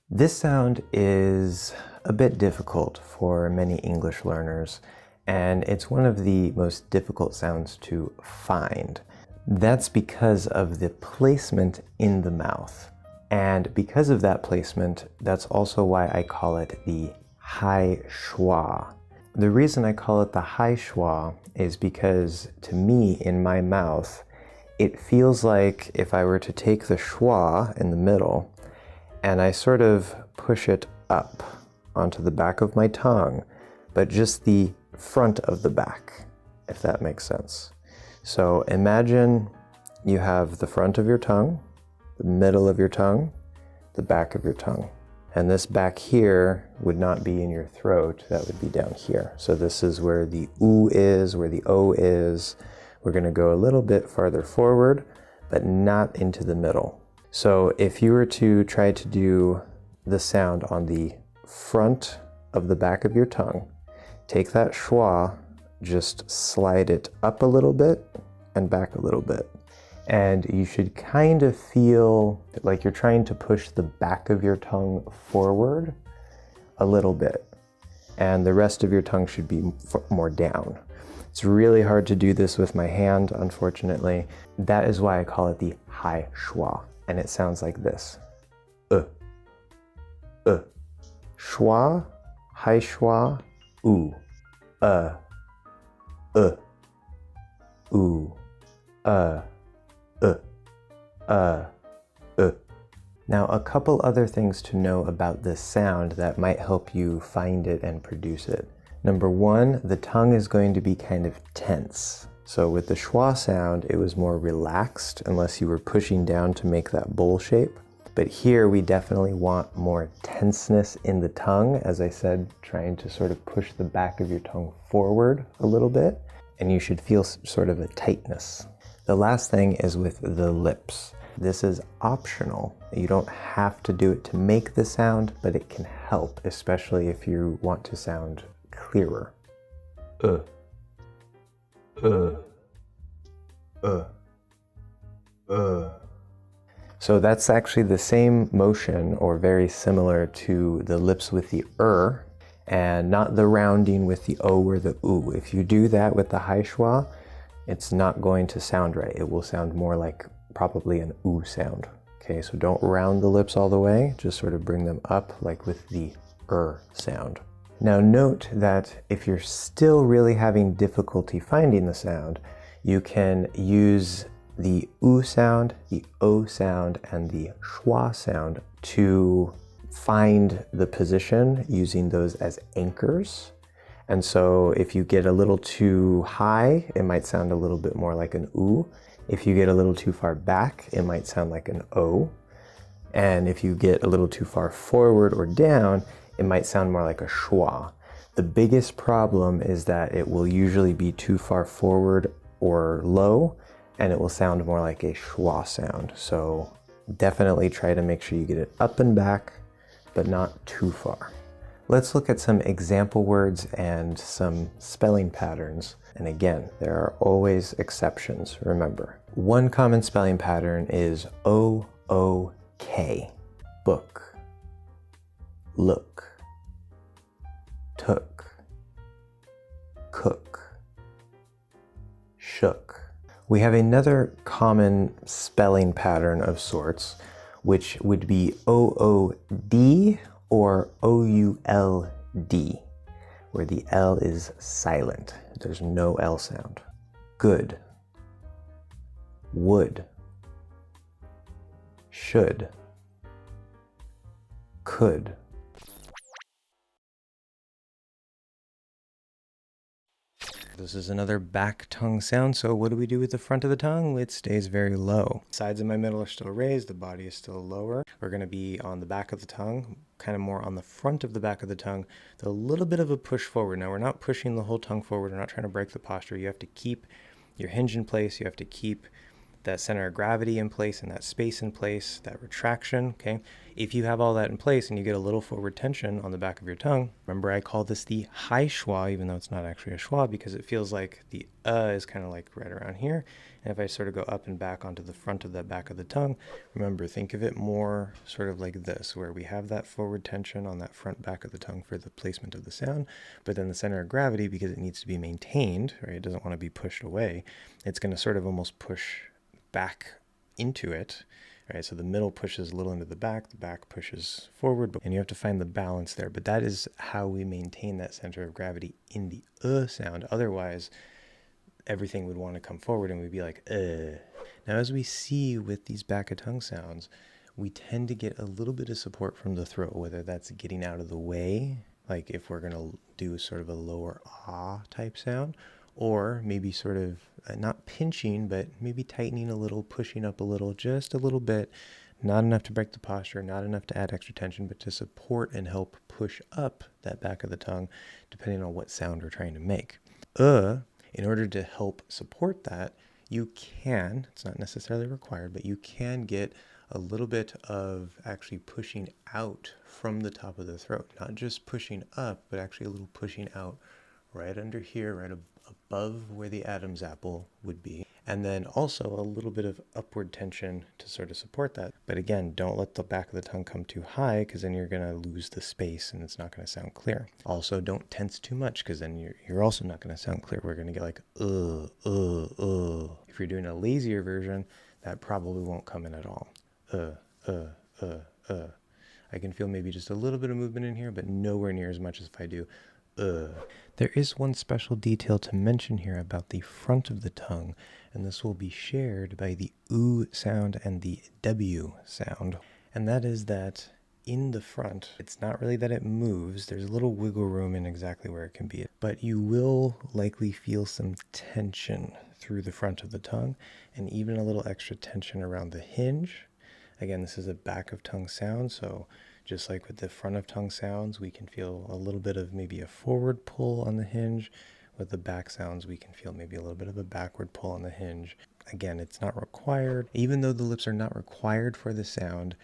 This sound is a bit difficult for many English learners, and it's one of the most difficult sounds to find. That's because of the placement in the mouth. And because of that placement, that's also why I call it the high schwa. The reason I call it the high schwa is because, to me, in my mouth, it feels like if I were to take the schwa in the middle and I sort of push it up onto the back of my tongue, but just the front of the back, if that makes sense. So imagine you have the front of your tongue, the middle of your tongue, the back of your tongue. And this back here would not be in your throat, that would be down here. So this is where the oo is, where the o is. We're gonna go a little bit farther forward, but not into the middle. So if you were to try to do the sound on the front of the back of your tongue, take that schwa, just slide it up a little bit and back a little bit. And you should kind of feel like you're trying to push the back of your tongue forward a little bit. And the rest of your tongue should be more down. It's really hard to do this with my hand, unfortunately. That is why I call it the high schwa. And it sounds like this. Schwa, high schwa, oo, oo, Now, a couple other things to know about this sound that might help you find it and produce it. Number one, the tongue is going to be kind of tense. So with the schwa sound, it was more relaxed unless you were pushing down to make that bowl shape. But here we definitely want more tenseness in the tongue. As I said, trying to sort of push the back of your tongue forward a little bit, and you should feel sort of a tightness. The last thing is with the lips. This is optional. You don't have to do it to make the sound, but it can help, especially if you want to sound clearer. So that's actually the same motion, or very similar to the lips with the and not the rounding with the o or the oo. If you do that with the high schwa, it's not going to sound right. It will sound more like probably an oo sound. Okay, so don't round the lips all the way, just sort of bring them up like with the sound. Now note that if you're still really having difficulty finding the sound, you can use the oo sound, the o sound, and the schwa sound to find the position using those as anchors. And so if you get a little too high, it might sound a little bit more like an oo. If you get a little too far back, it might sound like an o. And if you get a little too far forward or down, it might sound more like a schwa. The biggest problem is that it will usually be too far forward or low, and it will sound more like a schwa sound. So definitely try to make sure you get it up and back, but not too far. Let's look at some example words and some spelling patterns. And again, there are always exceptions, remember. One common spelling pattern is O-O-K. Book, look, took, cook, shook. We have another common spelling pattern of sorts, which would be O-O-D or O-U-L-D, where the L is silent. There's no L sound. Good, would, should, could. This is another back tongue sound, so what do we do with the front of the tongue? It stays very low. Sides of my middle are still raised, the body is still lower. We're going to be on the back of the tongue, kind of more on the front of the back of the tongue, with a little bit of a push forward. Now we're not pushing the whole tongue forward, we're not trying to break the posture. You have to keep your hinge in place, you have to keep that center of gravity in place and that space in place, that retraction, okay? If you have all that in place and you get a little forward tension on the back of your tongue, remember I call this the high schwa, even though it's not actually a schwa, because it feels like the is kind of like right around here. And if I sort of go up and back onto the front of that back of the tongue, remember, think of it more sort of like this, where we have that forward tension on that front back of the tongue for the placement of the sound, but then the center of gravity, because it needs to be maintained, right? It doesn't want to be pushed away. It's going to sort of almost push back into it, right? So the middle pushes a little into the back pushes forward, and you have to find the balance there. But that is how we maintain that center of gravity in the sound. Otherwise, everything would want to come forward and we'd be like, Now, as we see with these back of tongue sounds, we tend to get a little bit of support from the throat, whether that's getting out of the way, like if we're going to do sort of a lower ah type sound, or maybe sort of not pinching, but maybe tightening a little, pushing up a little, just a little bit, not enough to break the posture, not enough to add extra tension, but to support and help push up that back of the tongue, depending on what sound we're trying to make. In order to help support that, you can, it's not necessarily required, but you can get a little bit of actually pushing out from the top of the throat, not just pushing up, but actually a little pushing out right under here, right above where the Adam's apple would be. And then also a little bit of upward tension to sort of support that. But again, don't let the back of the tongue come too high, because then you're going to lose the space and it's not going to sound clear. Also, don't tense too much, because then you're also not going to sound clear. We're going to get like, If you're doing a lazier version, that probably won't come in at all. I can feel maybe just a little bit of movement in here, but nowhere near as much as if I do, There is one special detail to mention here about the front of the tongue, and this will be shared by the oo sound and the w sound. And that is that in the front, it's not really that it moves. There's a little wiggle room in exactly where it can be, but you will likely feel some tension through the front of the tongue, and even a little extra tension around the hinge. Again, this is a back of tongue sound, so just like with the front of tongue sounds, we can feel a little bit of maybe a forward pull on the hinge. With the back sounds, we can feel maybe a little bit of a backward pull on the hinge. Again, it's not required. Even though the lips are not required for the sound,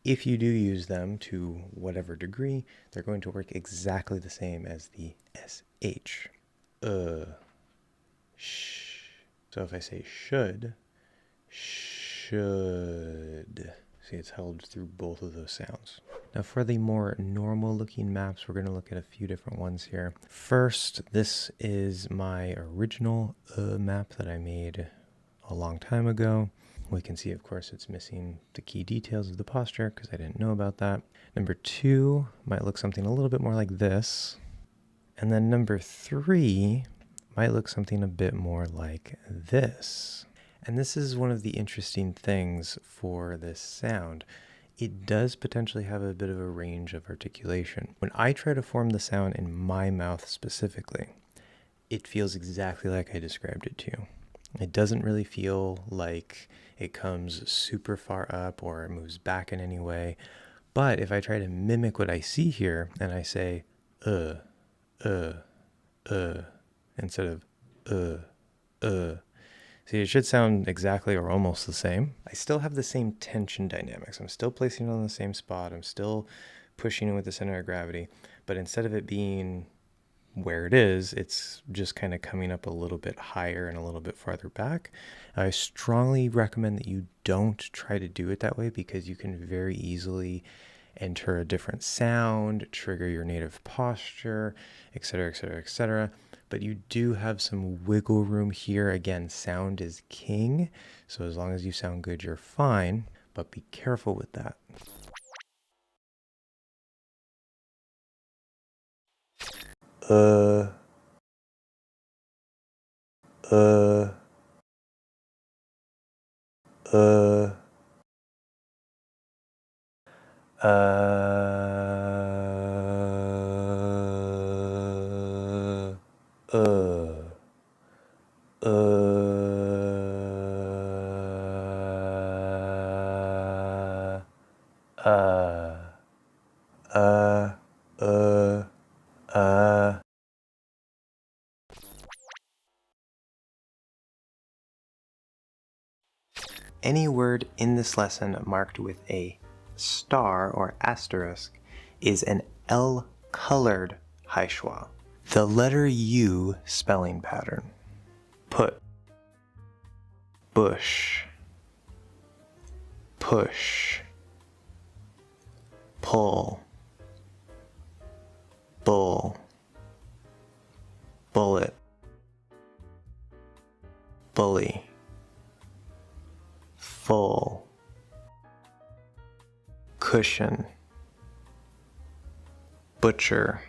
if you do use them to whatever degree, they're going to work exactly the same as the SH. Sh. So if I say should, should. See, it's held through both of those sounds. Now for the more normal looking maps, we're going to look at a few different ones here. First, this is my original map that I made a long time ago. We can see, of course, it's missing the key details of the posture because I didn't know about that. Number 2 might look something a little bit more like this. And then number 3 might look something a bit more like this. And this is one of the interesting things for this sound. It does potentially have a bit of a range of articulation. When I try to form the sound in my mouth specifically, it feels exactly like I described it to you. It doesn't really feel like it comes super far up or it moves back in any way. But if I try to mimic what I see here and I say, instead of, see, it should sound exactly or almost the same. I still have the same tension dynamics. I'm still placing it on the same spot. I'm still pushing it with the center of gravity. But instead of it being where it is, it's just kind of coming up a little bit higher and a little bit farther back. I strongly recommend that you don't try to do it that way, because you can very easily enter a different sound, trigger your native posture, etc., etc., etc. But you do have some wiggle room here. Again, sound is king, so as long as you sound good, you're fine, but be careful with that. Any word in this lesson marked with a star or asterisk is an L-colored high schwa. The letter U spelling pattern. Put, bush, push, pull, bull, bullet, bully, full, cushion, butcher,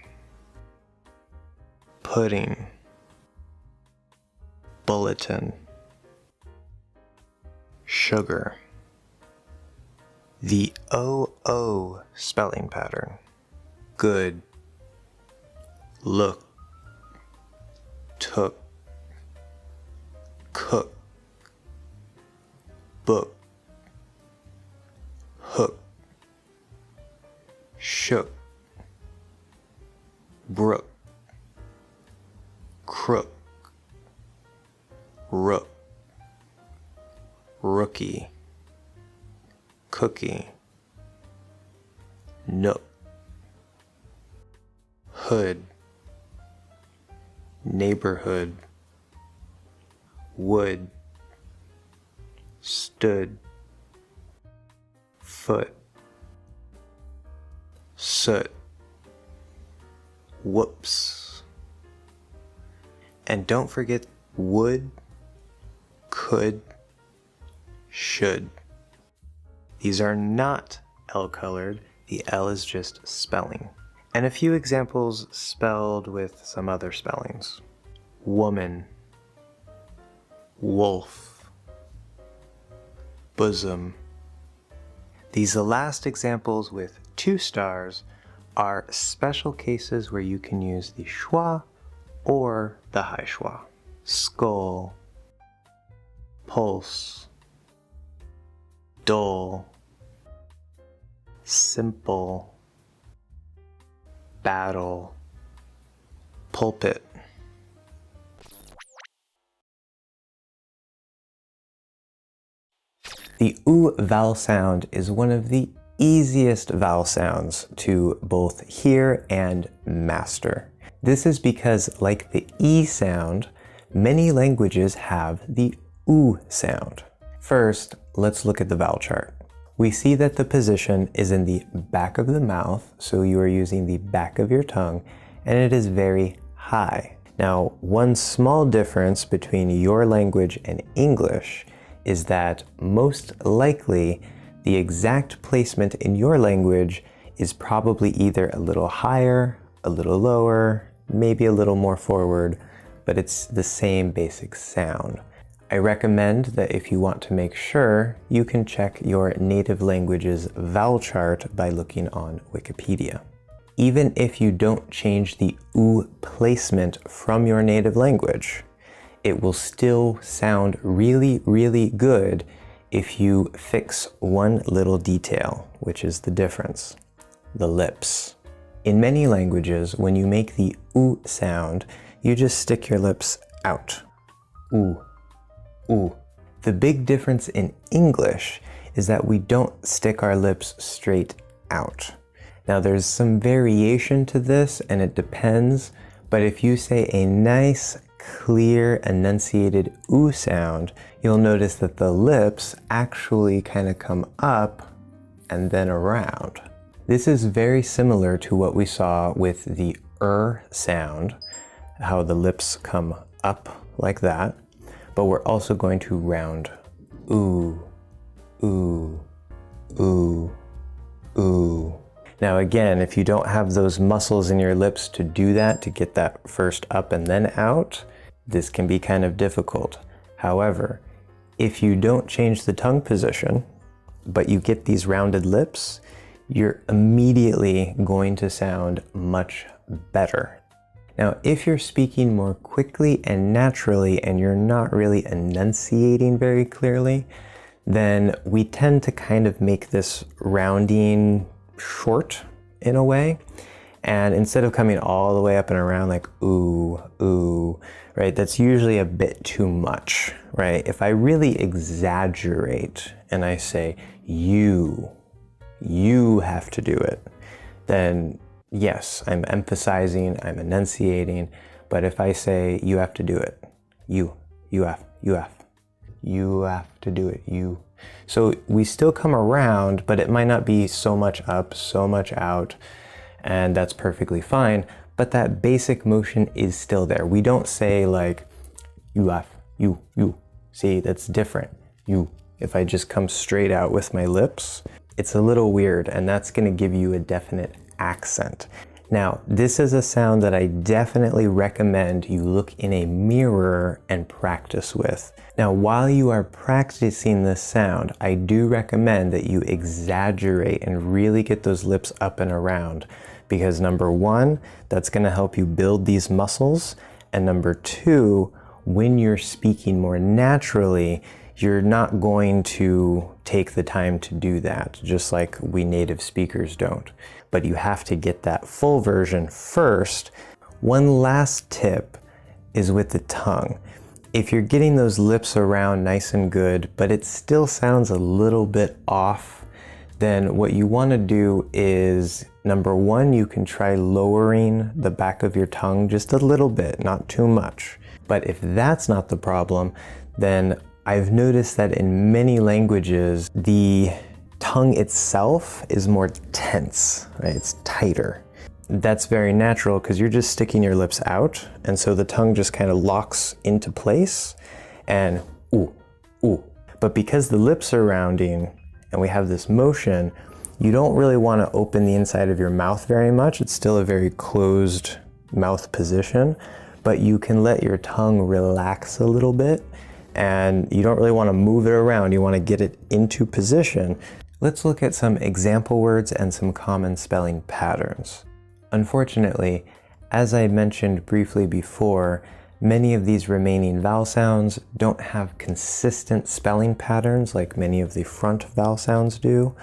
pudding, bulletin, sugar. The OO spelling pattern. Good, look, took, cook, book, hook, shook, brook, crook, rook, rookie, cookie, nook, hood, neighborhood, wood, stood, foot, soot, whoops. And don't forget would, could, should. These are not L-colored, the L is just spelling. And a few examples spelled with some other spellings. Woman, wolf, bosom. These last examples with 2 stars are special cases where you can use the schwa or the high schwa. Skull, pulse, dull, simple, battle, pulpit. The oo vowel sound is one of the easiest vowel sounds to both hear and master. This is because, like the E sound, many languages have the oo sound. First, let's look at the vowel chart. We see that the position is in the back of the mouth, so you are using the back of your tongue, and it is very high. Now, one small difference between your language and English is that most likely the exact placement in your language is probably either a little higher, a little lower, maybe a little more forward, but it's the same basic sound. I recommend that if you want to make sure, you can check your native language's vowel chart by looking on Wikipedia. Even if you don't change the oo placement from your native language, it will still sound really, really good if you fix one little detail, which is the difference: the lips. In many languages, when you make the oo sound, you just stick your lips out. Oo, oo. The big difference in English is that we don't stick our lips straight out. Now there's some variation to this and it depends, but if you say a nice, clear, enunciated oo sound, you'll notice that the lips actually kind of come up and then around. This is very similar to what we saw with the sound, how the lips come up like that, but we're also going to round oo, oo, oo, oo. Now again, if you don't have those muscles in your lips to do that, to get that first up and then out, this can be kind of difficult. However, if you don't change the tongue position, but you get these rounded lips, you're immediately going to sound much better. Now, if you're speaking more quickly and naturally and you're not really enunciating very clearly, then we tend to kind of make this rounding short in a way. And instead of coming all the way up and around like ooh, ooh, right? That's usually a bit too much, right? If I really exaggerate and I say you have to do it, then yes, I'm emphasizing, I'm enunciating, but if I say you have to do it, you have to do it, you. So we still come around, but it might not be so much up, so much out, and that's perfectly fine, but that basic motion is still there. We don't say like, you have, you. See, that's different, you. If I just come straight out with my lips, it's a little weird, and that's gonna give you a definite accent. Now, this is a sound that I definitely recommend you look in a mirror and practice with. Now, while you are practicing this sound, I do recommend that you exaggerate and really get those lips up and around, because number one, that's gonna help you build these muscles, and number two, when you're speaking more naturally, you're not going to take the time to do that, just like we native speakers don't. But you have to get that full version first. One last tip is with the tongue. If you're getting those lips around nice and good, but it still sounds a little bit off, then what you want to do is, number one, you can try lowering the back of your tongue just a little bit, not too much. But if that's not the problem, then I've noticed that in many languages, the tongue itself is more tense, right? It's tighter. That's very natural because you're just sticking your lips out, and so the tongue just kind of locks into place and ooh, ooh. But because the lips are rounding and we have this motion, you don't really want to open the inside of your mouth very much. It's still a very closed mouth position, but you can let your tongue relax a little bit, and you don't really want to move it around. You want to get it into position. Let's look at some example words and some common spelling patterns. Unfortunately, as I mentioned briefly before, many of these remaining vowel sounds don't have consistent spelling patterns like many of the front vowel sounds do.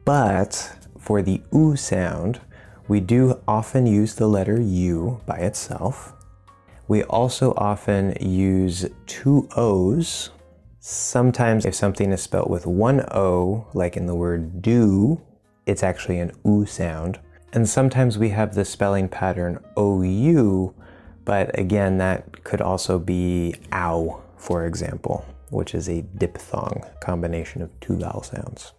But for the oo sound, we do often use the letter U by itself. We also often use two O's. Sometimes if something is spelled with one O, like in the word do, it's actually an oo sound. And sometimes we have the spelling pattern OU, but again, that could also be ow, for example, which is a diphthong, combination of two vowel sounds.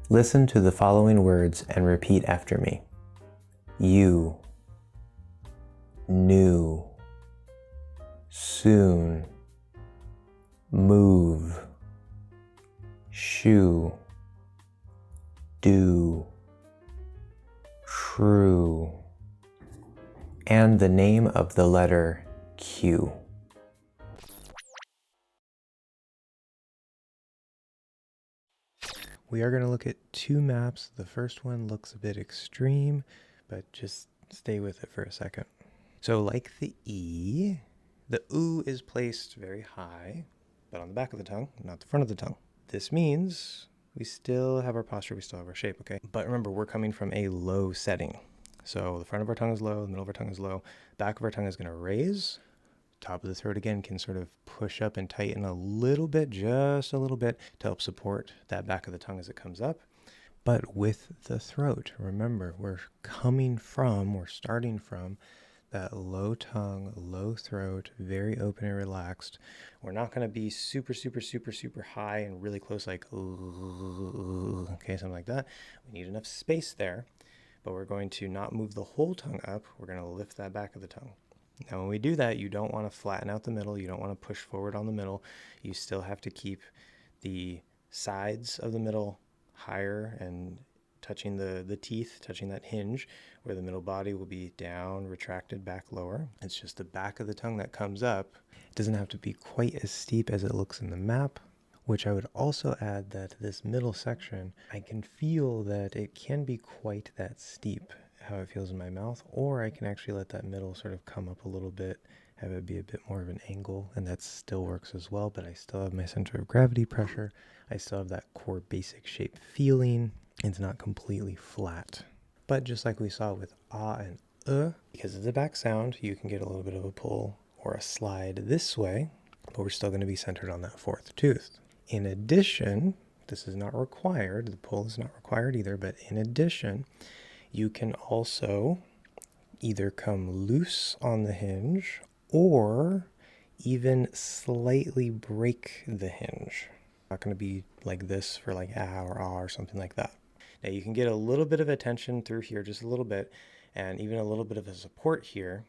Listen to the following words and repeat after me. You, new, soon, move, shoe, do, true, and the name of the letter Q. We are going to look at two maps. The first one looks a bit extreme, but just stay with it for a second. So like the E, the oo is placed very high, but on the back of the tongue, not the front of the tongue. This means we still have our posture, we still have our shape, okay? But remember, we're coming from a low setting. So the front of our tongue is low, the middle of our tongue is low, back of our tongue is going to raise, top of the throat again can sort of push up and tighten a little bit, just a little bit, to help support that back of the tongue as it comes up. But with the throat, remember, we're starting from that low tongue, low throat, very open and relaxed. We're not going to be super, super, super, super high and really close, like, okay, something like that. We need enough space there, but we're going to not move the whole tongue up. We're going to lift that back of the tongue. Now, when we do that, you don't want to flatten out the middle. You don't want to push forward on the middle. You still have to keep the sides of the middle higher and touching the teeth, touching that hinge, where the middle body will be down, retracted, back lower. It's just the back of the tongue that comes up. It doesn't have to be quite as steep as it looks in the map, which I would also add that this middle section, I can feel that it can be quite that steep, how it feels in my mouth, or I can actually let that middle sort of come up a little bit, have it be a bit more of an angle, and that still works as well, but I still have my center of gravity pressure. I still have that core basic shape feeling. It's not completely flat. But just like we saw with ah and because of the back sound, you can get a little bit of a pull or a slide this way, but we're still going to be centered on that fourth tooth. In addition, this is not required, the pull is not required either, but in addition, you can also either come loose on the hinge or even slightly break the hinge. Not going to be like this for like ah or something like that. Now you can get a little bit of attention through here, just a little bit, and even a little bit of a support here.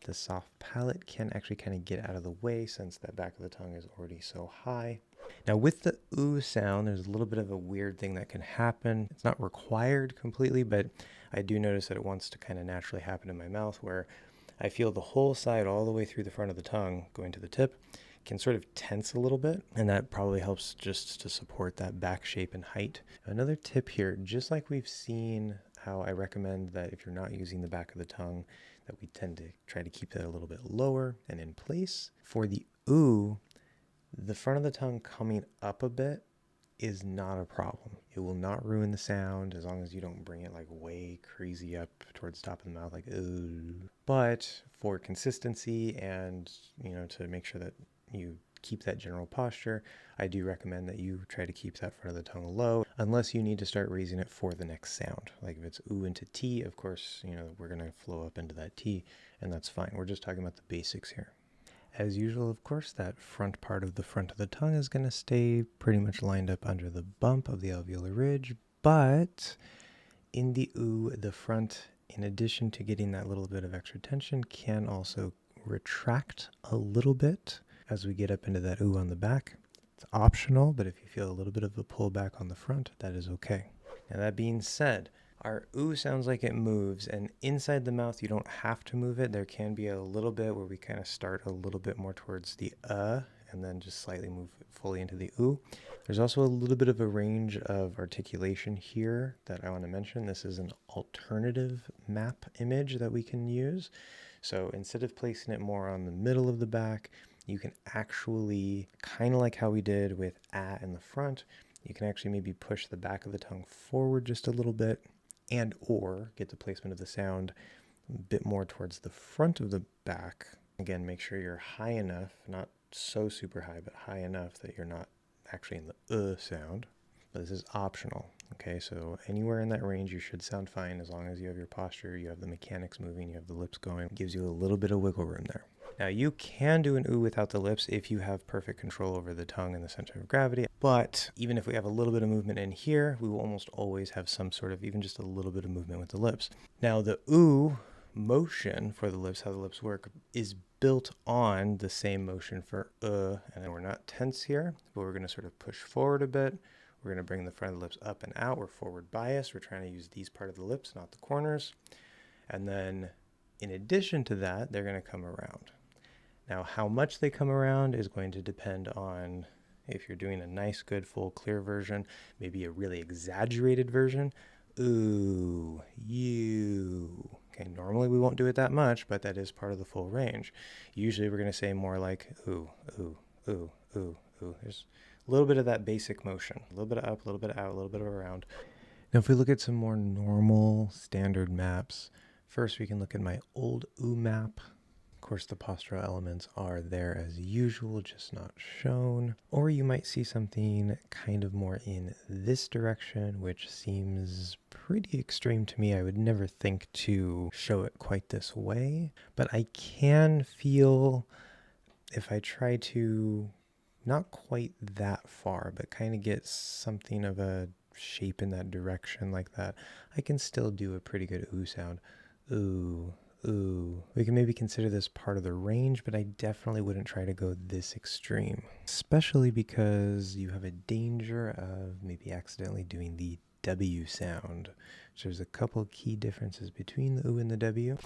The soft palate can actually kind of get out of the way since that back of the tongue is already so high. Now with the oo sound, there's a little bit of a weird thing that can happen. It's not required completely, but I do notice that it wants to kind of naturally happen in my mouth, where I feel the whole side all the way through the front of the tongue going to the tip can sort of tense a little bit, and that probably helps just to support that back shape and height. Another tip here, just like we've seen how I recommend that if you're not using the back of the tongue, that we tend to try to keep that a little bit lower and in place. For the oo, the front of the tongue coming up a bit is not a problem. It will not ruin the sound as long as you don't bring it like way crazy up towards the top of the mouth, like ooh. But for consistency and, you know, to make sure that you keep that general posture. I do recommend that you try to keep that front of the tongue low, unless you need to start raising it for the next sound. Like if it's ooh into T, of course, we're going to flow up into that T, and that's fine. We're just talking about the basics here. As usual, of course, that front part of the front of the tongue is going to stay pretty much lined up under the bump of the alveolar ridge, but in the ooh, the front, in addition to getting that little bit of extra tension, can also retract a little bit as we get up into that ooh on the back. It's optional, but if you feel a little bit of a pullback on the front, that is okay. Now that being said, our ooh sounds like it moves, and inside the mouth you don't have to move it. There can be a little bit where we kind of start a little bit more towards the and then just slightly move fully into the ooh. There's also a little bit of a range of articulation here that I want to mention. This is an alternative map image that we can use. So instead of placing it more on the middle of the back, you can actually, kind of like how we did with in the front, you can actually maybe push the back of the tongue forward just a little bit, and or get the placement of the sound a bit more towards the front of the back. Again, make sure you're high enough, not so super high, but high enough that you're not actually in the sound. But this is optional. Okay, so anywhere in that range you should sound fine as long as you have your posture, you have the mechanics moving, you have the lips going. It gives you a little bit of wiggle room there. Now you can do an ooh without the lips if you have perfect control over the tongue and the center of gravity, but even if we have a little bit of movement in here, we will almost always have some sort of, even just a little bit of movement with the lips. Now the ooh motion for the lips, how the lips work, is built on the same motion for and we're not tense here, but we're going to sort of push forward a bit. We're going to bring the front of the lips up and out. We're forward biased. We're trying to use these part of the lips, not the corners. And then in addition to that, they're going to come around. Now, how much they come around is going to depend on if you're doing a nice, good, full, clear version, maybe a really exaggerated version. Ooh, you. Okay, normally we won't do it that much, but that is part of the full range. Usually we're going to say more like ooh, ooh, ooh, ooh, ooh. There's a little bit of that basic motion, a little bit of up, a little bit of out, a little bit of around. Now, if we look at some more normal standard maps, first we can look at my old ooh map. Of course, the postural elements are there as usual, just not shown. Or you might see something kind of more in this direction, which seems pretty extreme to me. I would never think to show it quite this way, but I can feel, if I try to, not quite that far, but kind of get something of a shape in that direction like that, I can still do a pretty good ooh sound. Ooh. Ooh, we can maybe consider this part of the range, but I definitely wouldn't try to go this extreme, especially because you have a danger of maybe accidentally doing the W sound. So there's a couple key differences between the ooh and the W.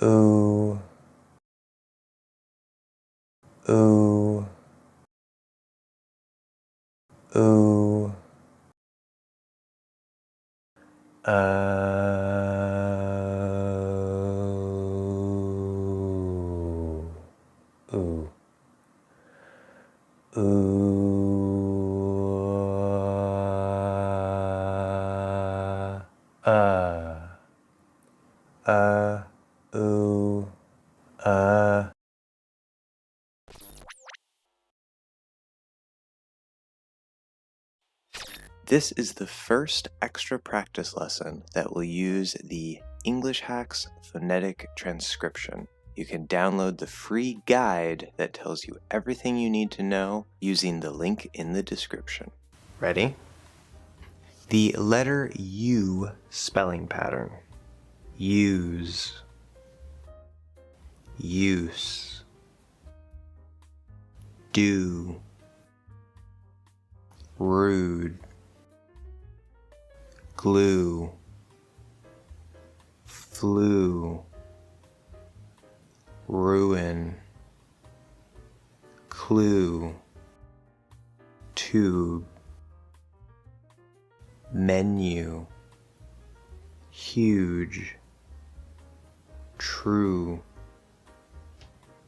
Ooh. Ooh. Ooh. Ooh. Ooh. This is the first extra practice lesson that will use the English Hacks phonetic transcription. You can download the free guide that tells you everything you need to know using the link in the description. Ready? The letter U spelling pattern. Use. Use. Do. Rude. Glue. Flew. Ruin. Clue. Tube. Menu. Huge. True.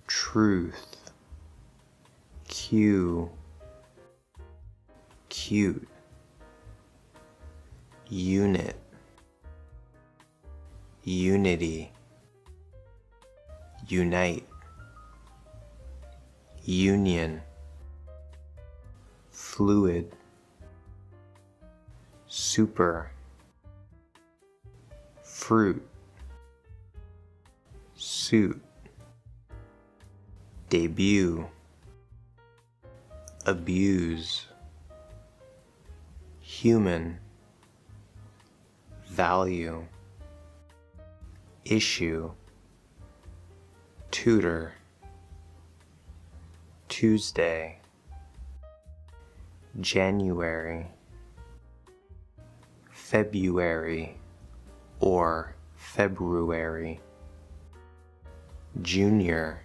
Truth. Cue. Cute. Unit. Unity. unite, union, fluid, super, fruit, suit, debut, abuse, human, value, issue, tutor, Tuesday, January, February or February, junior,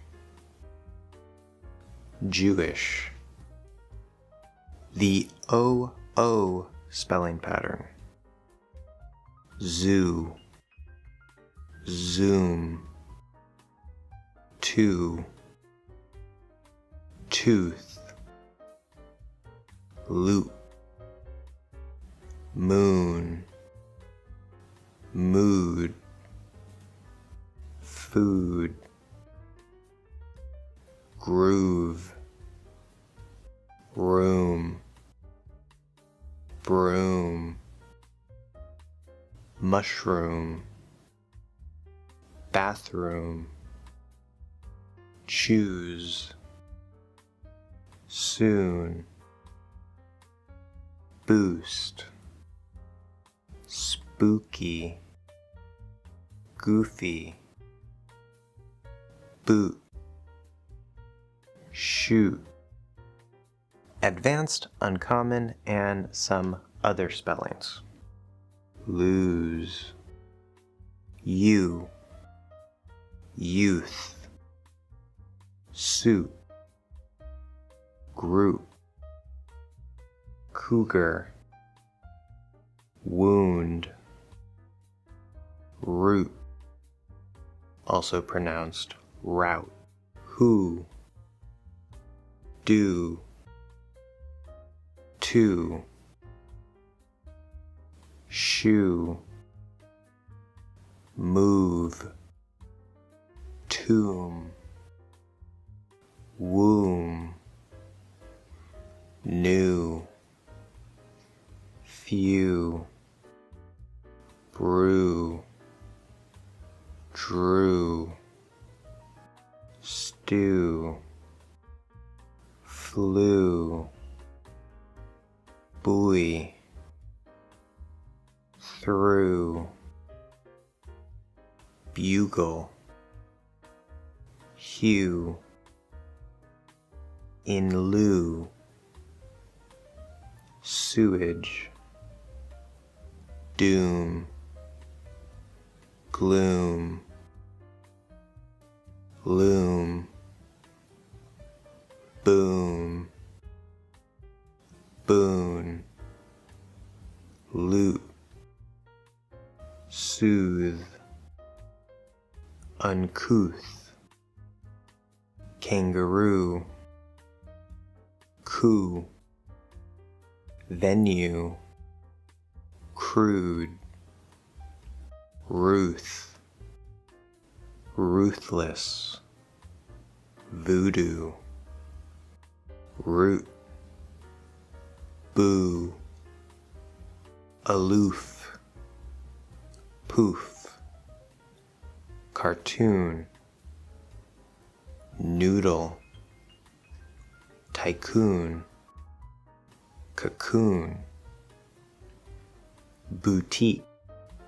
Jewish. The O spelling pattern. Zoo, zoom, two, tooth, loop, moon, mood, food, groove, room, broom, mushroom, bathroom, choose, soon, boost, spooky, goofy, boot, shoot, advanced, uncommon, and some other spellings. Lose, you, youth, suit, group, cougar, wound, root, also pronounced route, who, do, to, shoe, move, tomb, womb, new, few, brew, drew, stew, flew, buoy, through, bugle, hue, in lieu, sewage, doom, gloom, loom, boom, boon, loot, soothe, uncouth, kangaroo, coup, venue, crude, ruth, ruthless, voodoo, root, boo, aloof, poof, cartoon, noodle, tycoon, cocoon, boutique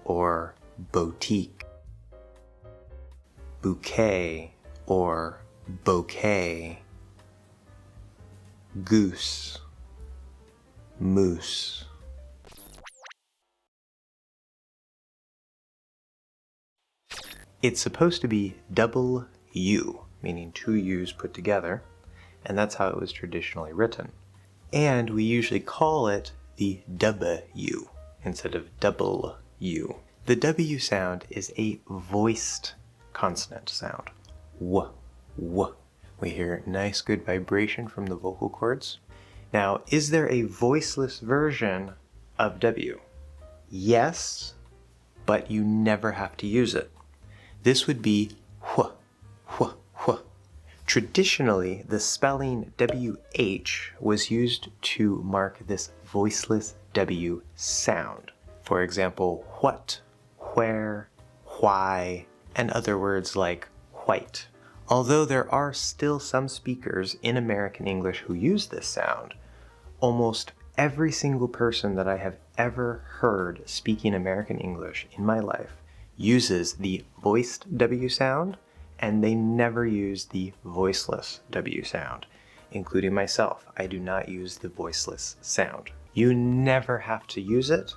or boutique, bouquet or bouquet, goose, moose. It's supposed to be double U, meaning two U's put together, and that's how it was traditionally written. And we usually call it the W instead of double U. The W sound is a voiced consonant sound. W, W. We hear nice good vibration from the vocal cords. Now, is there a voiceless version of W? Yes, but you never have to use it. This would be wh, wh. Traditionally, the spelling WH was used to mark this voiceless W sound. For example, what, where, why, and other words like white. Although there are still some speakers in American English who use this sound, almost every single person that I have ever heard speaking American English in my life uses the voiced W sound, and they never use the voiceless W sound, including myself. I do not use the voiceless sound. You never have to use it.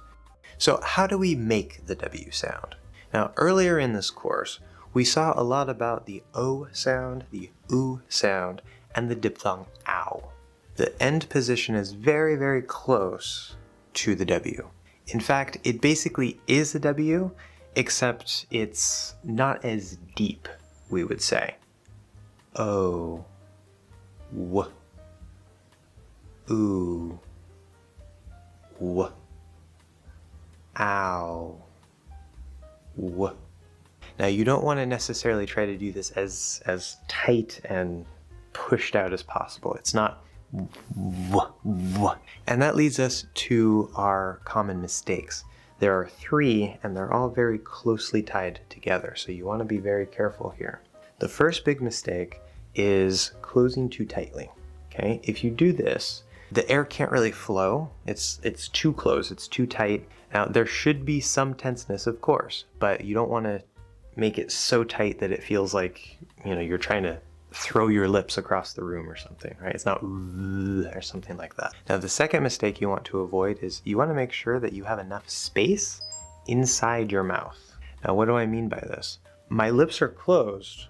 So how do we make the W sound? Now, earlier in this course, we saw a lot about the O sound, the U sound, and the diphthong ow. The end position is very, very close to the W. In fact, it basically is a W, except it's not as deep, we would say. O, W, oo, W, ow, W. Now you don't want to necessarily try to do this as tight and pushed out as possible. It's not W, W. And that leads us to our common mistakes. There are 3, and they're all very closely tied together, so you want to be very careful here. The first big mistake is closing too tightly. Okay, if you do this, the air can't really flow. It's too close, it's too tight. Now there should be some tenseness, of course, but you don't want to make it so tight that it feels like, you know, you're trying to throw your lips across the room or something, right? It's not or something like that. Now the second mistake you want to avoid is you want to make sure that you have enough space inside your mouth. Now what do I mean by this? My lips are closed,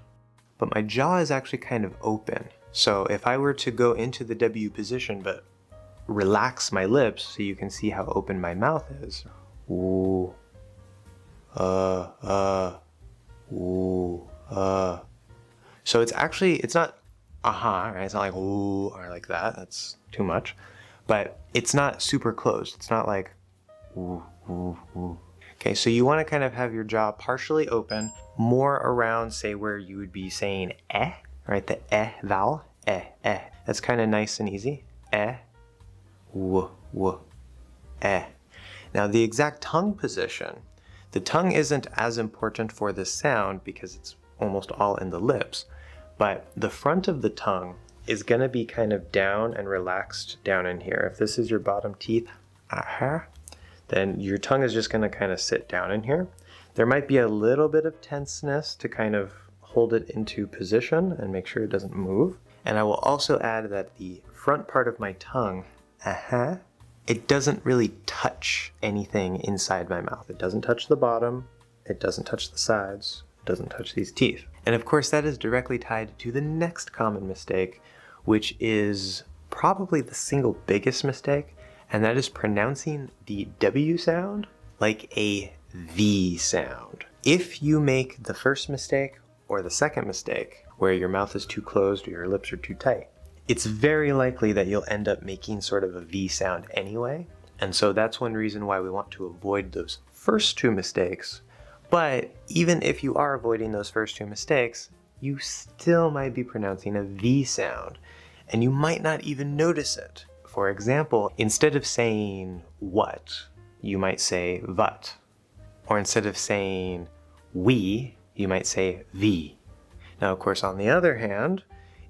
but my jaw is actually kind of open. So if I were to go into the W position but relax my lips so you can see how open my mouth is, ooh, ooh, so it's not right? It's not like ooh or like that. That's too much. But it's not super closed. It's not like ooh, ooh, ooh. Okay, so you want to kind of have your jaw partially open, more around, say, where you would be saying eh, right? The eh vowel, eh, eh. That's kind of nice and easy. Eh, w, w, eh. Now the exact tongue position, the tongue isn't as important for this sound because it's almost all in the lips, but the front of the tongue is going to be kind of down and relaxed down in here. If this is your bottom teeth, then your tongue is just going to kind of sit down in here. There might be a little bit of tenseness to kind of hold it into position and make sure it doesn't move. And I will also add that the front part of my tongue, it doesn't really touch anything inside my mouth. It doesn't touch the bottom, it doesn't touch the sides, it doesn't touch these teeth. And of course that is directly tied to the next common mistake, which is probably the single biggest mistake, and that is pronouncing the W sound like a V sound. If you make the first mistake or the second mistake, where your mouth is too closed or your lips are too tight, it's very likely that you'll end up making sort of a V sound anyway. And so that's one reason why we want to avoid those first 2 mistakes. But even if you are avoiding those first 2 mistakes, you still might be pronouncing a V sound, and you might not even notice it. For example, instead of saying what, you might say vat. Or instead of saying we, you might say V. Now, of course, on the other hand,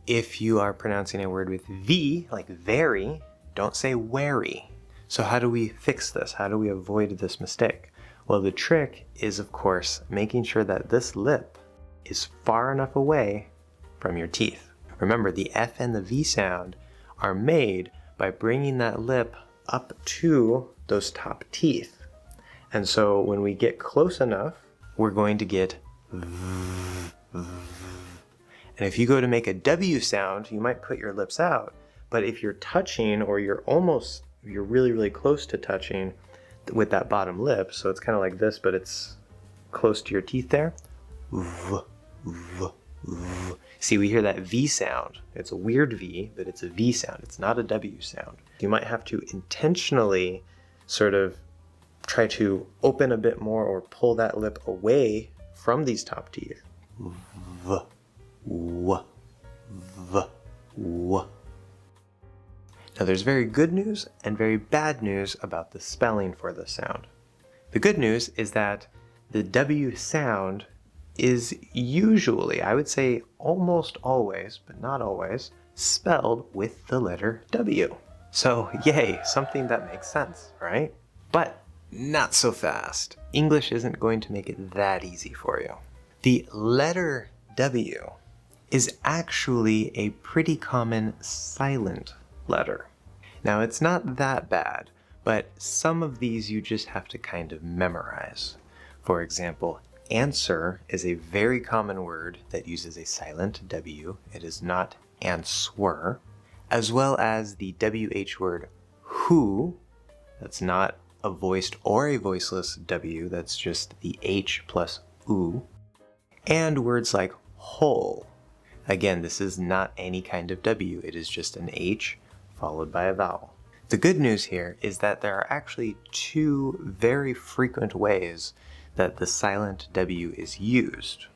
if you are pronouncing a word with V, like very, don't say wary. So how do we fix this? How do we avoid this mistake? Well, the trick is, of course, making sure that this lip is far enough away from your teeth. Remember, the F and the V sound are made by bringing that lip up to those top teeth. And so when we get close enough, we're going to get V. And if you go to make a W sound, you might put your lips out. But if you're touching, or you're really, really close to touching with that bottom lip, so it's kind of like this, but it's close to your teeth there. V, v, v. See, we hear that V sound. It's a weird V, but it's a V sound. It's not a W sound. You might have to intentionally sort of try to open a bit more or pull that lip away from these top teeth. V, w, w. Now there's very good news and very bad news about the spelling for this sound. The good news is that the W sound is usually, I would say almost always, but not always, spelled with the letter W. So yay, something that makes sense, right? But not so fast. English isn't going to make it that easy for you. The letter W is actually a pretty common silent letter. Now it's not that bad, but some of these you just have to kind of memorize. For example, answer is a very common word that uses a silent W. It is not answer, as well as the WH word who. That's not a voiced or a voiceless W, that's just the H plus oo. And words like whole. Again, this is not any kind of W, it is just an H followed by a vowel. The good news here is that there are actually two very frequent ways that the silent W is used.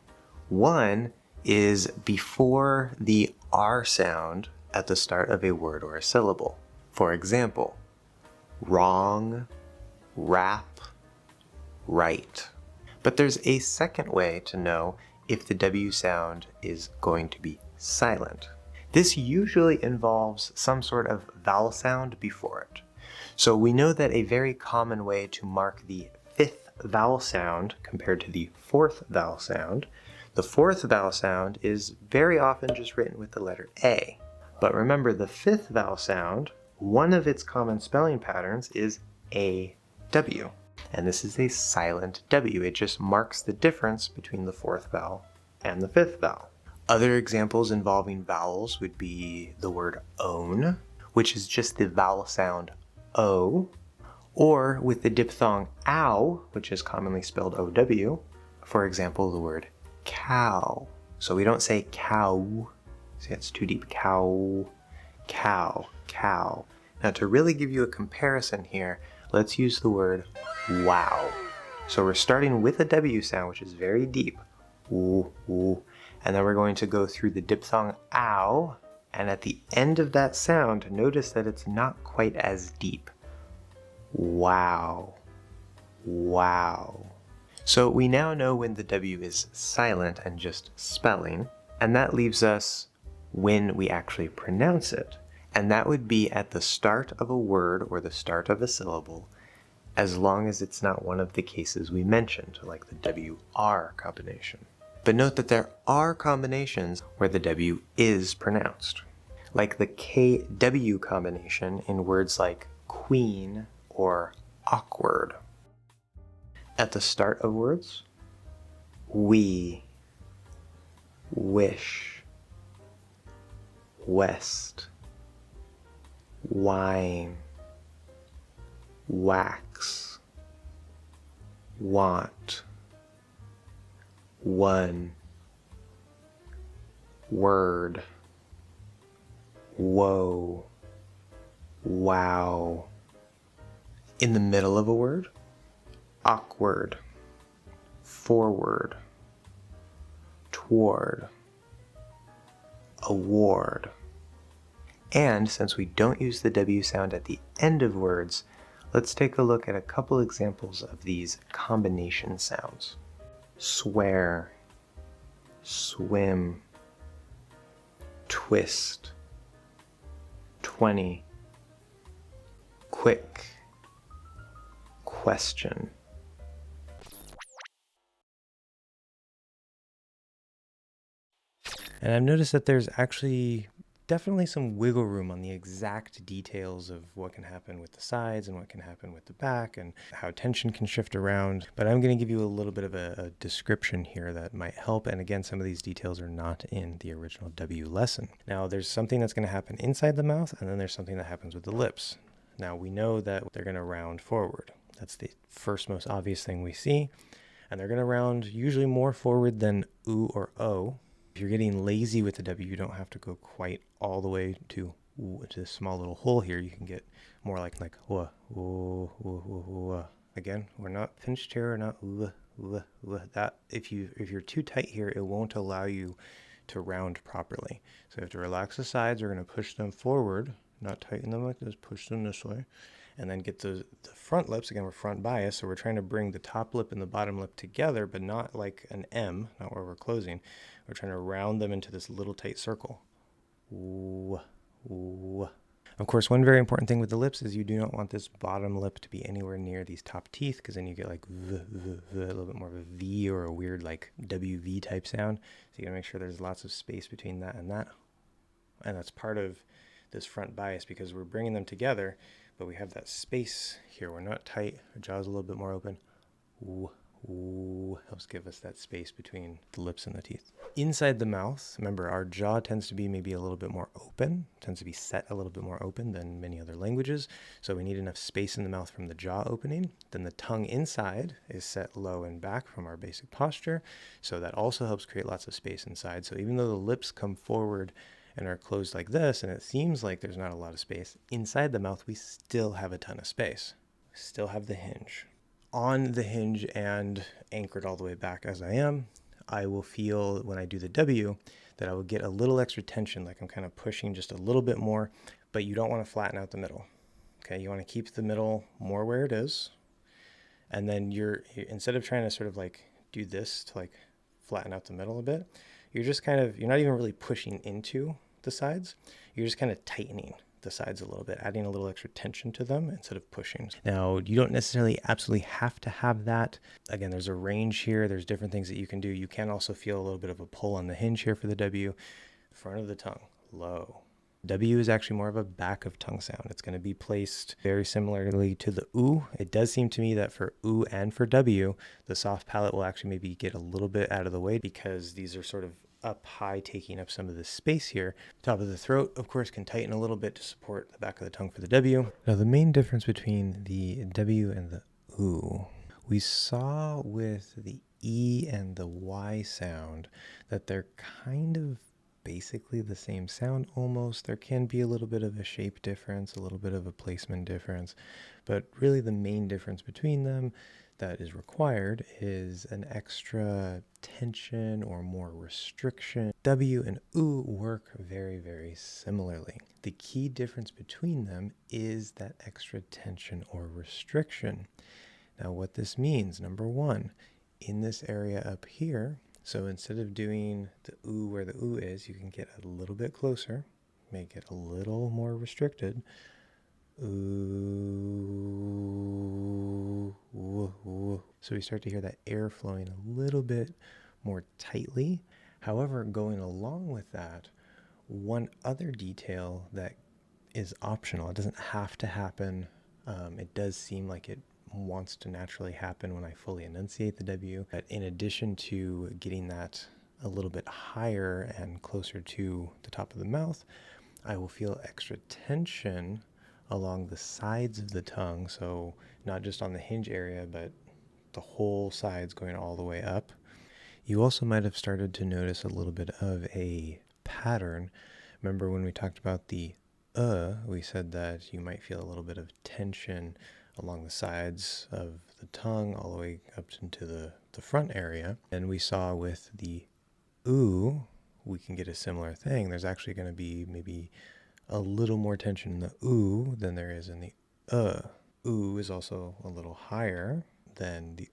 One is before the R sound at the start of a word or a syllable. For example, wrong, rap, right. But there's a second way to know if the W sound is going to be silent. This usually involves some sort of vowel sound before it. So we know that a very common way to mark the fifth vowel sound compared to the fourth vowel sound, the fourth vowel sound is very often just written with the letter A. But remember, the fifth vowel sound, one of its common spelling patterns is AW. And this is a silent W. It just marks the difference between the fourth vowel and the fifth vowel. Other examples involving vowels would be the word own, which is just the vowel sound O, or with the diphthong ow, which is commonly spelled OW, for example, the word cow. So we don't say cow, see that's too deep, cow, cow, cow. Now to really give you a comparison here, let's use the word wow. So we're starting with a W sound, which is very deep, ooh, ooh. And then we're going to go through the diphthong ow, and at the end of that sound, notice that it's not quite as deep. Wow, wow. So we now know when the W is silent and just spelling, and that leaves us when we actually pronounce it. And that would be at the start of a word or the start of a syllable, as long as it's not one of the cases we mentioned, like the WR combination. But note that there are combinations where the W is pronounced, like the KW combination in words like queen or awkward. At the start of words, we, wish, west, wine, wax, want, one, word, whoa, wow. In the middle of a word, awkward, forward, toward, award. And since we don't use the W sound at the end of words, let's take a look at a couple examples of these combination sounds. Swear, swim, twist, 20, quick, question. And I've noticed that there's actually definitely some wiggle room on the exact details of what can happen with the sides and what can happen with the back and how tension can shift around. But I'm going to give you a little bit of a description here that might help. And again, some of these details are not in the original W lesson. Now, there's something that's going to happen inside the mouth, and then there's something that happens with the lips. Now, we know that they're going to round forward. That's the first most obvious thing we see. And they're going to round usually more forward than oo or o. If you're getting lazy with the W, you don't have to go quite all the way to this small little hole here. You can get more like wah, wah, wah, wah, wah. Again, we're not pinched here, we're not wah, wah, wah. That if you're too tight here, it won't allow you to round properly. So you have to relax the sides. We're going to push them forward, not tighten them like this, push them this way. And then get the front lips, again, we're front bias, so we're trying to bring the top lip and the bottom lip together, but not like an M, not where we're closing. We're trying to round them into this little tight circle. Ooh, ooh. Of course, one very important thing with the lips is you do not want this bottom lip to be anywhere near these top teeth, because then you get like a little bit more of a V or a weird like WV type sound. So you gotta make sure there's lots of space between that. And that's part of this front bias, because we're bringing them together, but we have that space here. We're not tight. Our jaw's a little bit more open. Ooh, ooh, helps give us that space between the lips and the teeth. Inside the mouth, remember, our jaw tends to be maybe a little bit more open, tends to be set a little bit more open than many other languages. So we need enough space in the mouth from the jaw opening. Then the tongue inside is set low and back from our basic posture. So that also helps create lots of space inside. So even though the lips come forward and are closed like this, and it seems like there's not a lot of space, inside the mouth we still have a ton of space. We still have the hinge. On the hinge and anchored all the way back as I am, I will feel when I do the W that I will get a little extra tension, like I'm kind of pushing just a little bit more, but you don't want to flatten out the middle. Okay, you want to keep the middle more where it is. And then instead of trying to sort of like do this to like flatten out the middle a bit, you're not even really pushing into the sides. You're just kind of tightening the sides a little bit, adding a little extra tension to them instead of pushing. Now, you don't necessarily absolutely have to have that. Again, there's a range here. There's different things that you can do. You can also feel a little bit of a pull on the hinge here for the W. Front of the tongue, low. W is actually more of a back of tongue sound. It's going to be placed very similarly to the oo. It does seem to me that for oo and for W, the soft palate will actually maybe get a little bit out of the way, because these are sort of up high, taking up some of the space here. Top of the throat, of course, can tighten a little bit to support the back of the tongue for the W. Now, the main difference between the W and the oo, we saw with the E and the Y sound that they're kind of basically the same sound almost. There can be a little bit of a shape difference, a little bit of a placement difference, but really the main difference between them that is required is an extra tension or more restriction. W and oo work very, very similarly. The key difference between them is that extra tension or restriction. Now, what this means, number one, in this area up here, so instead of doing the oo where the oo is, you can get a little bit closer, make it a little more restricted. Ooh, ooh, ooh. So we start to hear that air flowing a little bit more tightly. However, going along with that, one other detail that is optional, it doesn't have to happen. It does seem like it wants to naturally happen when I fully enunciate the W. But in addition to getting that a little bit higher and closer to the top of the mouth, I will feel extra tension along the sides of the tongue. So not just on the hinge area, but the whole sides going all the way up. You also might have started to notice a little bit of a pattern. Remember when we talked about the we said that you might feel a little bit of tension along the sides of the tongue all the way up into the front area. And we saw with the oo, we can get a similar thing. There's actually going to be maybe a little more tension in the oo than there is in the Ooh is also a little higher than the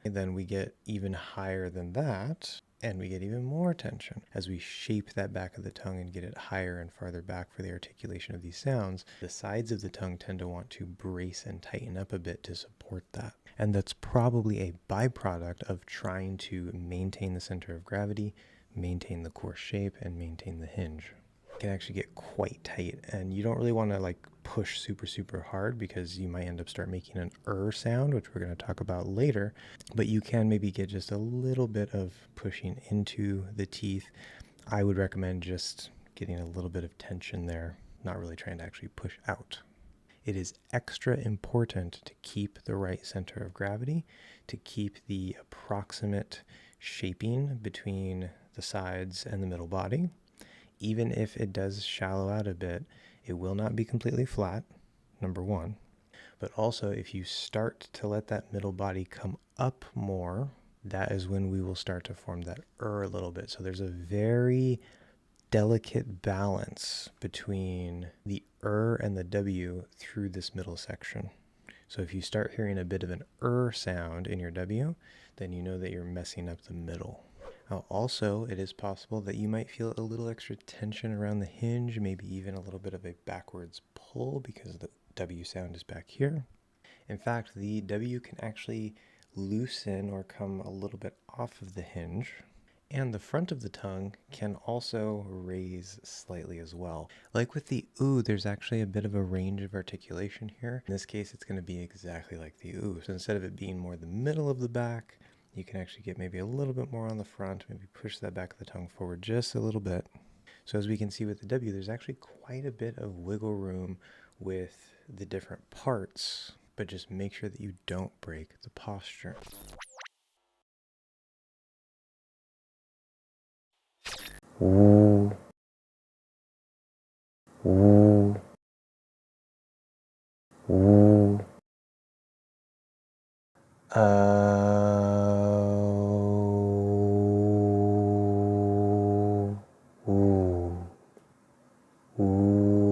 And then we get even higher than that, and we get even more tension. As we shape that back of the tongue and get it higher and farther back for the articulation of these sounds, the sides of the tongue tend to want to brace and tighten up a bit to support that. And that's probably a byproduct of trying to maintain the center of gravity, maintain the coarse shape, and maintain the hinge. It can actually get quite tight, and you don't really want to like push super hard, because you might end up start making an sound, which we're going to talk about later. But you can maybe get just a little bit of pushing into the teeth. I would recommend just getting a little bit of tension there, not really trying to actually push out. It is extra important to keep the right center of gravity, to keep the approximate shaping between the sides and the middle body. Even if it does shallow out a bit, it will not be completely flat, number one. But also, if you start to let that middle body come up more, that is when we will start to form that a little bit. So there's a very delicate balance between the and the W through this middle section. So if you start hearing a bit of an sound in your W, then you know that you're messing up the middle. Now also, it is possible that you might feel a little extra tension around the hinge, maybe even a little bit of a backwards pull because the W sound is back here. In fact, the W can actually loosen or come a little bit off of the hinge. And the front of the tongue can also raise slightly as well. Like with the ooh, there's actually a bit of a range of articulation here. In this case, it's going to be exactly like the ooh. So instead of it being more the middle of the back, you can actually get maybe a little bit more on the front, maybe push that back of the tongue forward just a little bit. So as we can see with the W, there's actually quite a bit of wiggle room with the different parts, but just make sure that you don't break the posture. Ooh. Ooh. Ooh. Ooh. Ooh. Ooh.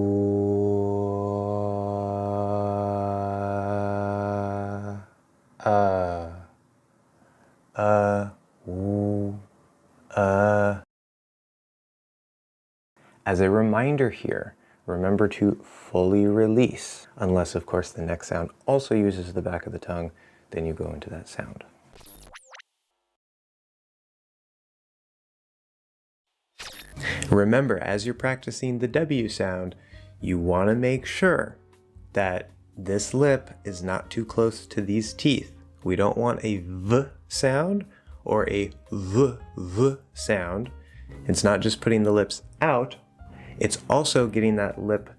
As a reminder here, remember to fully release, unless of course the next sound also uses the back of the tongue, then you go into that sound. Remember, as you're practicing the W sound, you want to make sure that this lip is not too close to these teeth. We don't want a V sound or a V sound. It's not just putting the lips out, it's also getting that lip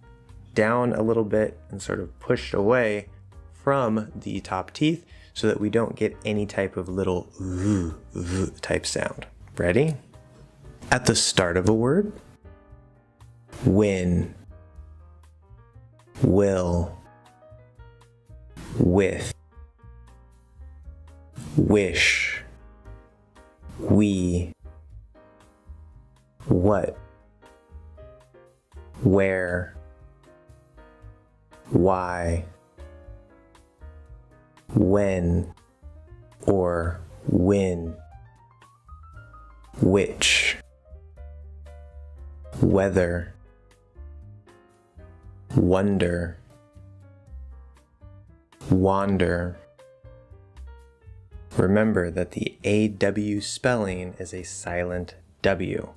down a little bit and sort of pushed away from the top teeth so that we don't get any type of little V type sound. Ready? At the start of a word, win, will, with, wish, we, what, where, why, when, or when, which, whether, wonder, wander. Remember that the AW spelling is a silent W.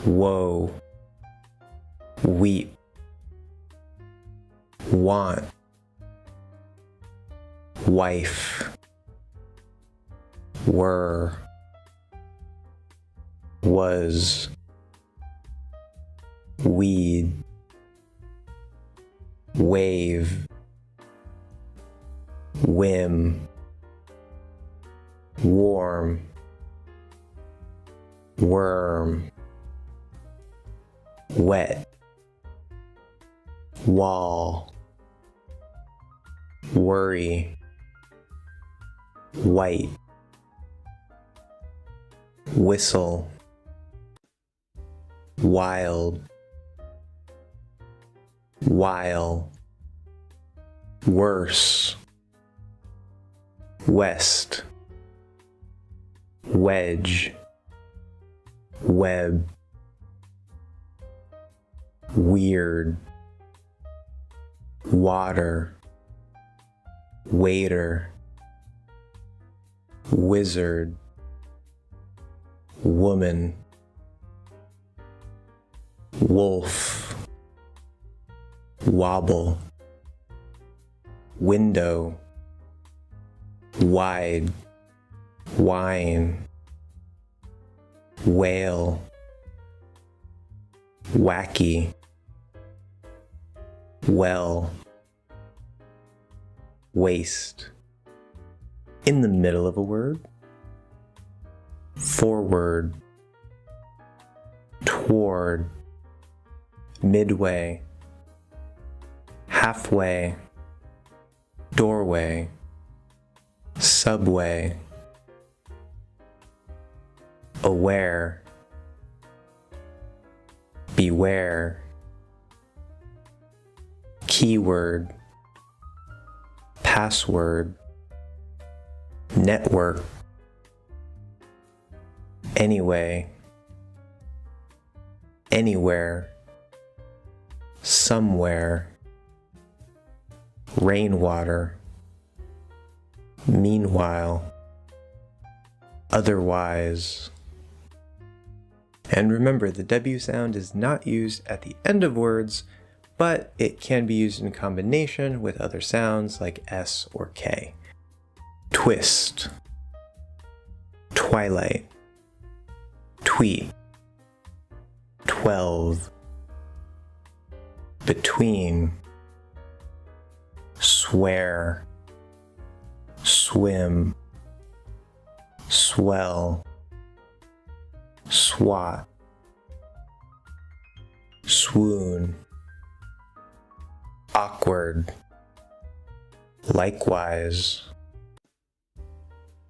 Woe, weep, want, wife, were, was, weed, wave, whim, warm, worm, wet, wall, worry, white, whistle, wild, while, worse, west, wedge, web, weird, water, waiter, wizard, woman, wolf, wobble, window, wide, wine, whale, wacky, well, waste. In the middle of a word, forward, toward, midway, halfway, doorway, subway, aware, beware, keyword, password, network, anyway, anywhere, somewhere, rainwater, meanwhile, otherwise. And remember, the W sound is not used at the end of words, but it can be used in combination with other sounds like S or K. Twist, twilight, tweet, 12, between, swear, swim, swell, swat, swoon, awkward, likewise,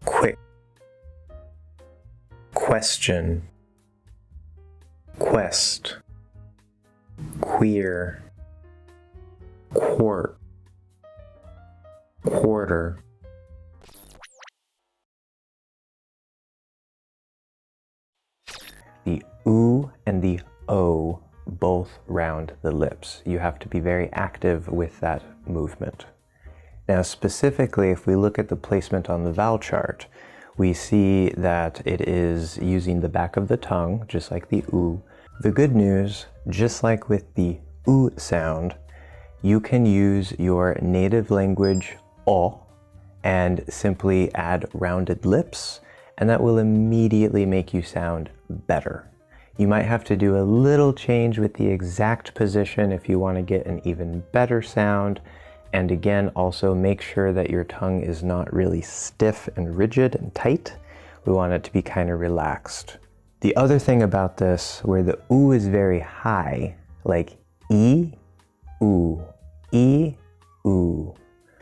quick, question, quest, queer, quart, quarter. The oo and the o both round the lips. You have to be very active with that movement. Now specifically, if we look at the placement on the vowel chart, we see that it is using the back of the tongue, just like the oo. The good news, just like with the oo sound, you can use your native language o and simply add rounded lips, and that will immediately make you sound better. You might have to do a little change with the exact position if you want to get an even better sound. And again, also make sure that your tongue is not really stiff and rigid and tight. We want it to be kind of relaxed. The other thing about this, where the oo is very high, like e, oo, e, oo.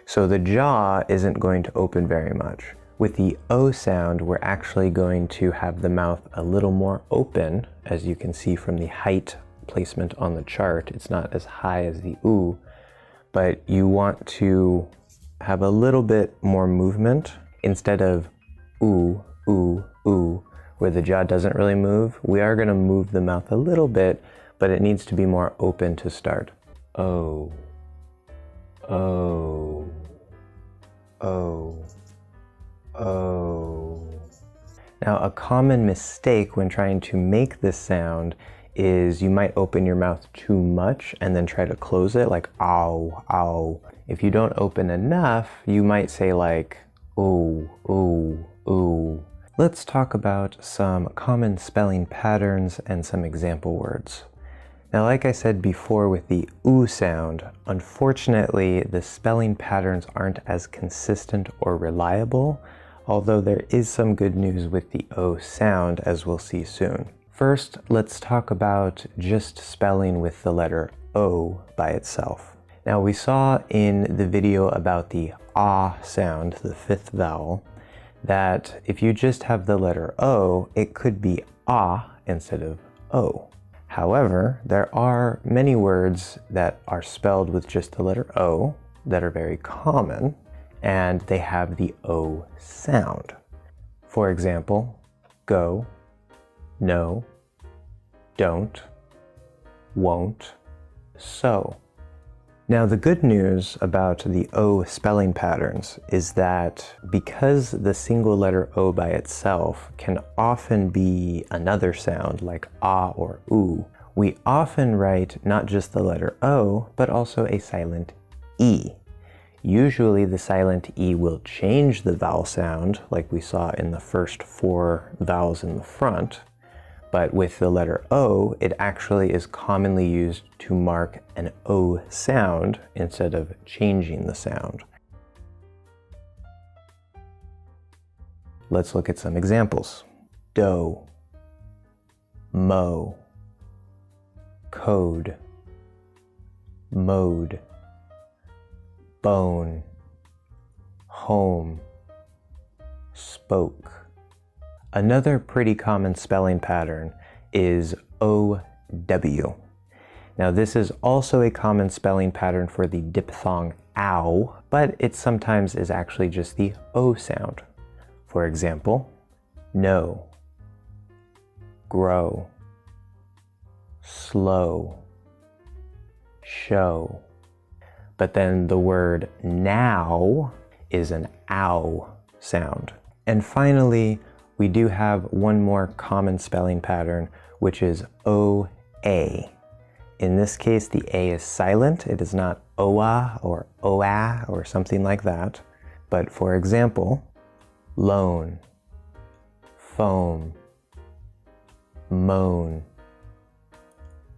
So the jaw isn't going to open very much. With the O sound, we're actually going to have the mouth a little more open, as you can see from the height placement on the chart. It's not as high as the oo, but you want to have a little bit more movement. Instead of oo, oo, oo, where the jaw doesn't really move, we are going to move the mouth a little bit, but it needs to be more open to start. O, O, O. Oh. Now, a common mistake when trying to make this sound is you might open your mouth too much and then try to close it, like ow, ow. If you don't open enough, you might say like ooh, ooh, ooh. Let's talk about some common spelling patterns and some example words. Now, like I said before with the oo sound, unfortunately, the spelling patterns aren't as consistent or reliable, although there is some good news with the O sound, as we'll see soon. First, let's talk about just spelling with the letter O by itself. Now, we saw in the video about the ah sound, the fifth vowel, that if you just have the letter O, it could be ah instead of O. However, there are many words that are spelled with just the letter O that are very common, and they have the O sound. For example, go, no, don't, won't, so. Now, the good news about the O spelling patterns is that because the single letter O by itself can often be another sound like ah or oo, we often write not just the letter O, but also a silent E. Usually the silent E will change the vowel sound, like we saw in the first 4 vowels in the front, but with the letter O, it actually is commonly used to mark an O sound instead of changing the sound. Let's look at some examples. Dough, mow, code, mode, bone, home, spoke, Another pretty common spelling pattern is OW. Now this is also a common spelling pattern for the diphthong ow, but it sometimes is actually just the O sound. For example, know, grow, slow, show. But then the word now is an ow sound. And finally, we do have one more common spelling pattern, which is OA. In this case, the A is silent. It is not OA or OA or something like that. But for example, loan, foam, moan,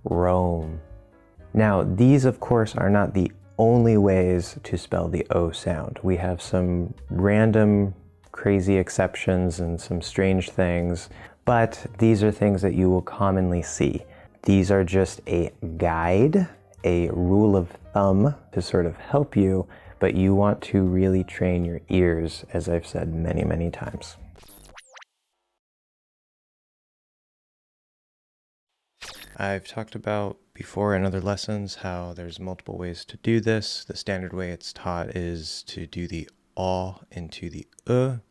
roam. Now, these of course are not the only ways to spell the O sound. We have some random crazy exceptions and some strange things, but these are things that you will commonly see. These are just a guide, a rule of thumb to sort of help you, but you want to really train your ears, as I've said many, many times. I've talked about before in other lessons how there's multiple ways to do this. The standard way it's taught is to do the aw into the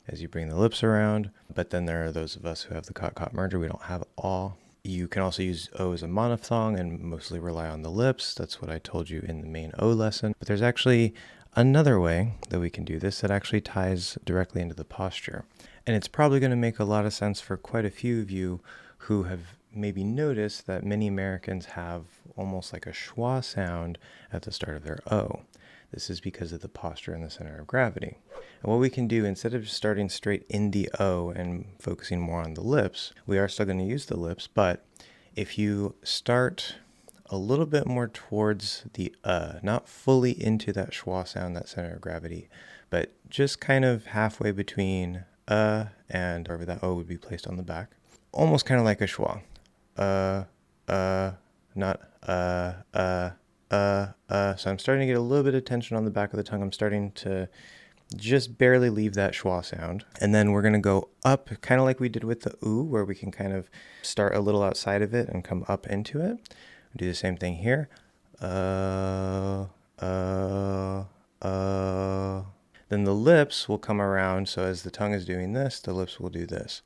as you bring the lips around, but then there are those of us who have the cot-cot merger. We don't have aw. You can also use O as a monophthong and mostly rely on the lips. That's what I told you in the main O lesson. But there's actually another way that we can do this that actually ties directly into the posture. And it's probably going to make a lot of sense for quite a few of you who have maybe noticed that many Americans have almost like a schwa sound at the start of their O. This is because of the posture and the center of gravity. And what we can do, instead of just starting straight in the O and focusing more on the lips, we are still going to use the lips, but if you start a little bit more towards the not fully into that schwa sound, that center of gravity, but just kind of halfway between and wherever that O would be placed on the back, almost kind of like a schwa. Not so I'm starting to get a little bit of tension on the back of the tongue. I'm starting to just barely leave that schwa sound. And then we're going to go up, kind of like we did with the oo, where we can kind of start a little outside of it and come up into it. Do the same thing here. Then the lips will come around, so as the tongue is doing this, the lips will do this.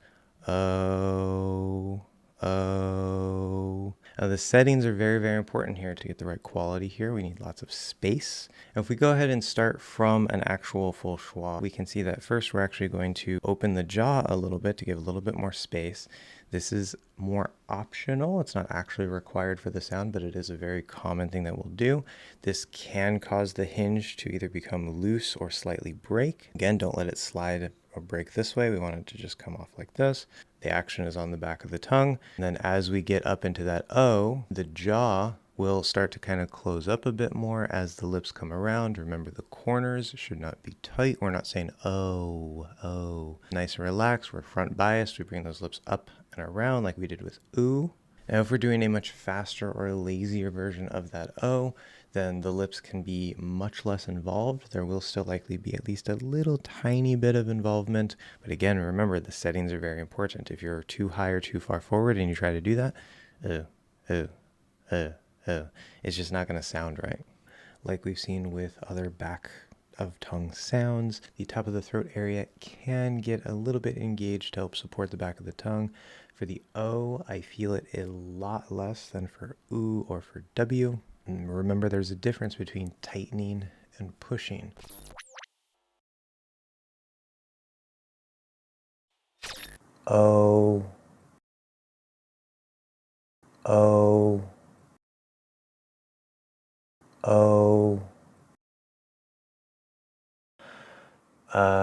Oh. Now the settings are very, very important here to get the right quality here. We need lots of space. And if we go ahead and start from an actual full schwa, we can see that first we're actually going to open the jaw a little bit to give a little bit more space. This is more optional. It's not actually required for the sound, but it is a very common thing that we'll do. This can cause the hinge to either become loose or slightly break. Again, don't let it slide or break this way. We want it to just come off like this. The action is on the back of the tongue. And then as we get up into that O, the jaw will start to kind of close up a bit more as the lips come around. Remember, the corners should not be tight. We're not saying oh, oh. Nice and relaxed. We're front biased. We bring those lips up and around like we did with ooh. Now, if we're doing a much faster or lazier version of that O, then the lips can be much less involved. There will still likely be at least a little tiny bit of involvement. But again, remember, the settings are very important. If you're too high or too far forward and you try to do that, it's just not going to sound right. Like we've seen with other back of tongue sounds, the top of the throat area can get a little bit engaged to help support the back of the tongue. For the O, I feel it a lot less than for oo or for W. And remember, there's a difference between tightening and pushing. O, O, O, O,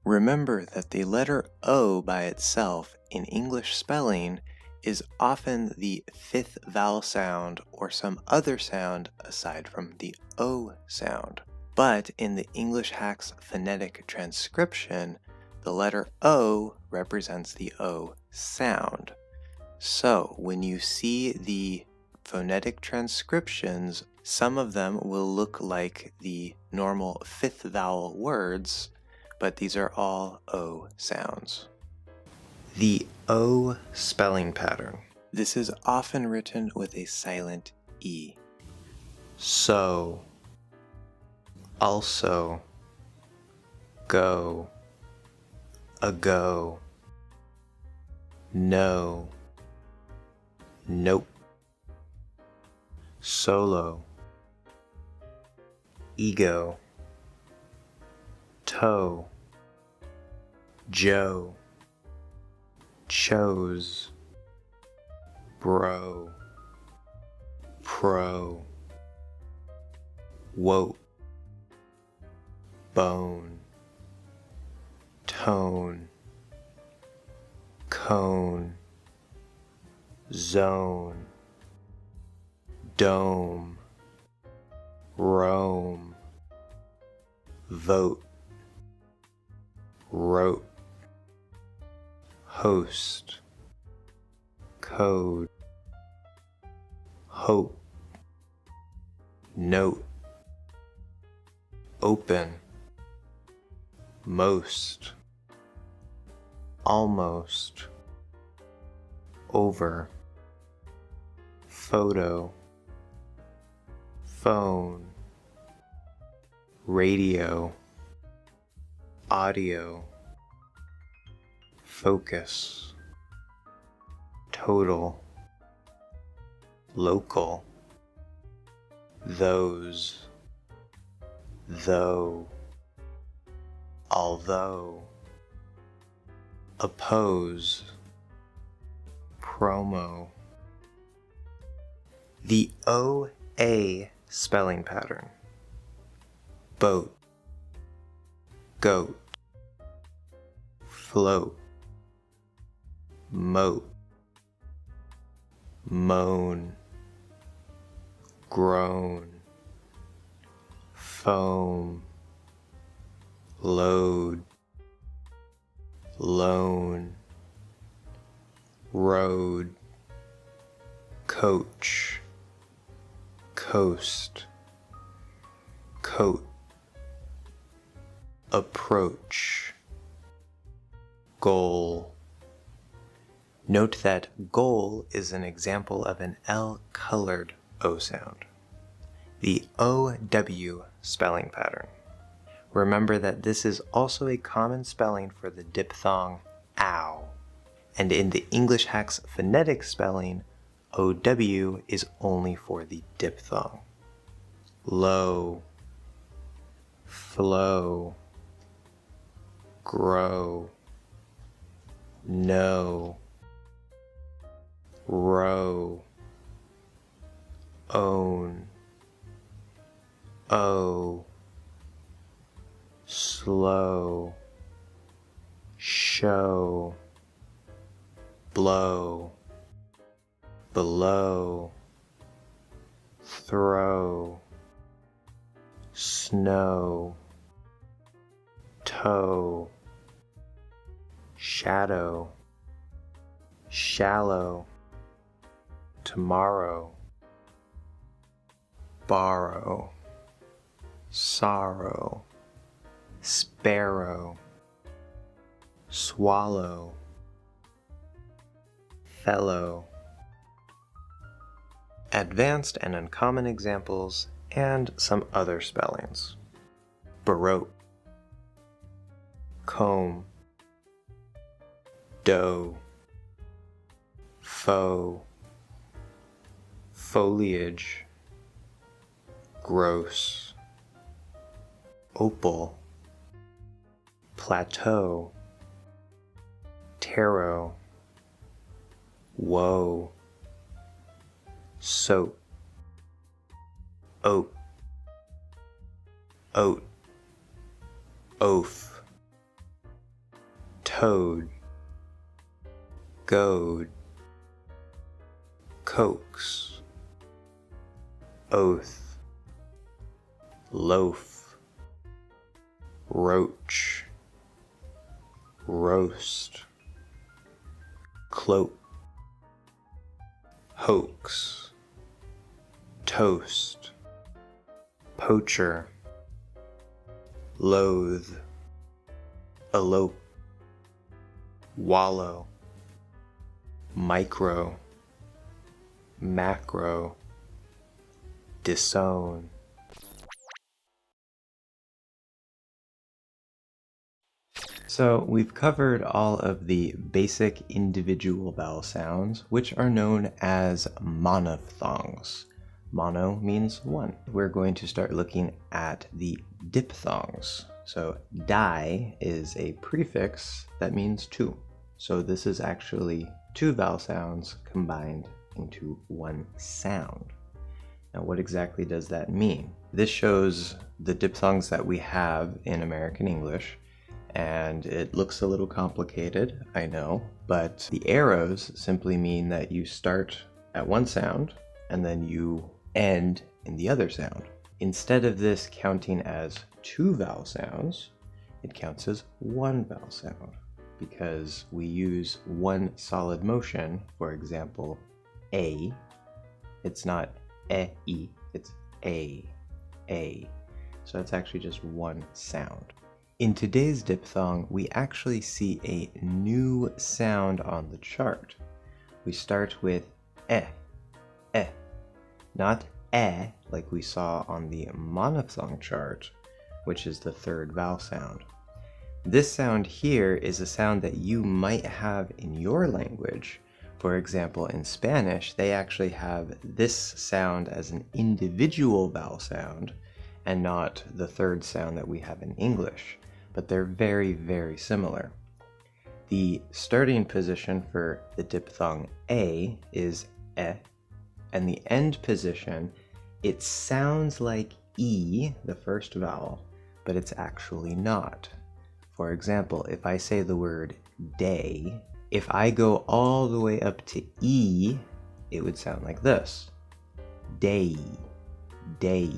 Remember that the letter O by itself in English spelling is often the fifth vowel sound or some other sound aside from the O sound. But in the English Hacks phonetic transcription, the letter O represents the O sound. So when you see the phonetic transcriptions, some of them will look like the normal fifth vowel words, but these are all O sounds. The O spelling pattern. This is often written with a silent E. So, also, go, ago, no, nope, solo, ego, toe, Joe, chose, bro, pro, woke, bone, tone, cone, zone, dome, Rome, vote, wrote, host, code, hope, note, open, most, almost, over, photo, phone, radio, audio, focus, total, local, those, though, although, oppose, promo. The OA spelling pattern. Boat, goat, float, moat, moan, groan, foam, load, loan, road, coach, coast, coat, approach, goal. Note that goal is an example of an L-colored O sound. The OW spelling pattern. Remember that this is also a common spelling for the diphthong ow, and in the English Hacks phonetic spelling, OW is only for the diphthong. Low, flow, grow, know, row, own, owe, slow, show, blow, below, throw, snow, toe, shadow, shallow, tomorrow, borrow, sorrow, sparrow, swallow, fellow. Advanced and uncommon examples and some other spellings. Baroque, comb, dough, faux, foliage, gross, opal, plateau, tarot, woe, soap, oat, oat, oaf, toad, goad, coax, oath, loaf, roach, roast, cloak, hoax, toast, poacher, loathe, elope, wallow, micro, macro, disown. So we've covered all of the basic individual vowel sounds, which are known as monophthongs. Mono means one. We're going to start looking at the diphthongs. So die is a prefix that means two. So this is actually two vowel sounds combined into one sound. Now, what exactly does that mean? This shows the diphthongs that we have in American English, and it looks a little complicated, I know, but the arrows simply mean that you start at one sound and then you end in the other sound. Instead of this counting as two vowel sounds, it counts as one vowel sound because we use one solid motion. For example, A. It's not E, it's A. So that's actually just one sound. In today's diphthong, we actually see a new sound on the chart. We start with not like we saw on the monophthong chart, which is the third vowel sound. This sound here is a sound that you might have in your language. For example, in Spanish, they actually have this sound as an individual vowel sound and not the third sound that we have in English, but they're very, very similar. The starting position for the diphthong A is and the end position, it sounds like E, the first vowel, but it's actually not. For example, if I say the word day, if I go all the way up to E, it would sound like this. Day, day.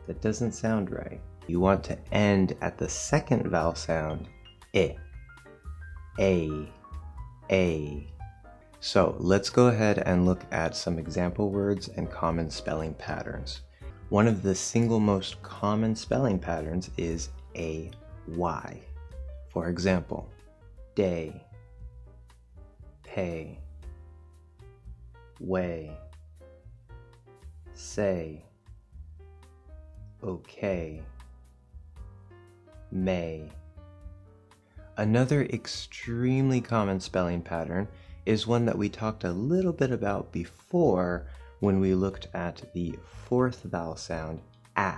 That doesn't sound right. You want to end at the second vowel sound, A. So let's go ahead and look at some example words and common spelling patterns. One of the single most common spelling patterns is AY. For example, day, pay, way, say, okay, may. Another extremely common spelling pattern is one that we talked a little bit about before when we looked at the fourth vowel sound, A.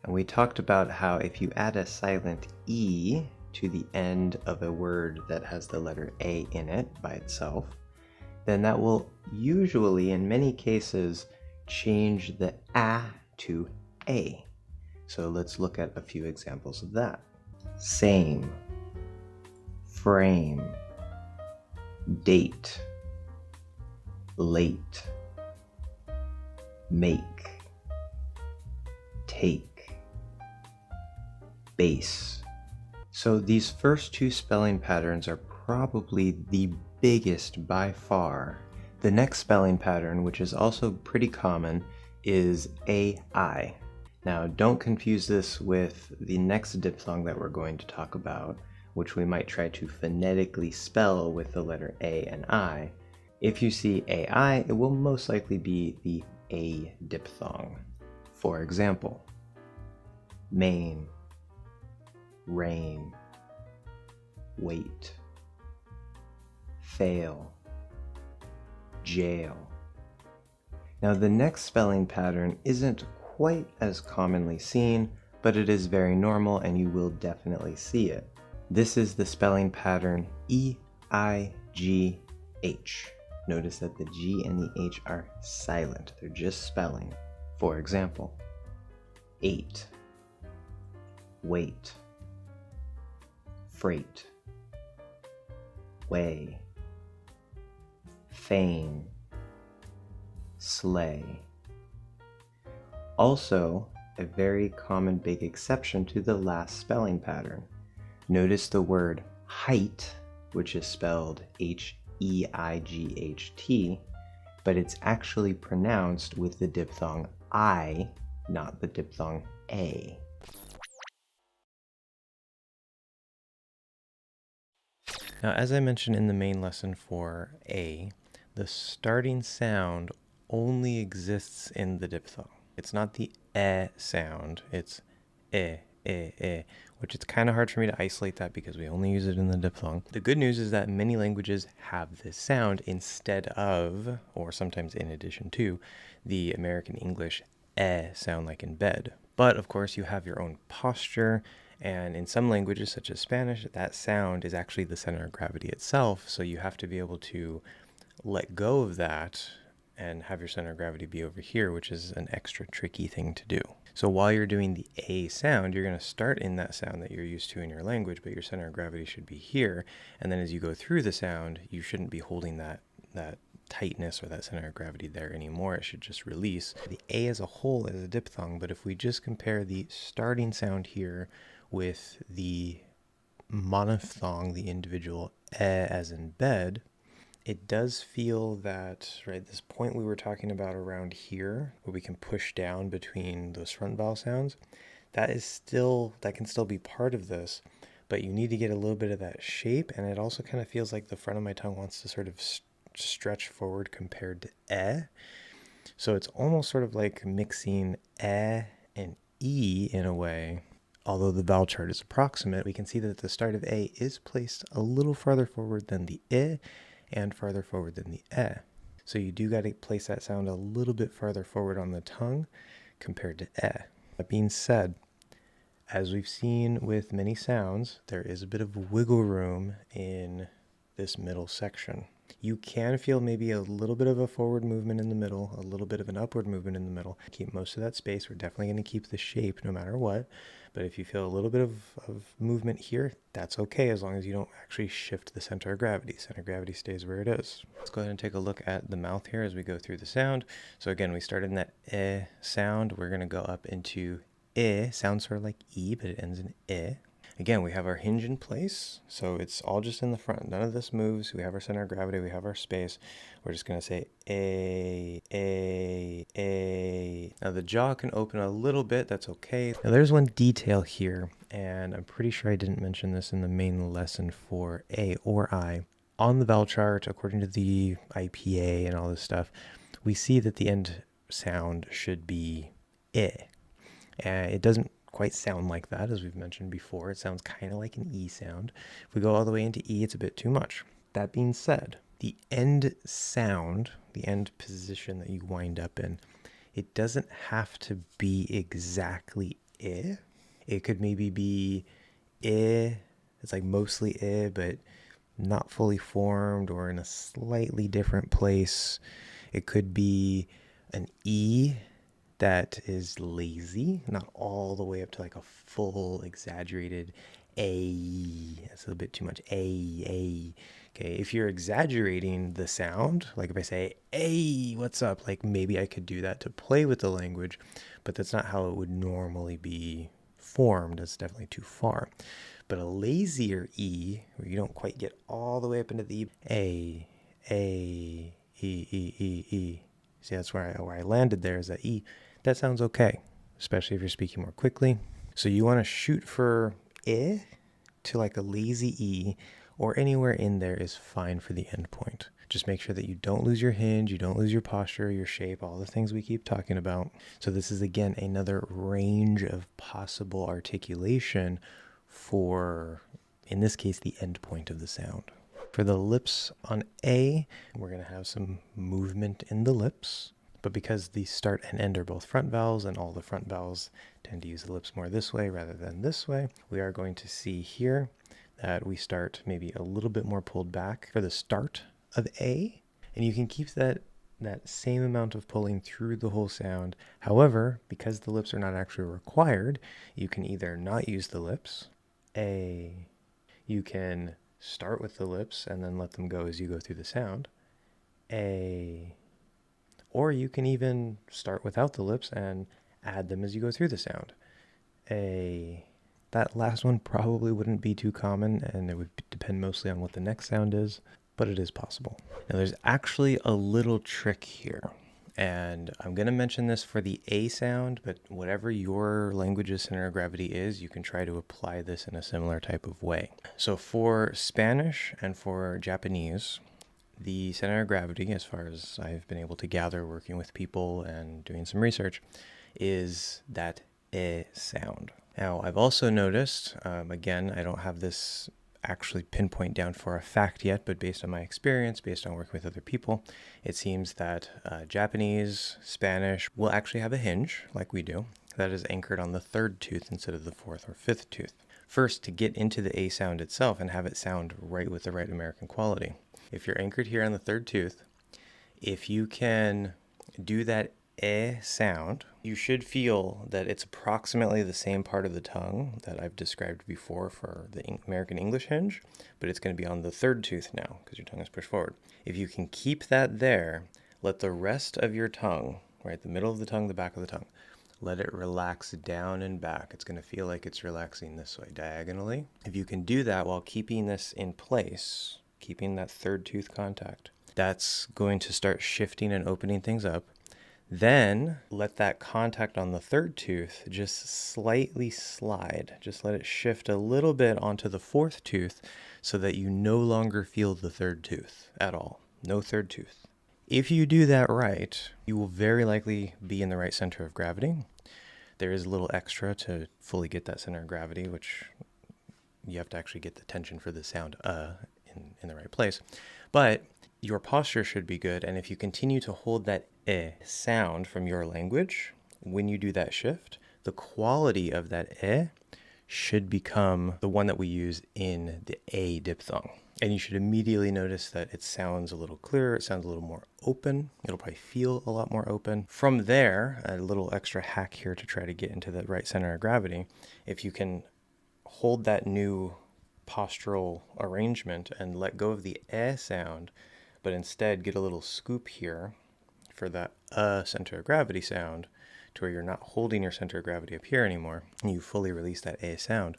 And we talked about how if you add a silent E to the end of a word that has the letter A in it by itself, then that will usually, in many cases, change the A to A. So let's look at a few examples of that. Same, frame, date, late, make, take, base. So these first two spelling patterns are probably the biggest by far. The next spelling pattern, which is also pretty common, is AI. Now, don't confuse this with the next diphthong that we're going to talk about, which we might try to phonetically spell with the letter A and I. If you see AI, it will most likely be the A diphthong. For example, main, rain, wait, fail, jail. Now the next spelling pattern isn't quite as commonly seen, but it is very normal and you will definitely see it. This is the spelling pattern EIGH. Notice that the G and the H are silent. They're just spelling. For example, 8, wait, freight, way, feign, sleigh. Also, a very common big exception to the last spelling pattern. Notice the word height, which is spelled H-E-I-G-H-T, but it's actually pronounced with the diphthong I, not the diphthong A. Now, as I mentioned in the main lesson for A, the starting sound only exists in the diphthong. It's not the sound, it's which it's kind of hard for me to isolate that because we only use it in the diphthong. The good news is that many languages have this sound instead of, or sometimes in addition to, the American English sound like in bed. But of course you have your own posture, and in some languages such as Spanish, that sound is actually the center of gravity itself, so you have to be able to let go of that and have your center of gravity be over here, which is an extra tricky thing to do. So while you're doing the A sound, you're going to start in that sound that you're used to in your language, but your center of gravity should be here. And then as you go through the sound, you shouldn't be holding that tightness or that center of gravity there anymore. It should just release. The A as a whole is a diphthong, but if we just compare the starting sound here with the monophthong, the individual as in bed, it does feel that, right, this point we were talking about around here, where we can push down between those front vowel sounds, that can still be part of this, but you need to get a little bit of that shape, and it also kind of feels like the front of my tongue wants to sort of stretch forward compared to So it's almost sort of like mixing and E in a way. Although the vowel chart is approximate, we can see that the start of A is placed a little farther forward than the I, and farther forward than the So you do got to place that sound a little bit farther forward on the tongue compared to That being said, as we've seen with many sounds, there is a bit of wiggle room in this middle section. You can feel maybe a little bit of a forward movement in the middle, a little bit of an upward movement in the middle. Keep most of that space. We're definitely going to keep the shape no matter what. But if you feel a little bit of movement here, that's okay as long as you don't actually shift the center of gravity. Center of gravity stays where it is. Let's go ahead and take a look at the mouth here as we go through the sound. So again, we started in that sound. We're going to go up into sounds sort of like E, but it ends in Again, we have our hinge in place, so it's all just in the front. None of this moves. We have our center of gravity. We have our space. We're just going to say A. Now the jaw can open a little bit. That's okay. Now there's one detail here, and I'm pretty sure I didn't mention this in the main lesson for A or I. On the vowel chart, according to the IPA and all this stuff, we see that the end sound should be I. It doesn't quite sound like that, as we've mentioned before. It sounds kind of like an E sound. If we go all the way into E, it's a bit too much. That being said, the end sound, the end position that you wind up in, it doesn't have to be exactly I. It could maybe be I. It's like mostly I, but not fully formed or in a slightly different place. It could be an E that is lazy, not all the way up to like a full exaggerated A. That's a bit too much. A. Okay, if you're exaggerating the sound, like if I say, hey, what's up? Like maybe I could do that to play with the language, but that's not how it would normally be formed. That's definitely too far. But a lazier E, where you don't quite get all the way up into the E. See, that's where I landed there, is that E. That sounds okay, especially if you're speaking more quickly. So you want to shoot for I to like a lazy E, or anywhere in there is fine for the end point. Just make sure that you don't lose your hinge, you don't lose your posture, your shape, all the things we keep talking about. So this is, again, another range of possible articulation for, in this case, the end point of the sound. For the lips on A, we're going to have some movement in the lips. But because the start and end are both front vowels, and all the front vowels tend to use the lips more this way rather than this way, we are going to see here that we start maybe a little bit more pulled back for the start of A. And you can keep that same amount of pulling through the whole sound. However, because the lips are not actually required, you can either not use the lips, A. You can start with the lips and then let them go as you go through the sound, A. Or you can even start without the lips and add them as you go through the sound. A. That last one probably wouldn't be too common, and it would depend mostly on what the next sound is, but it is possible. Now there's actually a little trick here, and I'm going to mention this for the A sound, but whatever your language's center of gravity is, you can try to apply this in a similar type of way. So for Spanish and for Japanese, the center of gravity, as far as I've been able to gather working with people and doing some research, is that E sound. Now, I've also noticed, again, I don't have this actually pinpoint down for a fact yet, but based on my experience, based on working with other people, it seems that Japanese, Spanish will actually have a hinge, like we do, that is anchored on the third tooth instead of the fourth or fifth tooth. First, to get into the A sound itself and have it sound right with the right American quality. If you're anchored here on the third tooth, if you can do that sound, you should feel that it's approximately the same part of the tongue that I've described before for the American English hinge, but it's going to be on the third tooth now because your tongue is pushed forward. If you can keep that there, let the rest of your tongue, right, the middle of the tongue, the back of the tongue, let it relax down and back. It's going to feel like it's relaxing this way diagonally. If you can do that while keeping this in place, keeping that third tooth contact, that's going to start shifting and opening things up. Then let that contact on the third tooth just slightly slide. Just let it shift a little bit onto the fourth tooth so that you no longer feel the third tooth at all. No third tooth. If you do that right, you will very likely be in the right center of gravity. There is a little extra to fully get that center of gravity, which you have to actually get the tension for the sound in the right place. But your posture should be good, and if you continue to hold that sound from your language, when you do that shift, the quality of that should become the one that we use in the A diphthong. And you should immediately notice that it sounds a little clearer, it sounds a little more open, it'll probably feel a lot more open. From there, a little extra hack here to try to get into the right center of gravity, if you can hold that new postural arrangement and let go of the sound, but instead get a little scoop here for that center of gravity sound to where you're not holding your center of gravity up here anymore, and you fully release that sound,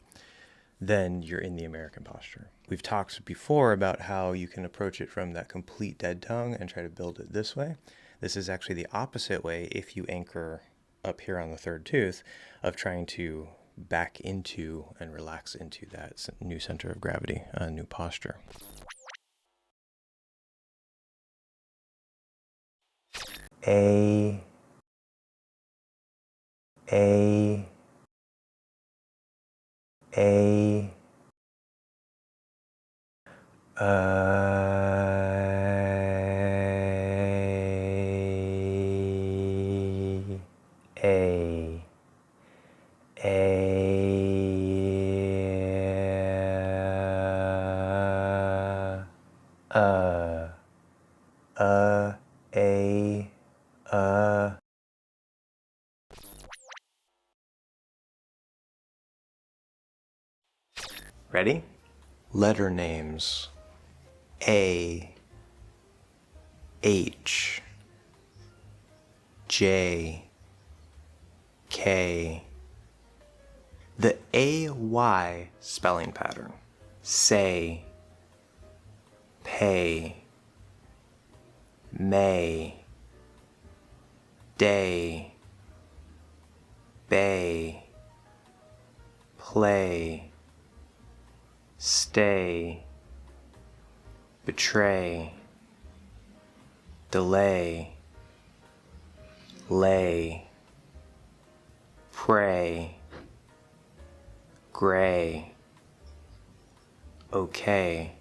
then you're in the American posture. We've talked before about how you can approach it from that complete dead tongue and try to build it this way. This is actually the opposite way if you anchor up here on the third tooth of trying to back into and relax into that new center of gravity, a new posture. A, Ready? Letter names. A, H, J, K. The AY spelling pattern. Say, pay, may, day, bay, play, stay, betray, delay, lay, pray, gray, okay,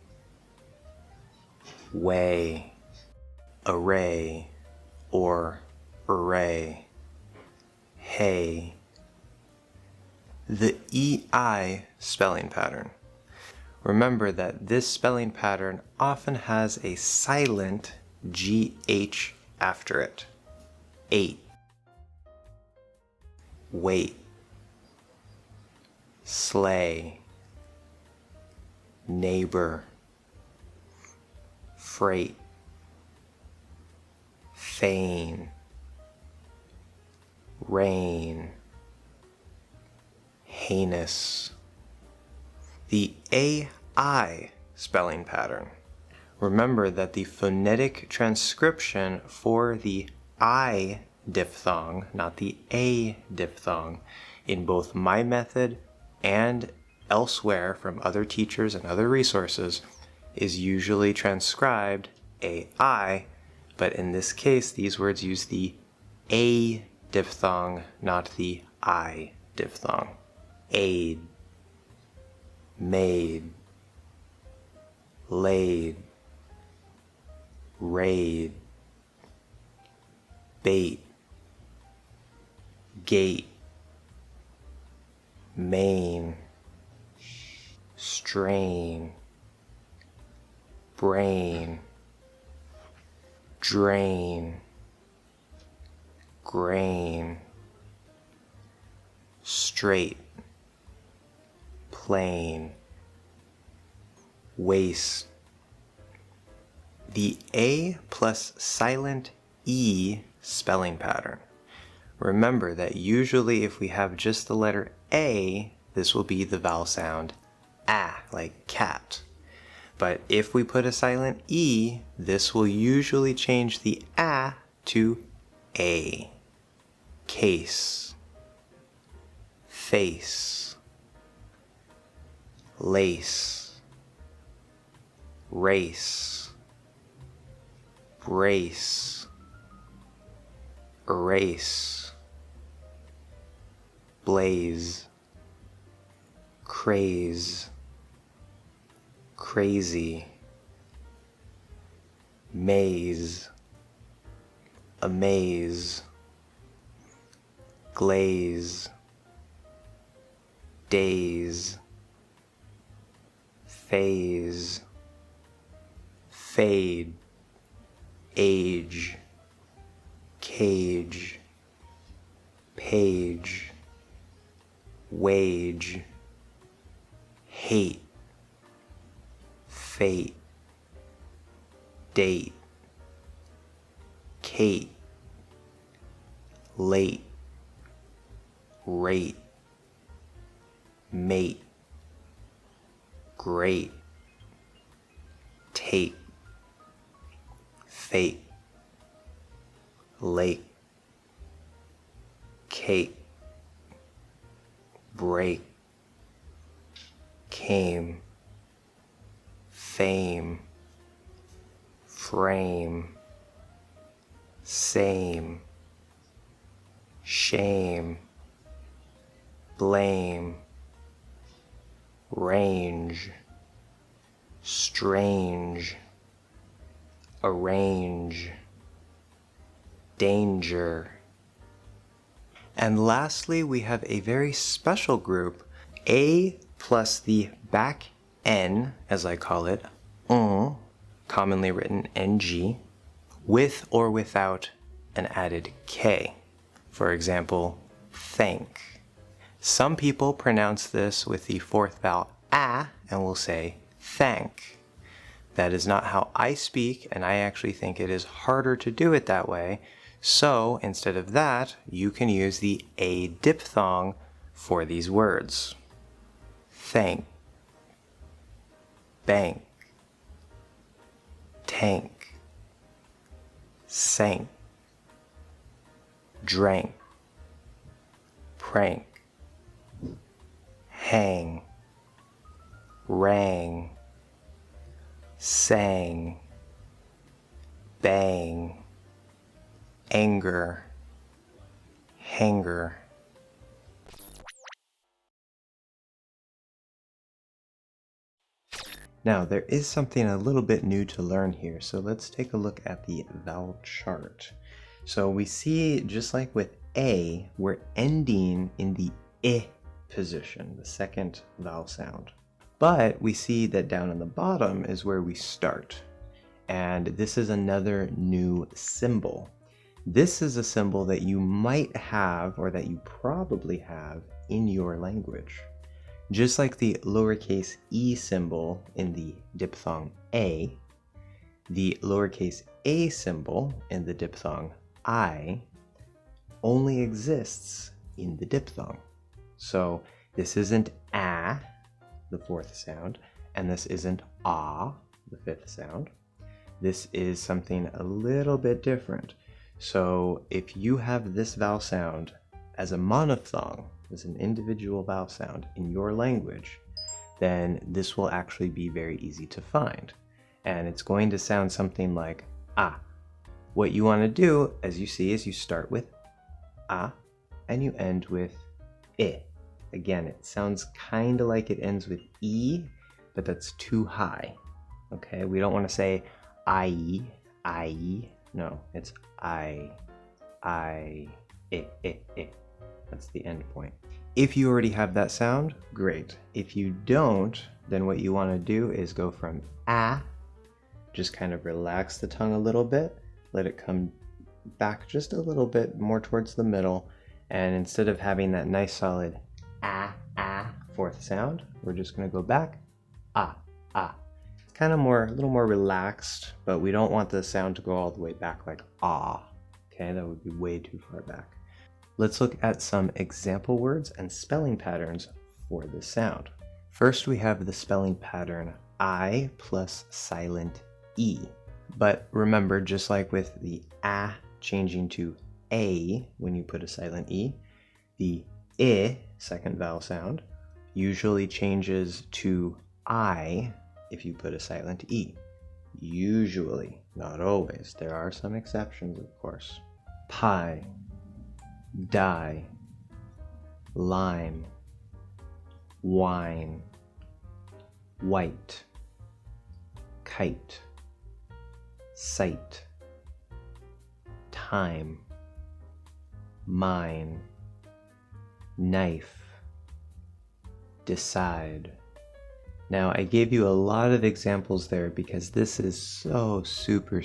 way, array, or array, hey. The EI spelling pattern. Remember that this spelling pattern often has a silent GH after it. 8, wait, sleigh, neighbor, freight, feign, rain, heinous. The AI spelling pattern. Remember that the phonetic transcription for the I diphthong, not the A diphthong, in both my method and elsewhere from other teachers and other resources is usually transcribed AI, but in this case these words use the A diphthong, not the I diphthong. Aid, made, laid, raid, bait, gate, main, strain, brain, drain, grain, straight, plain, waste. The A plus silent E spelling pattern. Remember that usually if we have just the letter A, this will be the vowel sound A, like cat. But if we put a silent E, this will usually change the A to A. Case, face, lace, race, brace, erase, blaze, craze, crazy, maze, amaze, glaze, daze, phase, fade, age, cage, page, wage, hate, fate, date, Kate, late, rate, mate, great, tape, fate, lake, cake, break, came, fame, frame, same, shame, blame, range, strange, arrange, danger. And lastly, we have a very special group, A plus the back N, as I call it, commonly written NG, with or without an added K. For example, thank. Some people pronounce this with the fourth vowel A and will say thank. That is not how I speak, and I actually think it is harder to do it that way. So instead of that, you can use the A diphthong for these words. Thank, bank, tank, sank, drank, prank, hang, rang, sang, bang, anger, hanger. Now, there is something a little bit new to learn here, so let's take a look at the vowel chart. So we see, just like with A, we're ending in the I position, the second vowel sound. But we see that down on the bottom is where we start. And this is another new symbol. This is a symbol that you might have, or that you probably have, in your language. Just like the lowercase e symbol in the diphthong A, The lowercase a symbol in the diphthong I only exists in the diphthong. So this isn't a, the fourth sound, and this isn't ah, the fifth sound. This is something a little bit different. So if you have this vowel sound as a monophthong, as an individual vowel sound in your language, then this will actually be very easy to find. And it's going to sound something like ah. What you want to do, as you see, is you start with ah and you end with I. Again, it sounds kind of like it ends with E, but that's too high. Okay, we don't want to say I. No, it's I. That's the end point. If you already have that sound, great. If you don't, then what you want to do is go from ah, just kind of relax the tongue a little bit, let it come back just a little bit more towards the middle, and instead of having that nice solid ah, fourth sound, we're just going to go back, ah. It's kind of a little more relaxed, but we don't want the sound to go all the way back like ah. Okay, that would be way too far back. Let's look at some example words and spelling patterns for this sound. First, we have the spelling pattern I plus silent E. But remember, just like with the a changing to a when you put a silent E, the I, second vowel sound, usually changes to I if you put a silent E. Usually, not always. There are some exceptions, of course. Pie, die, lime, wine, white, kite, sight, time, mine, knife, decide. Now, I gave you a lot of examples there because this is so super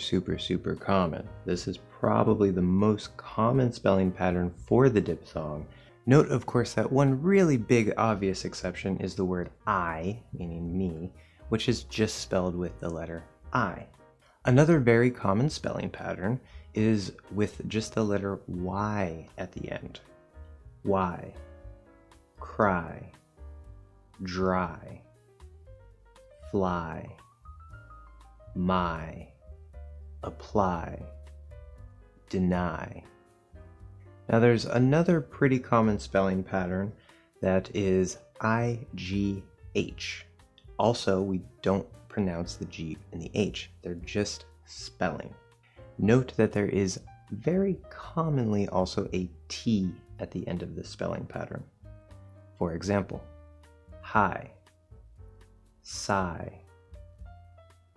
common. This is probably the most common spelling pattern for the diphthong. Note, of course, that one really big obvious exception is the word I, meaning me, which is just spelled with the letter I. Another very common spelling pattern is with just the letter Y at the end. Y, cry, dry, fly, my, apply, deny. Now there's another pretty common spelling pattern that is IGH. Also, we don't pronounce the G and the H, they're just spelling. Note that there is very commonly also a T at the end of this spelling pattern. For example, high, sigh,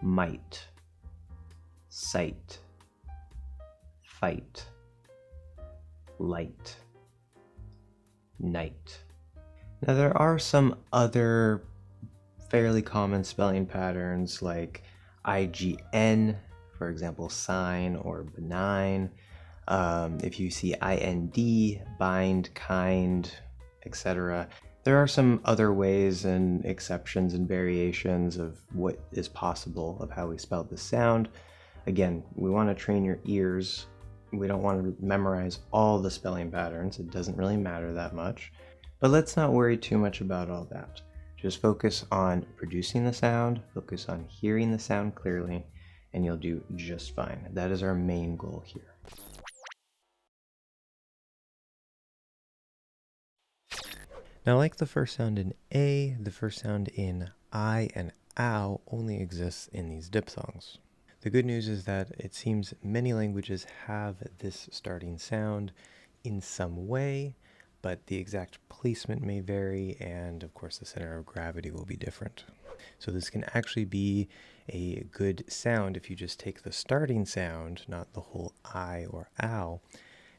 might, sight, fight, light, night. Now there are some other fairly common spelling patterns like IGN, for example, sign or benign. If you see IND, bind, kind, etc. There are some other ways and exceptions and variations of what is possible of how we spell this sound. Again, we want to train your ears. We don't want to memorize all the spelling patterns. It doesn't really matter that much. But let's not worry too much about all that. Just focus on producing the sound, focus on hearing the sound clearly, and you'll do just fine. That is our main goal here. Now, like the first sound in A, the first sound in I and ow only exists in these diphthongs. The good news is that it seems many languages have this starting sound in some way, but the exact placement may vary, and of course the center of gravity will be different. So this can actually be a good sound if you just take the starting sound, not the whole I or ow,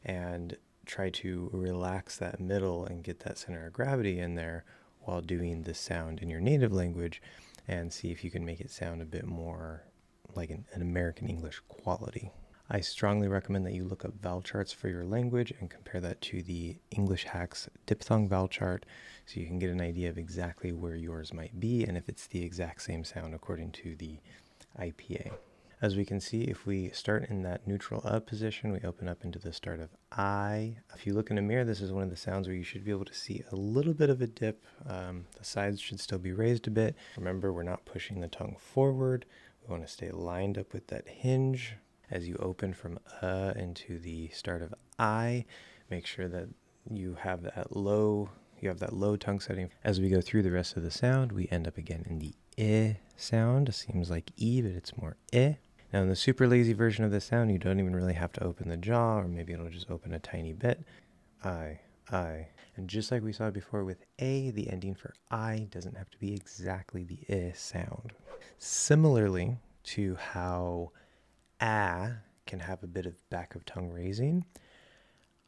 and try to relax that middle and get that center of gravity in there while doing the sound in your native language, and see if you can make it sound a bit more like an American English quality. I strongly recommend that you look up vowel charts for your language and compare that to the English Hacks diphthong vowel chart so you can get an idea of exactly where yours might be and if it's the exact same sound according to the IPA. As we can see, if we start in that neutral position, we open up into the start of I. If you look in a mirror, this is one of the sounds where you should be able to see a little bit of a dip. The sides should still be raised a bit. Remember, we're not pushing the tongue forward. We want to stay lined up with that hinge. As you open from into the start of I, make sure that you have that low tongue setting. As we go through the rest of the sound, we end up again in the I sound. It seems like E, but it's more I. Now in the super lazy version of the sound, you don't even really have to open the jaw, or maybe it'll just open a tiny bit. I. And just like we saw before with A, the ending for I doesn't have to be exactly the I sound. Similarly to how A can have a bit of back of tongue raising,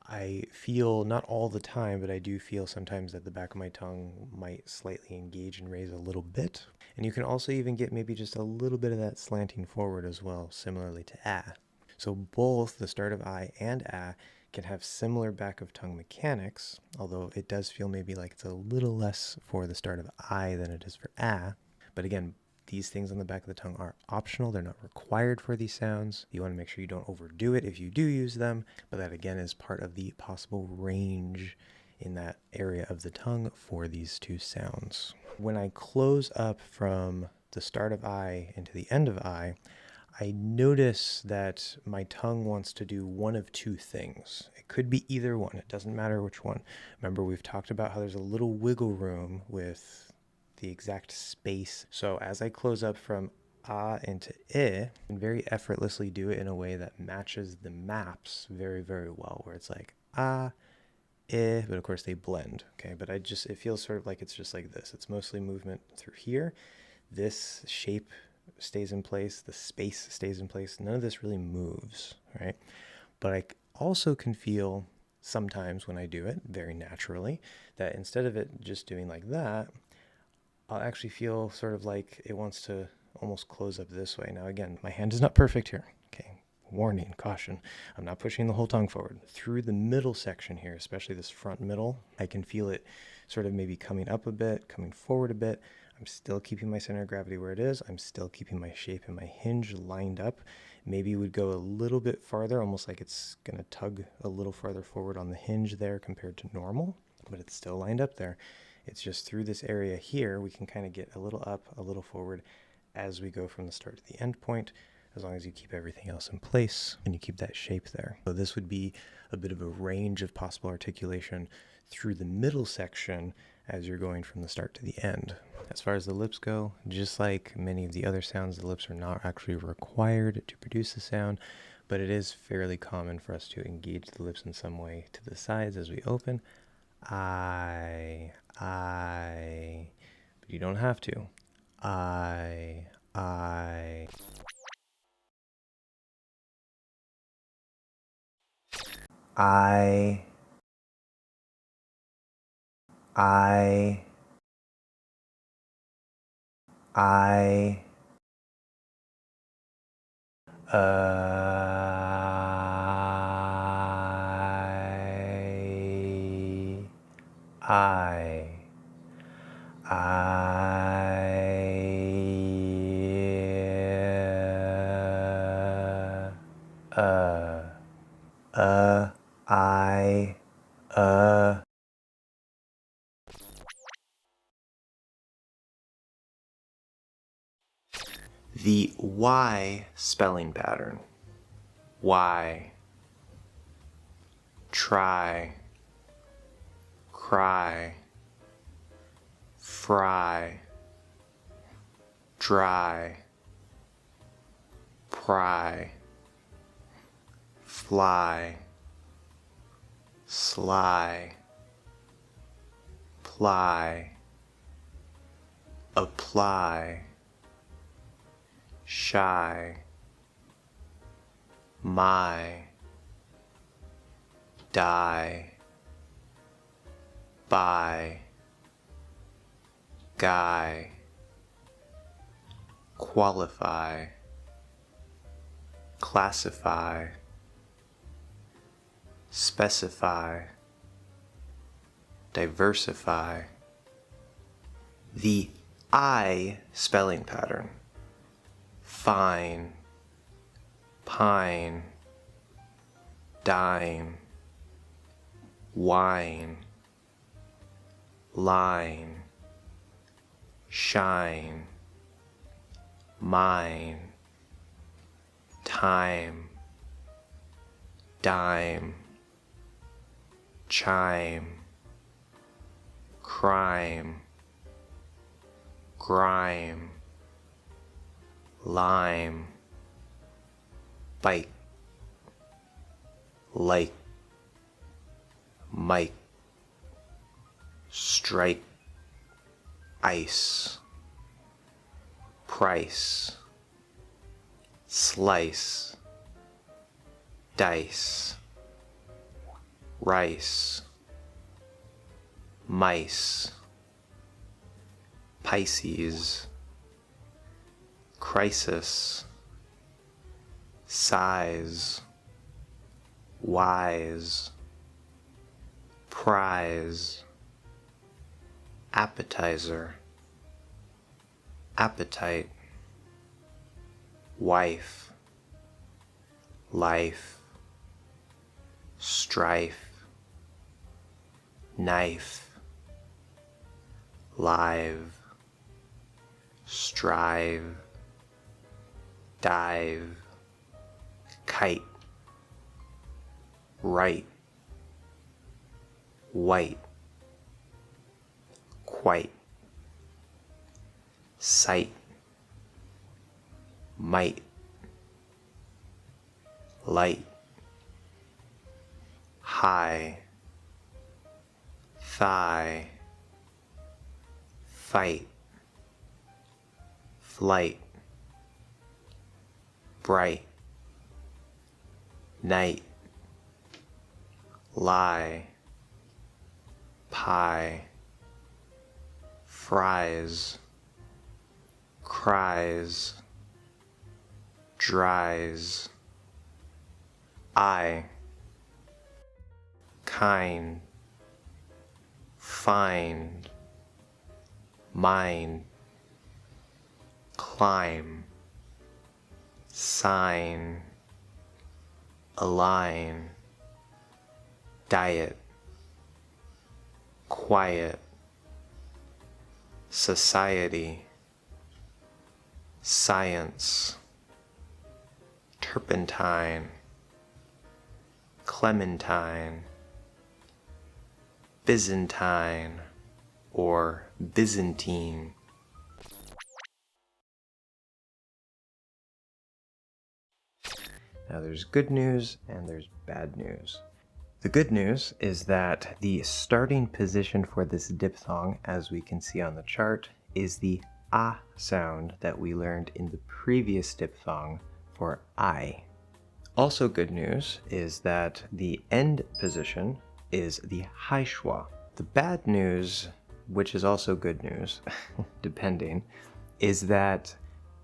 I feel, not all the time, but I do feel sometimes that the back of my tongue might slightly engage and raise a little bit. And you can also even get maybe just a little bit of that slanting forward as well, similarly to A. So both the start of I and A can have similar back of tongue mechanics, although it does feel maybe like it's a little less for the start of I than it is for A. But again, these things on the back of the tongue are optional. They're not required for these sounds. You want to make sure you don't overdo it if you do use them, but that again is part of the possible range in that area of the tongue for these two sounds. When I close up from the start of I into the end of I notice that my tongue wants to do one of two things. It could be either one. It doesn't matter which one. Remember, we've talked about how there's a little wiggle room with the exact space. So as I close up from into I, and very effortlessly do it in a way that matches the maps very, very well, where it's like I, but of course they blend, okay? But it feels sort of like it's just like this. It's mostly movement through here. This shape stays in place, the space stays in place. None of this really moves, right? But I also can feel sometimes when I do it very naturally that instead of it just doing like that, I'll actually feel sort of like it wants to almost close up this way. Now again, my hand is not perfect here. Okay, warning, caution. I'm not pushing the whole tongue forward. Through the middle section here, especially this front middle, I can feel it sort of maybe coming up a bit, coming forward a bit. I'm still keeping my center of gravity where it is. I'm still keeping my shape and my hinge lined up. Maybe it would go a little bit farther, almost like it's gonna tug a little farther forward on the hinge there compared to normal, but it's still lined up there. It's just through this area here, we can kind of get a little up, a little forward as we go from the start to the end point, as long as you keep everything else in place and you keep that shape there. So this would be a bit of a range of possible articulation through the middle section as you're going from the start to the end. As far as the lips go, just like many of the other sounds, the lips are not actually required to produce the sound, but it is fairly common for us to engage the lips in some way to the sides as we open. I, but you don't have to. I, I, I, I, I, I, I, The Y spelling pattern. Y. Try. Cry. Fry. Dry. Pry. Fly. Sly. Ply. Apply. Shy. My. Die. Buy. Guy. Qualify. Classify. Specify. Diversify. The I spelling pattern. Fine. pine, dine, wine, line, shine, mine, time, dime, chime, crime, grime, lime, bite, like, mic, strike, ice, price, slice, dice, rice, mice, Pisces, crisis, size, wise, prize, appetizer, appetite, wife, life, strife, knife, live, strive, dive, kite, right, white, quite, sight, might, light, high, thigh, fight, flight, bright, night, lie, pie, fries, cries, dries, eye, kind, find, mind, climb, sign, align, diet, quiet, society, science, turpentine, clementine, Byzantine, or Byzantine. Now there's good news and there's bad news. The good news is that the starting position for this diphthong, as we can see on the chart, is the ah sound that we learned in the previous diphthong for I. Also good news is that the end position is the high schwa. The bad news, which is also good news, depending, is that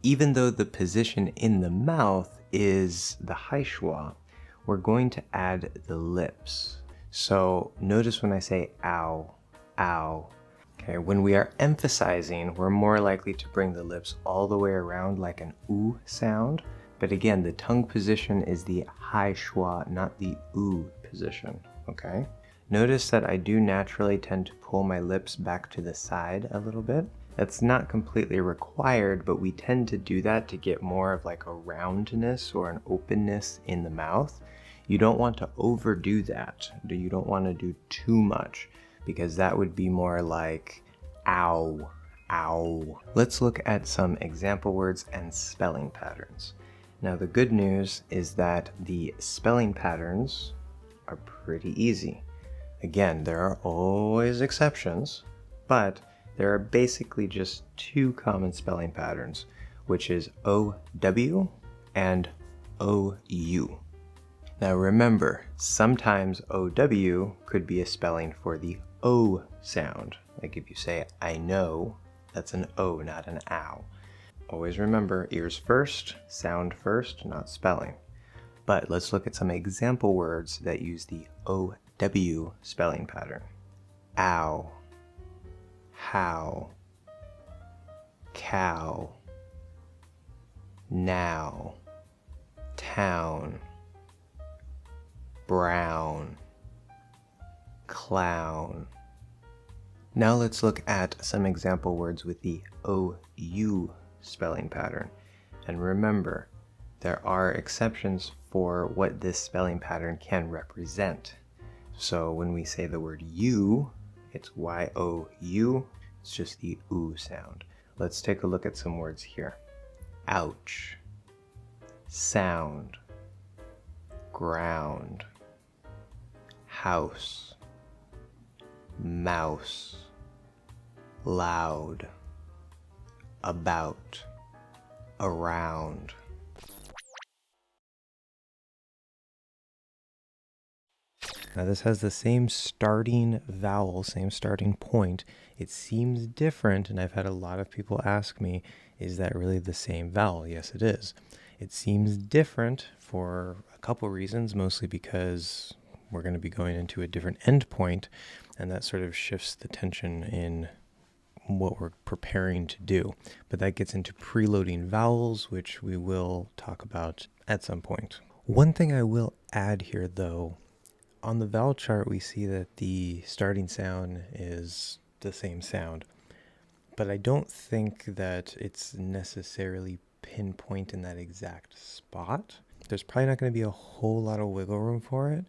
even though the position in the mouth is the high schwa, we're going to add the lips. So notice when I say ow, ow. Okay, when we are emphasizing, we're more likely to bring the lips all the way around like an oo sound. But again, the tongue position is the high schwa, not the oo position, okay? Notice that I do naturally tend to pull my lips back to the side a little bit. That's not completely required, but we tend to do that to get more of like a roundness or an openness in the mouth. You don't want to overdo that. You don't want to do too much because that would be more like ow, ow. Let's look at some example words and spelling patterns. Now the good news is that the spelling patterns are pretty easy. Again, there are always exceptions, but there are basically just two common spelling patterns, which is OW and OU. Now remember, sometimes OW could be a spelling for the O sound. Like if you say, I know, that's an O, not an ow. Always remember, ears first, sound first, not spelling. But let's look at some example words that use the OW spelling pattern. Ow, how, cow, now, town, brown, clown. Now let's look at some example words with the OU spelling pattern. And remember, there are exceptions for what this spelling pattern can represent. So when we say the word you, it's Y-O-U, it's just the oo sound. Let's take a look at some words here. Ouch, sound, ground, house, mouse, loud, about, around. Now this has the same starting vowel, same starting point. It seems different, and I've had a lot of people ask me, is that really the same vowel? Yes, it is. It seems different for a couple reasons, mostly because we're going to be going into a different endpoint, and that sort of shifts the tension in what we're preparing to do. But that gets into preloading vowels, which we will talk about at some point. One thing I will add here, though, on the vowel chart, we see that the starting sound is the same sound, but I don't think that it's necessarily pinpoint in that exact spot. There's probably not going to be a whole lot of wiggle room for it,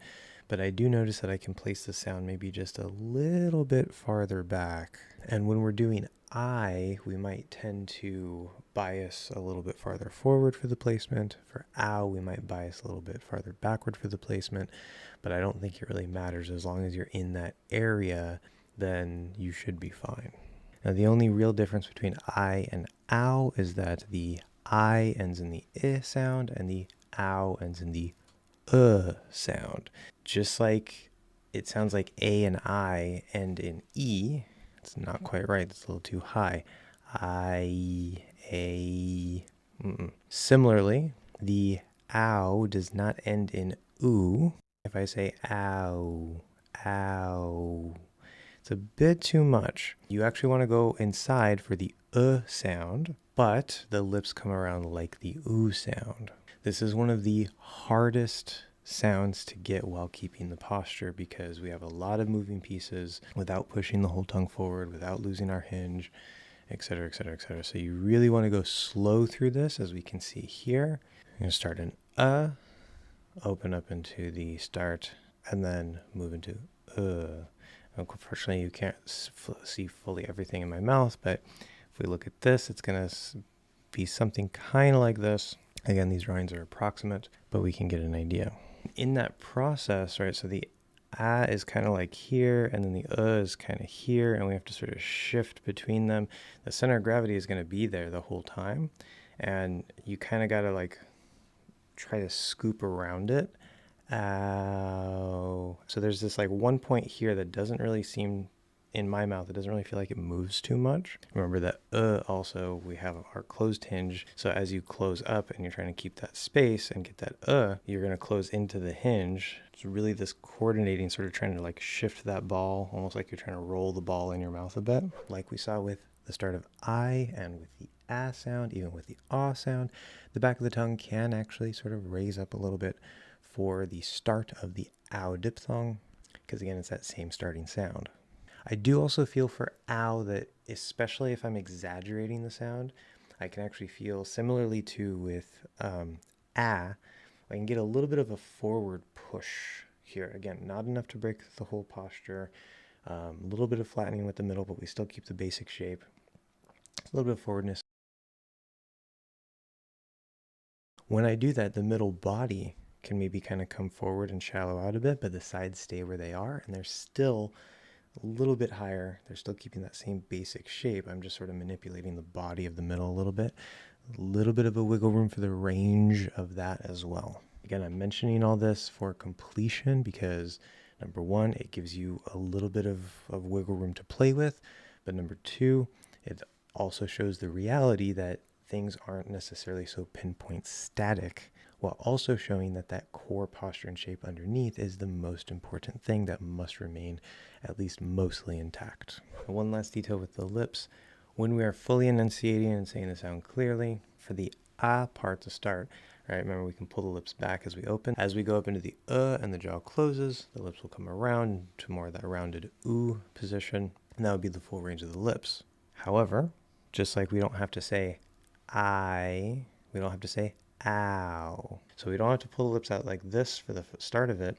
but I do notice that I can place the sound maybe just a little bit farther back. And when we're doing I, we might tend to bias a little bit farther forward for the placement. For ow, we might bias a little bit farther backward for the placement, but I don't think it really matters. As long as you're in that area, then you should be fine. Now, the only real difference between I and ow is that the I ends in the I sound and the ow ends in the sound. Just like it sounds like A and I end in E, it's not quite right, it's a little too high. I, A. Similarly, the ow does not end in oo. If I say ow, ow, it's a bit too much. You actually want to go inside for the sound, but the lips come around like the oo sound. This is one of the hardest sounds to get while keeping the posture because we have a lot of moving pieces without pushing the whole tongue forward, without losing our hinge, etc., etc., etc. So you really want to go slow through this, as we can see here. You're going to start in open up into the start, and then move into Unfortunately, you can't see fully everything in my mouth, but if we look at this, it's going to be something kind of like this. Again, these drawings are approximate, but we can get an idea. In that process, right, so the is kind of like here, and then the is kind of here, and we have to sort of shift between them. The center of gravity is going to be there the whole time, and you kind of got to like try to scoop around it. Ow. So there's this like one point here that doesn't really seem, in my mouth, it doesn't really feel like it moves too much. Remember that also, we have our closed hinge. So as you close up and you're trying to keep that space and get that you're going to close into the hinge. It's really this coordinating, sort of trying to like shift that ball, almost like you're trying to roll the ball in your mouth a bit, like we saw with the start of I and with the ah sound, even with the ah sound. The back of the tongue can actually sort of raise up a little bit for the start of the ow diphthong, because again, it's that same starting sound. I do also feel for ow that, especially if I'm exaggerating the sound, I can actually feel similarly to with I can get a little bit of a forward push here. Again, not enough to break the whole posture, a little bit of flattening with the middle, but we still keep the basic shape. A little bit of forwardness. When I do that, the middle body can maybe kind of come forward and shallow out a bit, but the sides stay where they are, and they're still a little bit higher. They're still keeping that same basic shape. I'm just sort of manipulating the body of the middle a little bit of a wiggle room for the range of that as well. Again, I'm mentioning all this for completion because number one, it gives you a little bit of wiggle room to play with, but number two, it also shows the reality that things aren't necessarily so pinpoint static, while also showing that that core posture and shape underneath is the most important thing that must remain at least mostly intact. And one last detail with the lips. When we are fully enunciating and saying the sound clearly, for the ah part to start, right? Remember, we can pull the lips back as we open. As we go up into the and the jaw closes, the lips will come around to more of that rounded oo position, and that would be the full range of the lips. However, just like we don't have to say I, we don't have to say ow. So we don't have to pull the lips out like this for the start of it.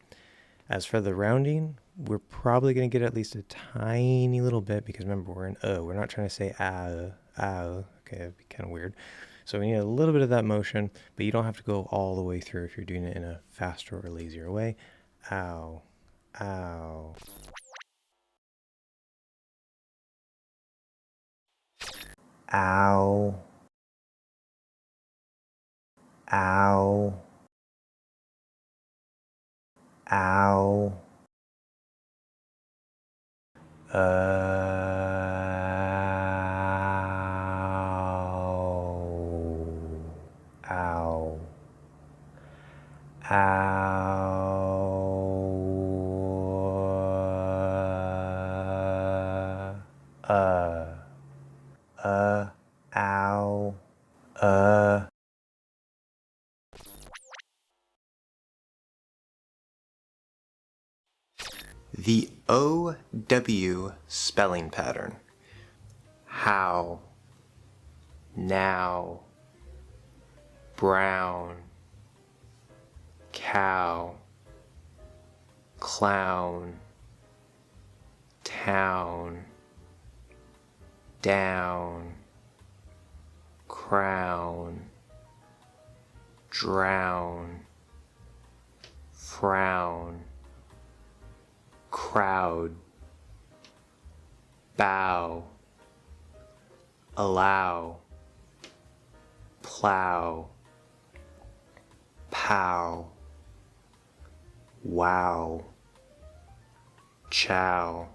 As for the rounding, we're probably going to get at least a tiny little bit, because remember, we're in we're not trying to say ow, ow. Okay, that'd be kind of weird. So we need a little bit of that motion, but you don't have to go all the way through if you're doing it in a faster or lazier way. Ow, ow. Ow, ow, ow. Ow. Ow. The OW spelling pattern. How, now, brown, cow, clown, town, down, crown, drown, frown, crowd, bow, allow, plow, pow, wow, chow,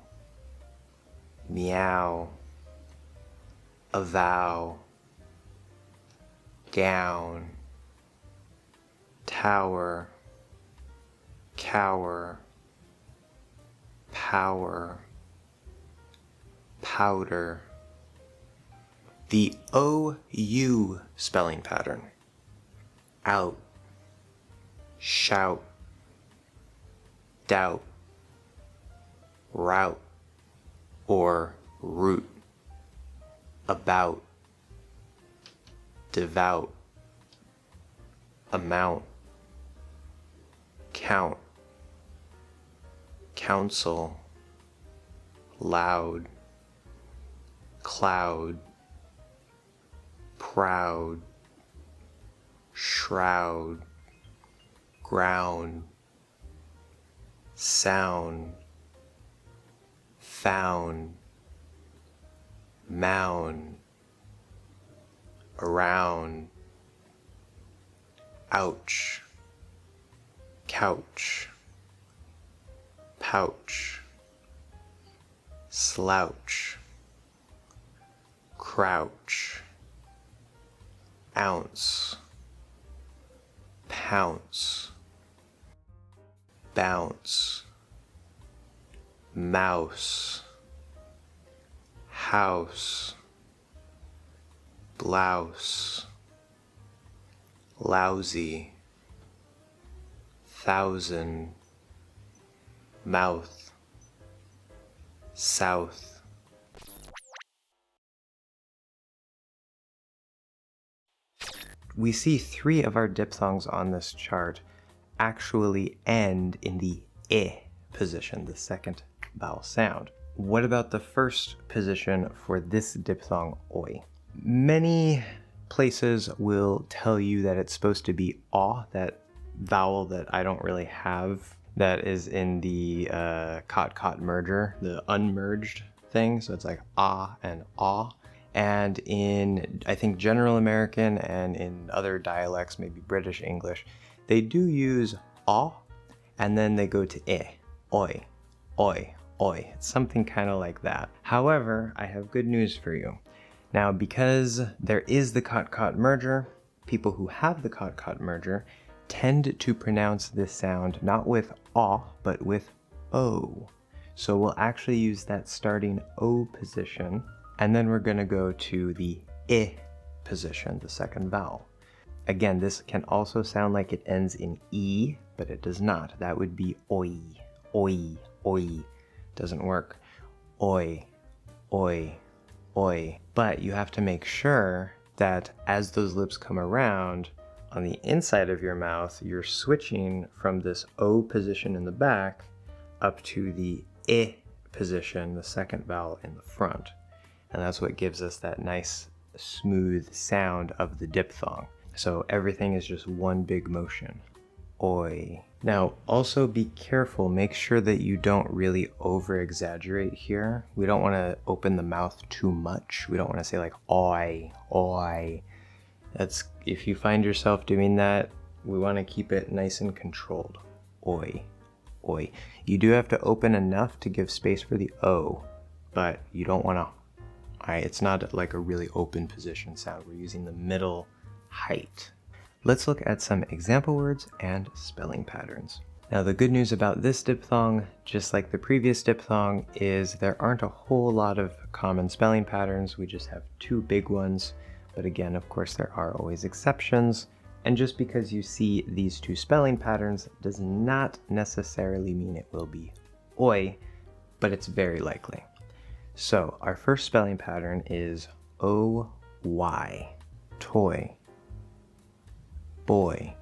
meow, avow, gown, tower, cower, power, powder. The OU spelling pattern. Out, shout, doubt, route, or root, about, devout, amount, count, counsel, loud, cloud, proud, shroud, ground, sound, found, mound, around, ouch, couch, pouch, slouch, crouch, ounce, pounce, bounce, mouse, house, blouse, lousy, thousand, mouth, south. We see 3 of our diphthongs on this chart actually end in the I position, the second vowel sound. What about the first position for this diphthong oi? Many places will tell you that it's supposed to be aw, that vowel that I don't really have, that is in the cot merger, the unmerged thing. So it's like ah and aw. And in, I think, General American and in other dialects, maybe British English, they do use aw, and then they go to oi, oi, oi. It's something kind of like that. However, I have good news for you. Now, because there is the cot merger, people who have the cot merger tend to pronounce this sound not with aw, but with o. So we'll actually use that starting o position, and then we're going to go to the I position, the second vowel. Again, this can also sound like it ends in E, but it does not. That would be oi, oi, oi. Doesn't work. Oi, oi, oi. But you have to make sure that as those lips come around, on the inside of your mouth, you're switching from this O position in the back up to the I position, the second vowel in the front. And that's what gives us that nice smooth sound of the diphthong. So everything is just one big motion. Oi. Now also be careful, make sure that you don't really over exaggerate here. We don't want to open the mouth too much. We don't want to say like oi, oi. That's, if you find yourself doing that, we want to keep it nice and controlled. Oi, oi. You do have to open enough to give space for the O, but you don't want to, it's not like a really open position sound. We're using the middle height. Let's look at some example words and spelling patterns. Now the good news about this diphthong, just like the previous diphthong, is there aren't a whole lot of common spelling patterns. We just have two big ones. But again, of course, there are always exceptions. And just because you see these two spelling patterns does not necessarily mean it will be oi, but it's very likely. So our first spelling pattern is O-Y, toy, boy,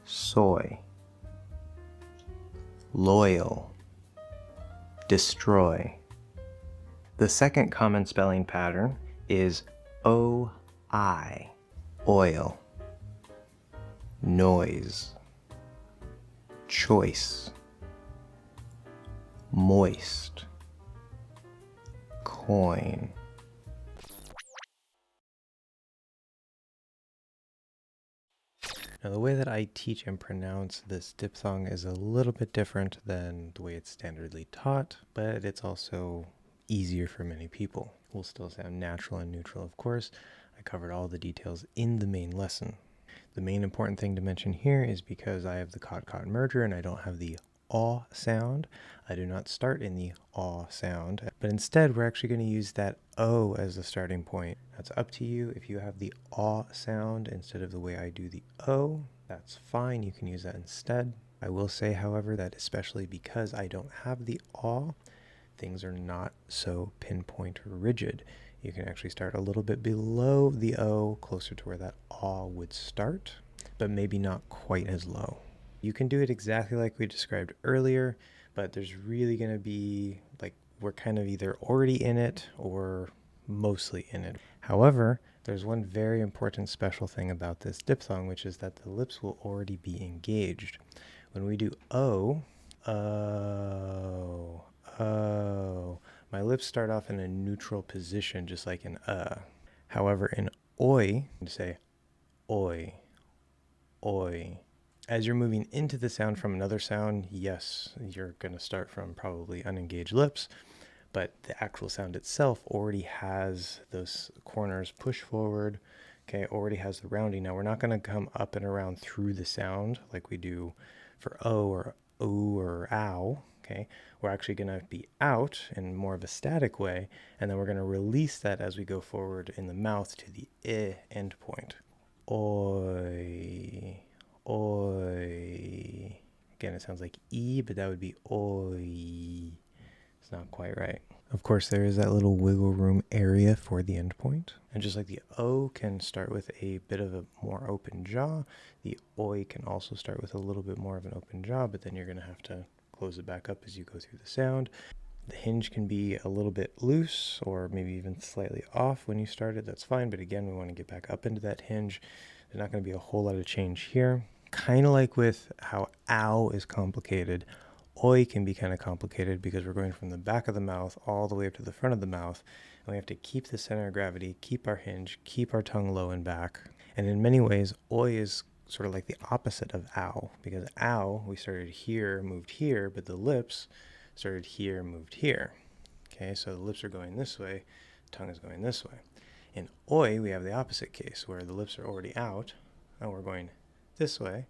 soy, loyal, destroy. The second common spelling pattern is O-I, oil, noise, choice, moist, coin. Now the way that I teach and pronounce this diphthong is a little bit different than the way it's standardly taught, but it's also easier for many people. Will still sound natural and neutral, of course. I covered all the details in the main lesson. The main important thing to mention here is because I have the cot-cot merger and I don't have the aw sound, I do not start in the aw sound, but instead we're actually going to use that O as the starting point. That's up to you. If you have the aw sound instead of the way I do the O, that's fine. You can use that instead. I will say, however, that especially because I don't have the aw, things are not so pinpoint or rigid. You can actually start a little bit below the O, closer to where that aw would start, but maybe not quite as low. You can do it exactly like we described earlier, but there's really going to be, like, we're kind of either already in it or mostly in it. However, there's one very important special thing about this diphthong, which is that the lips will already be engaged. When we do O, O, O, my lips start off in a neutral position, just like in However, in oi, you say oi, oi. As you're moving into the sound from another sound, yes, you're going to start from probably unengaged lips, but the actual sound itself already has those corners push forward, okay, already has the rounding. Now, we're not going to come up and around through the sound like we do for O or oo or ow, okay? We're actually going to be out in more of a static way, and then we're going to release that as we go forward in the mouth to the I end point. Oi. Oi. Again, it sounds like E, but that would be oi. It's not quite right. Of course, there is that little wiggle room area for the end point. And just like the O can start with a bit of a more open jaw, the oi can also start with a little bit more of an open jaw, but then you're going to have to close it back up as you go through the sound. The hinge can be a little bit loose or maybe even slightly off when you start it. That's fine, but again, we want to get back up into that hinge. There's not going to be a whole lot of change here. Kind of like with how ow is complicated, oi can be kind of complicated because we're going from the back of the mouth all the way up to the front of the mouth, and we have to keep the center of gravity, keep our hinge, keep our tongue low and back. And in many ways, oi is sort of like the opposite of ow, because ow, we started here, moved here, but the lips started here, moved here. Okay, so the lips are going this way, tongue is going this way. In oi, we have the opposite case, where the lips are already out, and we're going this way,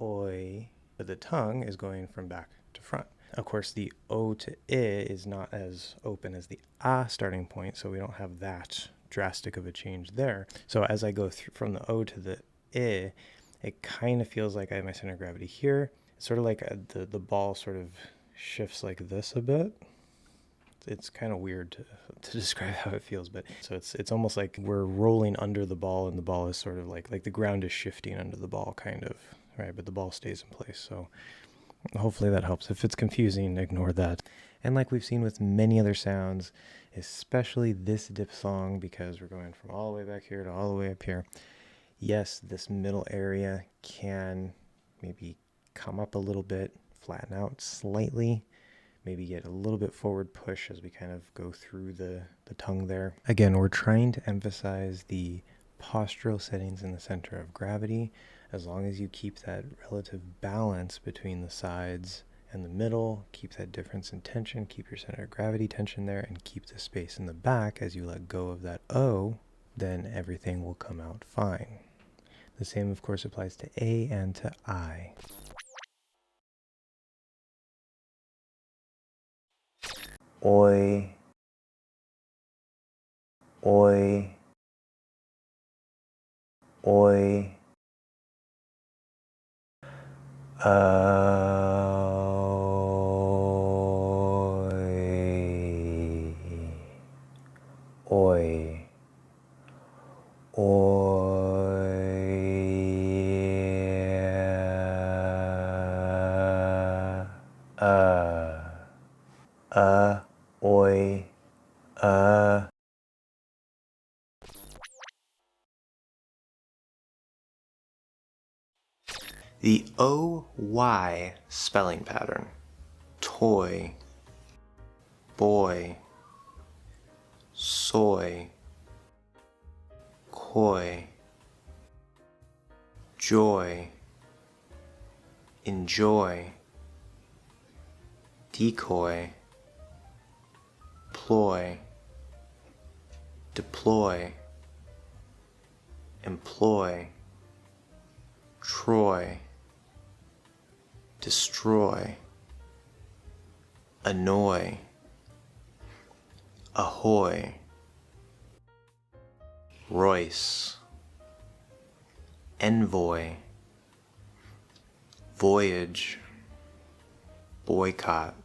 oi, but the tongue is going from back to front. Of course, the O to I is not as open as the A starting point, so we don't have that drastic of a change there. So as I go through from the O to the I, it kind of feels like I have my center of gravity here. It's sort of like the ball sort of shifts like this a bit. It's kind of weird to describe how it feels, but so it's almost like we're rolling under the ball, and the ball is sort of like the ground is shifting under the ball, kind of, right? But the ball stays in place. So hopefully that helps. If it's confusing, ignore that. And like we've seen with many other sounds, especially this diphthong, because we're going from all the way back here to all the way up here. Yes, this middle area can maybe come up a little bit, flatten out slightly, maybe get a little bit forward push as we kind of go through the tongue there. Again, we're trying to emphasize the postural settings in the center of gravity. As long as you keep that relative balance between the sides and the middle, keep that difference in tension, keep your center of gravity tension there, and keep the space in the back as you let go of that O, then everything will come out fine. The same, of course, applies to A and to I. Oi, oi, oi, oi, oi, The OY spelling pattern. Toy, boy, soy, koi, joy, enjoy, decoy, ploy, deploy, employ, Troy, destroy, annoy, ahoy, Royce, envoy, voyage, boycott.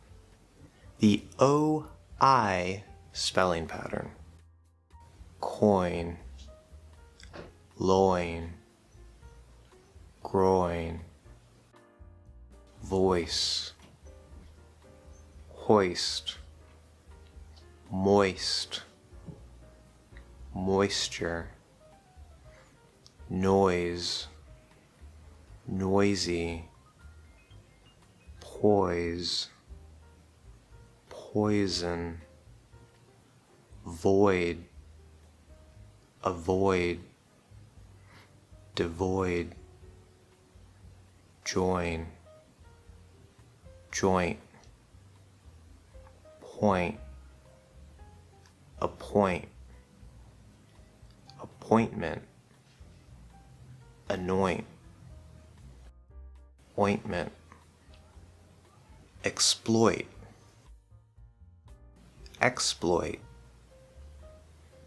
The OI spelling pattern. Coin, loin, groin, voice, hoist, moist, moisture, noise, noisy, poise, poison, void, avoid, devoid, join, joint, point, appoint, appointment, anoint, ointment, exploit, exploit,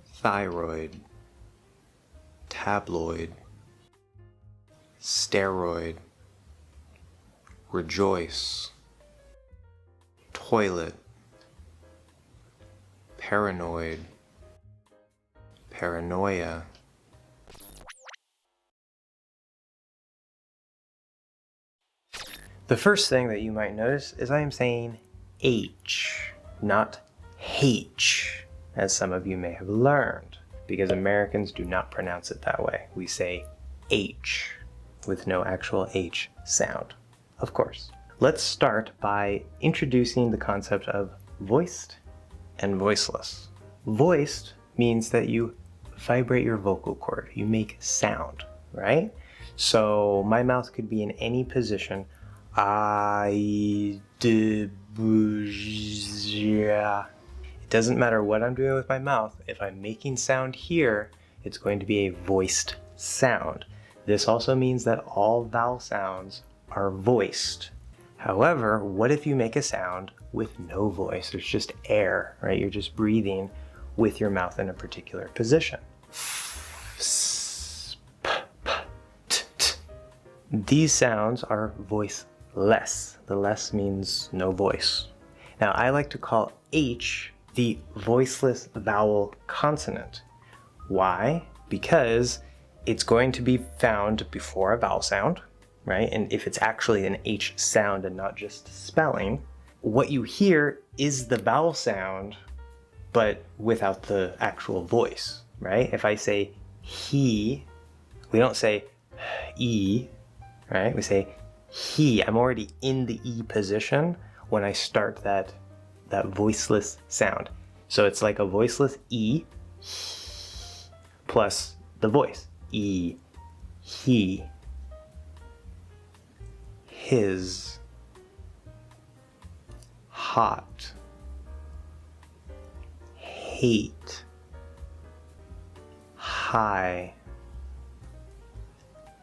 thyroid, tabloid, steroid, rejoice, toilet, paranoid, paranoia. The first thing that you might notice is I am saying H, not H, as some of you may have learned, because Americans do not pronounce it that way. We say H with no actual H sound, of course. Let's start by introducing the concept of voiced and voiceless. Voiced means that you vibrate your vocal cord, you make sound, right? So my mouth could be in any position. It doesn't matter what I'm doing with my mouth. If I'm making sound here, it's going to be a voiced sound. This also means that all vowel sounds are voiced. However, what if you make a sound with no voice? There's just air, right? You're just breathing. with your mouth in a particular position. These sounds are voiceless. The less means no voice. Now, I like to call H the voiceless vowel consonant. Why? Because it's going to be found before a vowel sound, right? And if it's actually an H sound and not just spelling, what you hear is the vowel sound, but without the actual voice, right? If I say he, we don't say E, right? We say he. I'm already in the E position when I start that voiceless sound. So it's like a voiceless E plus the voice. E, he, his, hot, hate, high,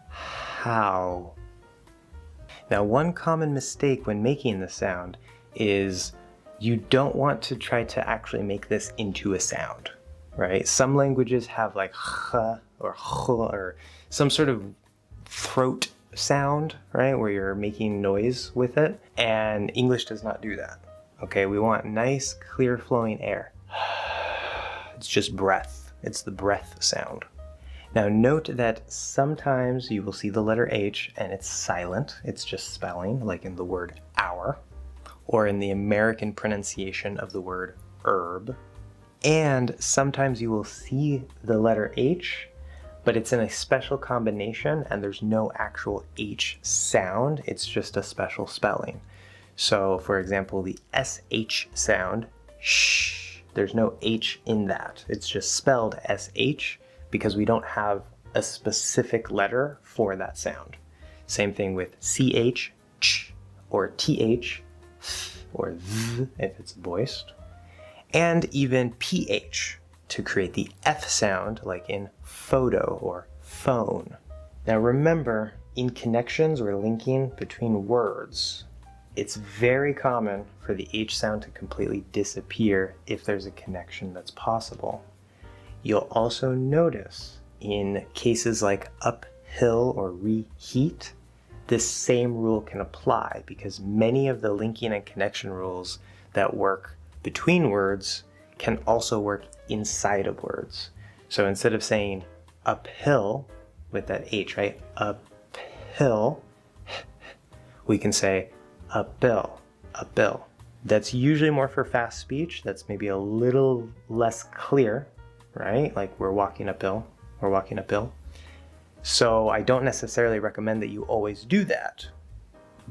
how. Now, one common mistake when making the sound is you don't want to try to actually make this into a sound, right? Some languages have like h or h or some sort of throat sound, right? Where you're making noise with it, and English does not do that. Okay, we want nice, clear flowing air. It's just breath. It's the breath sound. Now note that sometimes you will see the letter H and it's silent. It's just spelling, like in the word hour, or in the American pronunciation of the word herb. And sometimes you will see the letter H, but it's in a special combination and there's no actual H sound. It's just a special spelling. So for example, the SH sound, shh, there's no H in that. It's just spelled SH because we don't have a specific letter for that sound. Same thing with CH, ch, or TH, or Z if it's voiced, and even PH to create the F sound like in photo or phone. Now remember, in connections or linking between words, it's very common for the H sound to completely disappear if there's a connection that's possible. You'll also notice in cases like uphill or reheat, this same rule can apply because many of the linking and connection rules that work between words can also work inside of words. So instead of saying uphill with that H, right? Uphill, we can say upbill, upbill. That's usually more for fast speech. That's maybe a little less clear, right? Like we're walking uphill, we're walking uphill. So I don't necessarily recommend that you always do that,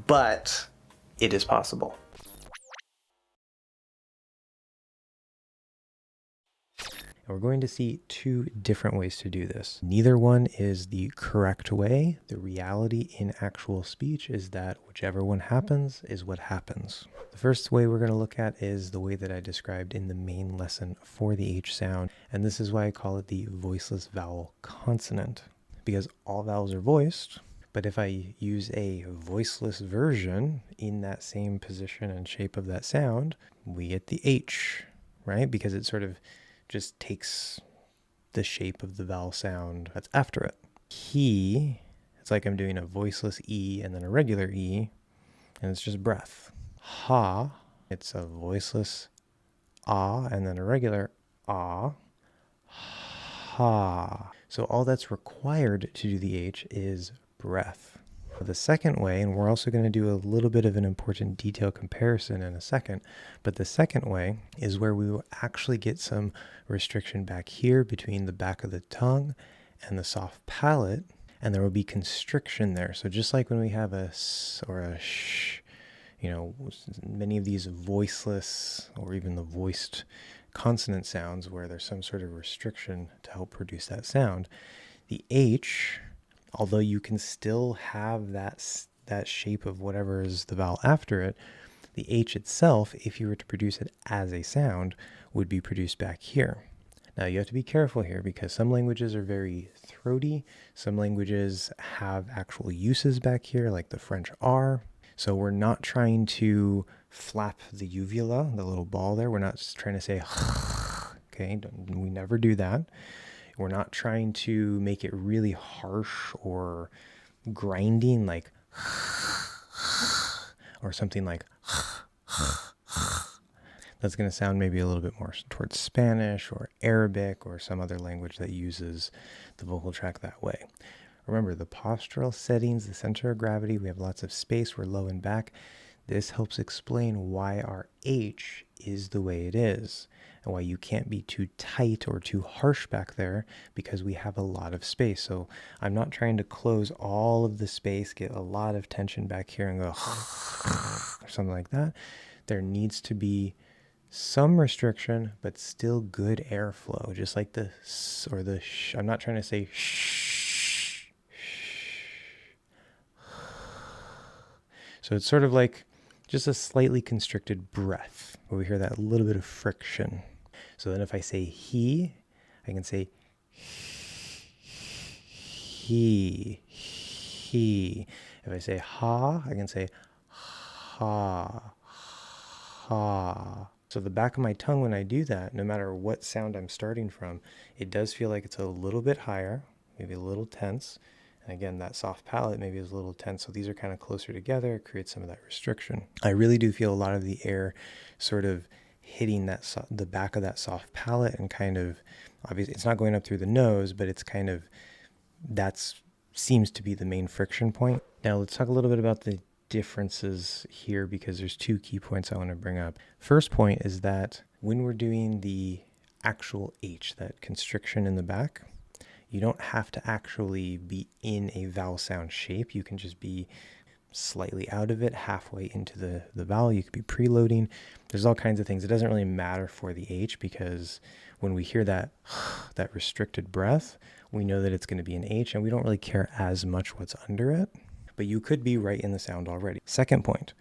but it is possible. We're going to see two different ways to do this. Neither one is the correct way. The reality in actual speech is that whichever one happens is what happens. The first way we're going to look at is the way that I described in the main lesson for the H sound, and this is why I call it the voiceless vowel consonant, because all vowels are voiced, but if I use a voiceless version in that same position and shape of that sound, we get the H, right? Because it sort of just takes the shape of the vowel sound that's after it. He, it's like I'm doing a voiceless E and then a regular E, and it's just breath. Ha, it's a voiceless ah and then a regular ah. Ha. So all that's required to do the H is breath. The second way, and we're also going to do a little bit of an important detail comparison in a second, but the second way is where we will actually get some restriction back here between the back of the tongue and the soft palate, and there will be constriction there. So just like when we have a s or a sh, you know, many of these voiceless or even the voiced consonant sounds where there's some sort of restriction to help produce that sound, the H, although you can still have that shape of whatever is the vowel after it, the H itself, if you were to produce it as a sound, would be produced back here. Now you have to be careful here because some languages are very throaty. Some languages have actual uses back here, like the French R. So we're not trying to flap the uvula, the little ball there. We're not just trying to say Okay, we never do that. We're not trying to make it really harsh or grinding, like, or something like. That's going to sound maybe a little bit more towards Spanish or Arabic or some other language that uses the vocal tract that way. Remember, the postural settings, the center of gravity, we have lots of space, we're low and back. This helps explain why our H is the way it is and why you can't be too tight or too harsh back there because we have a lot of space. So I'm not trying to close all of the space, get a lot of tension back here and go or something like that. There needs to be some restriction, but still good airflow, just like the or the I'm not trying to say shh. So it's sort of like just a slightly constricted breath, where we hear that little bit of friction. So then if I say he, I can say he. If I say ha, I can say ha. So the back of my tongue, when I do that, no matter what sound I'm starting from, it does feel like it's a little bit higher, maybe a little tense. And again, that soft palate maybe is a little tense. So these are kind of closer together, it creates some of that restriction. I really do feel a lot of the air sort of hitting that the back of that soft palate and kind of, obviously it's not going up through the nose, but it's kind of, seems to be the main friction point. Now let's talk a little bit about the differences here because there's two key points I want to bring up. First point is that when we're doing the actual H, that constriction in the back, you don't have to actually be in a vowel sound shape. You can just be slightly out of it, halfway into the vowel. You could be preloading. There's all kinds of things. It doesn't really matter for the H because when we hear that restricted breath, we know that it's going to be an H and we don't really care as much what's under it. But you could be right in the sound already. Second point,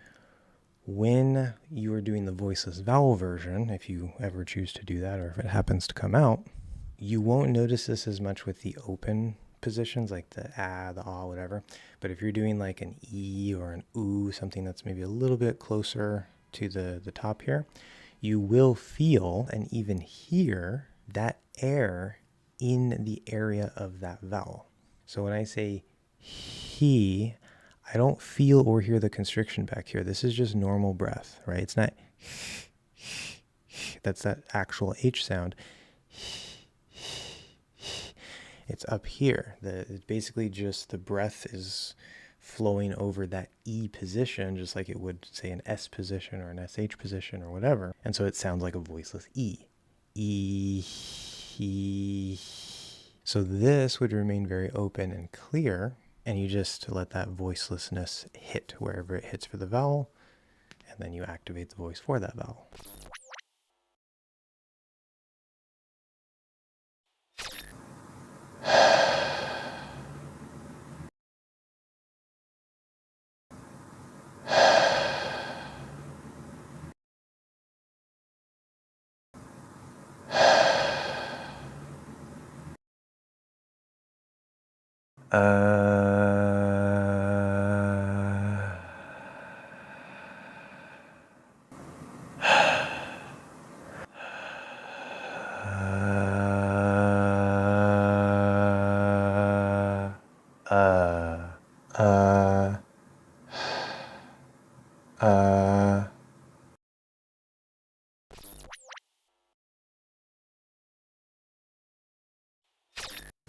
when you are doing the voiceless vowel version, if you ever choose to do that or if it happens to come out, you won't notice this as much with the open positions like the the ah, whatever. But if you're doing like an E or an oo, something that's maybe a little bit closer to the top here, you will feel and even hear that air in the area of that vowel. So when I say he, I don't feel or hear the constriction back here. This is just normal breath, right? It's not, that's that actual H sound. It's up here. It's basically just the breath is flowing over that E position, just like it would say an S position or an SH position or whatever. And so it sounds like a voiceless E. E. So this would remain very open and clear, and you just let that voicelessness hit wherever it hits for the vowel, and then you activate the voice for that vowel.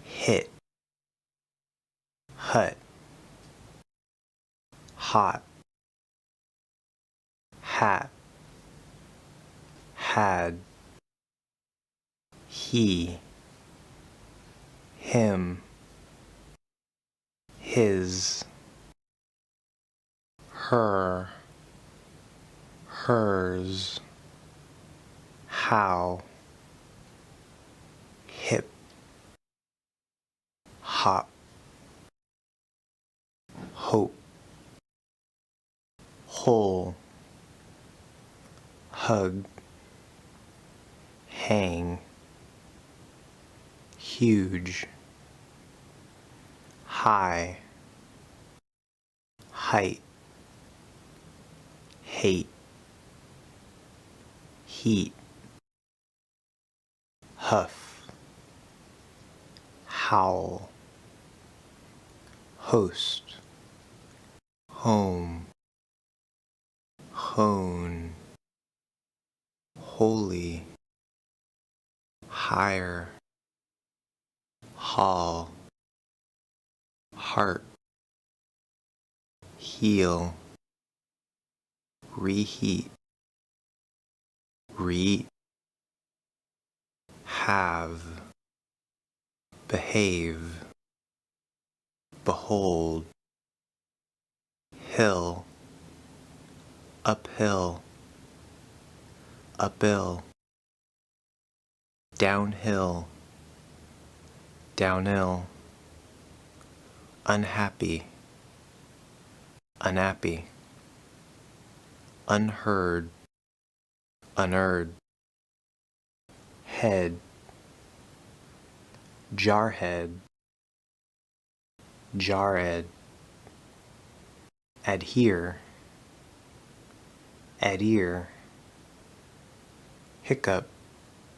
Hit, hut, hot, hat, had, he, him, his, her, hers, how, hip, hop, hope, whole, hug, hang, huge, high, height, hate, heat, huff, howl, host, home, hone, holy, higher, hall, heart, heal, reheat, read, have, behave, behold, hill, uphill, upill, downhill, downhill, unhappy, unhappy, unheard, unearned, head, jarhead, jarred, adhere, adhere, hiccup,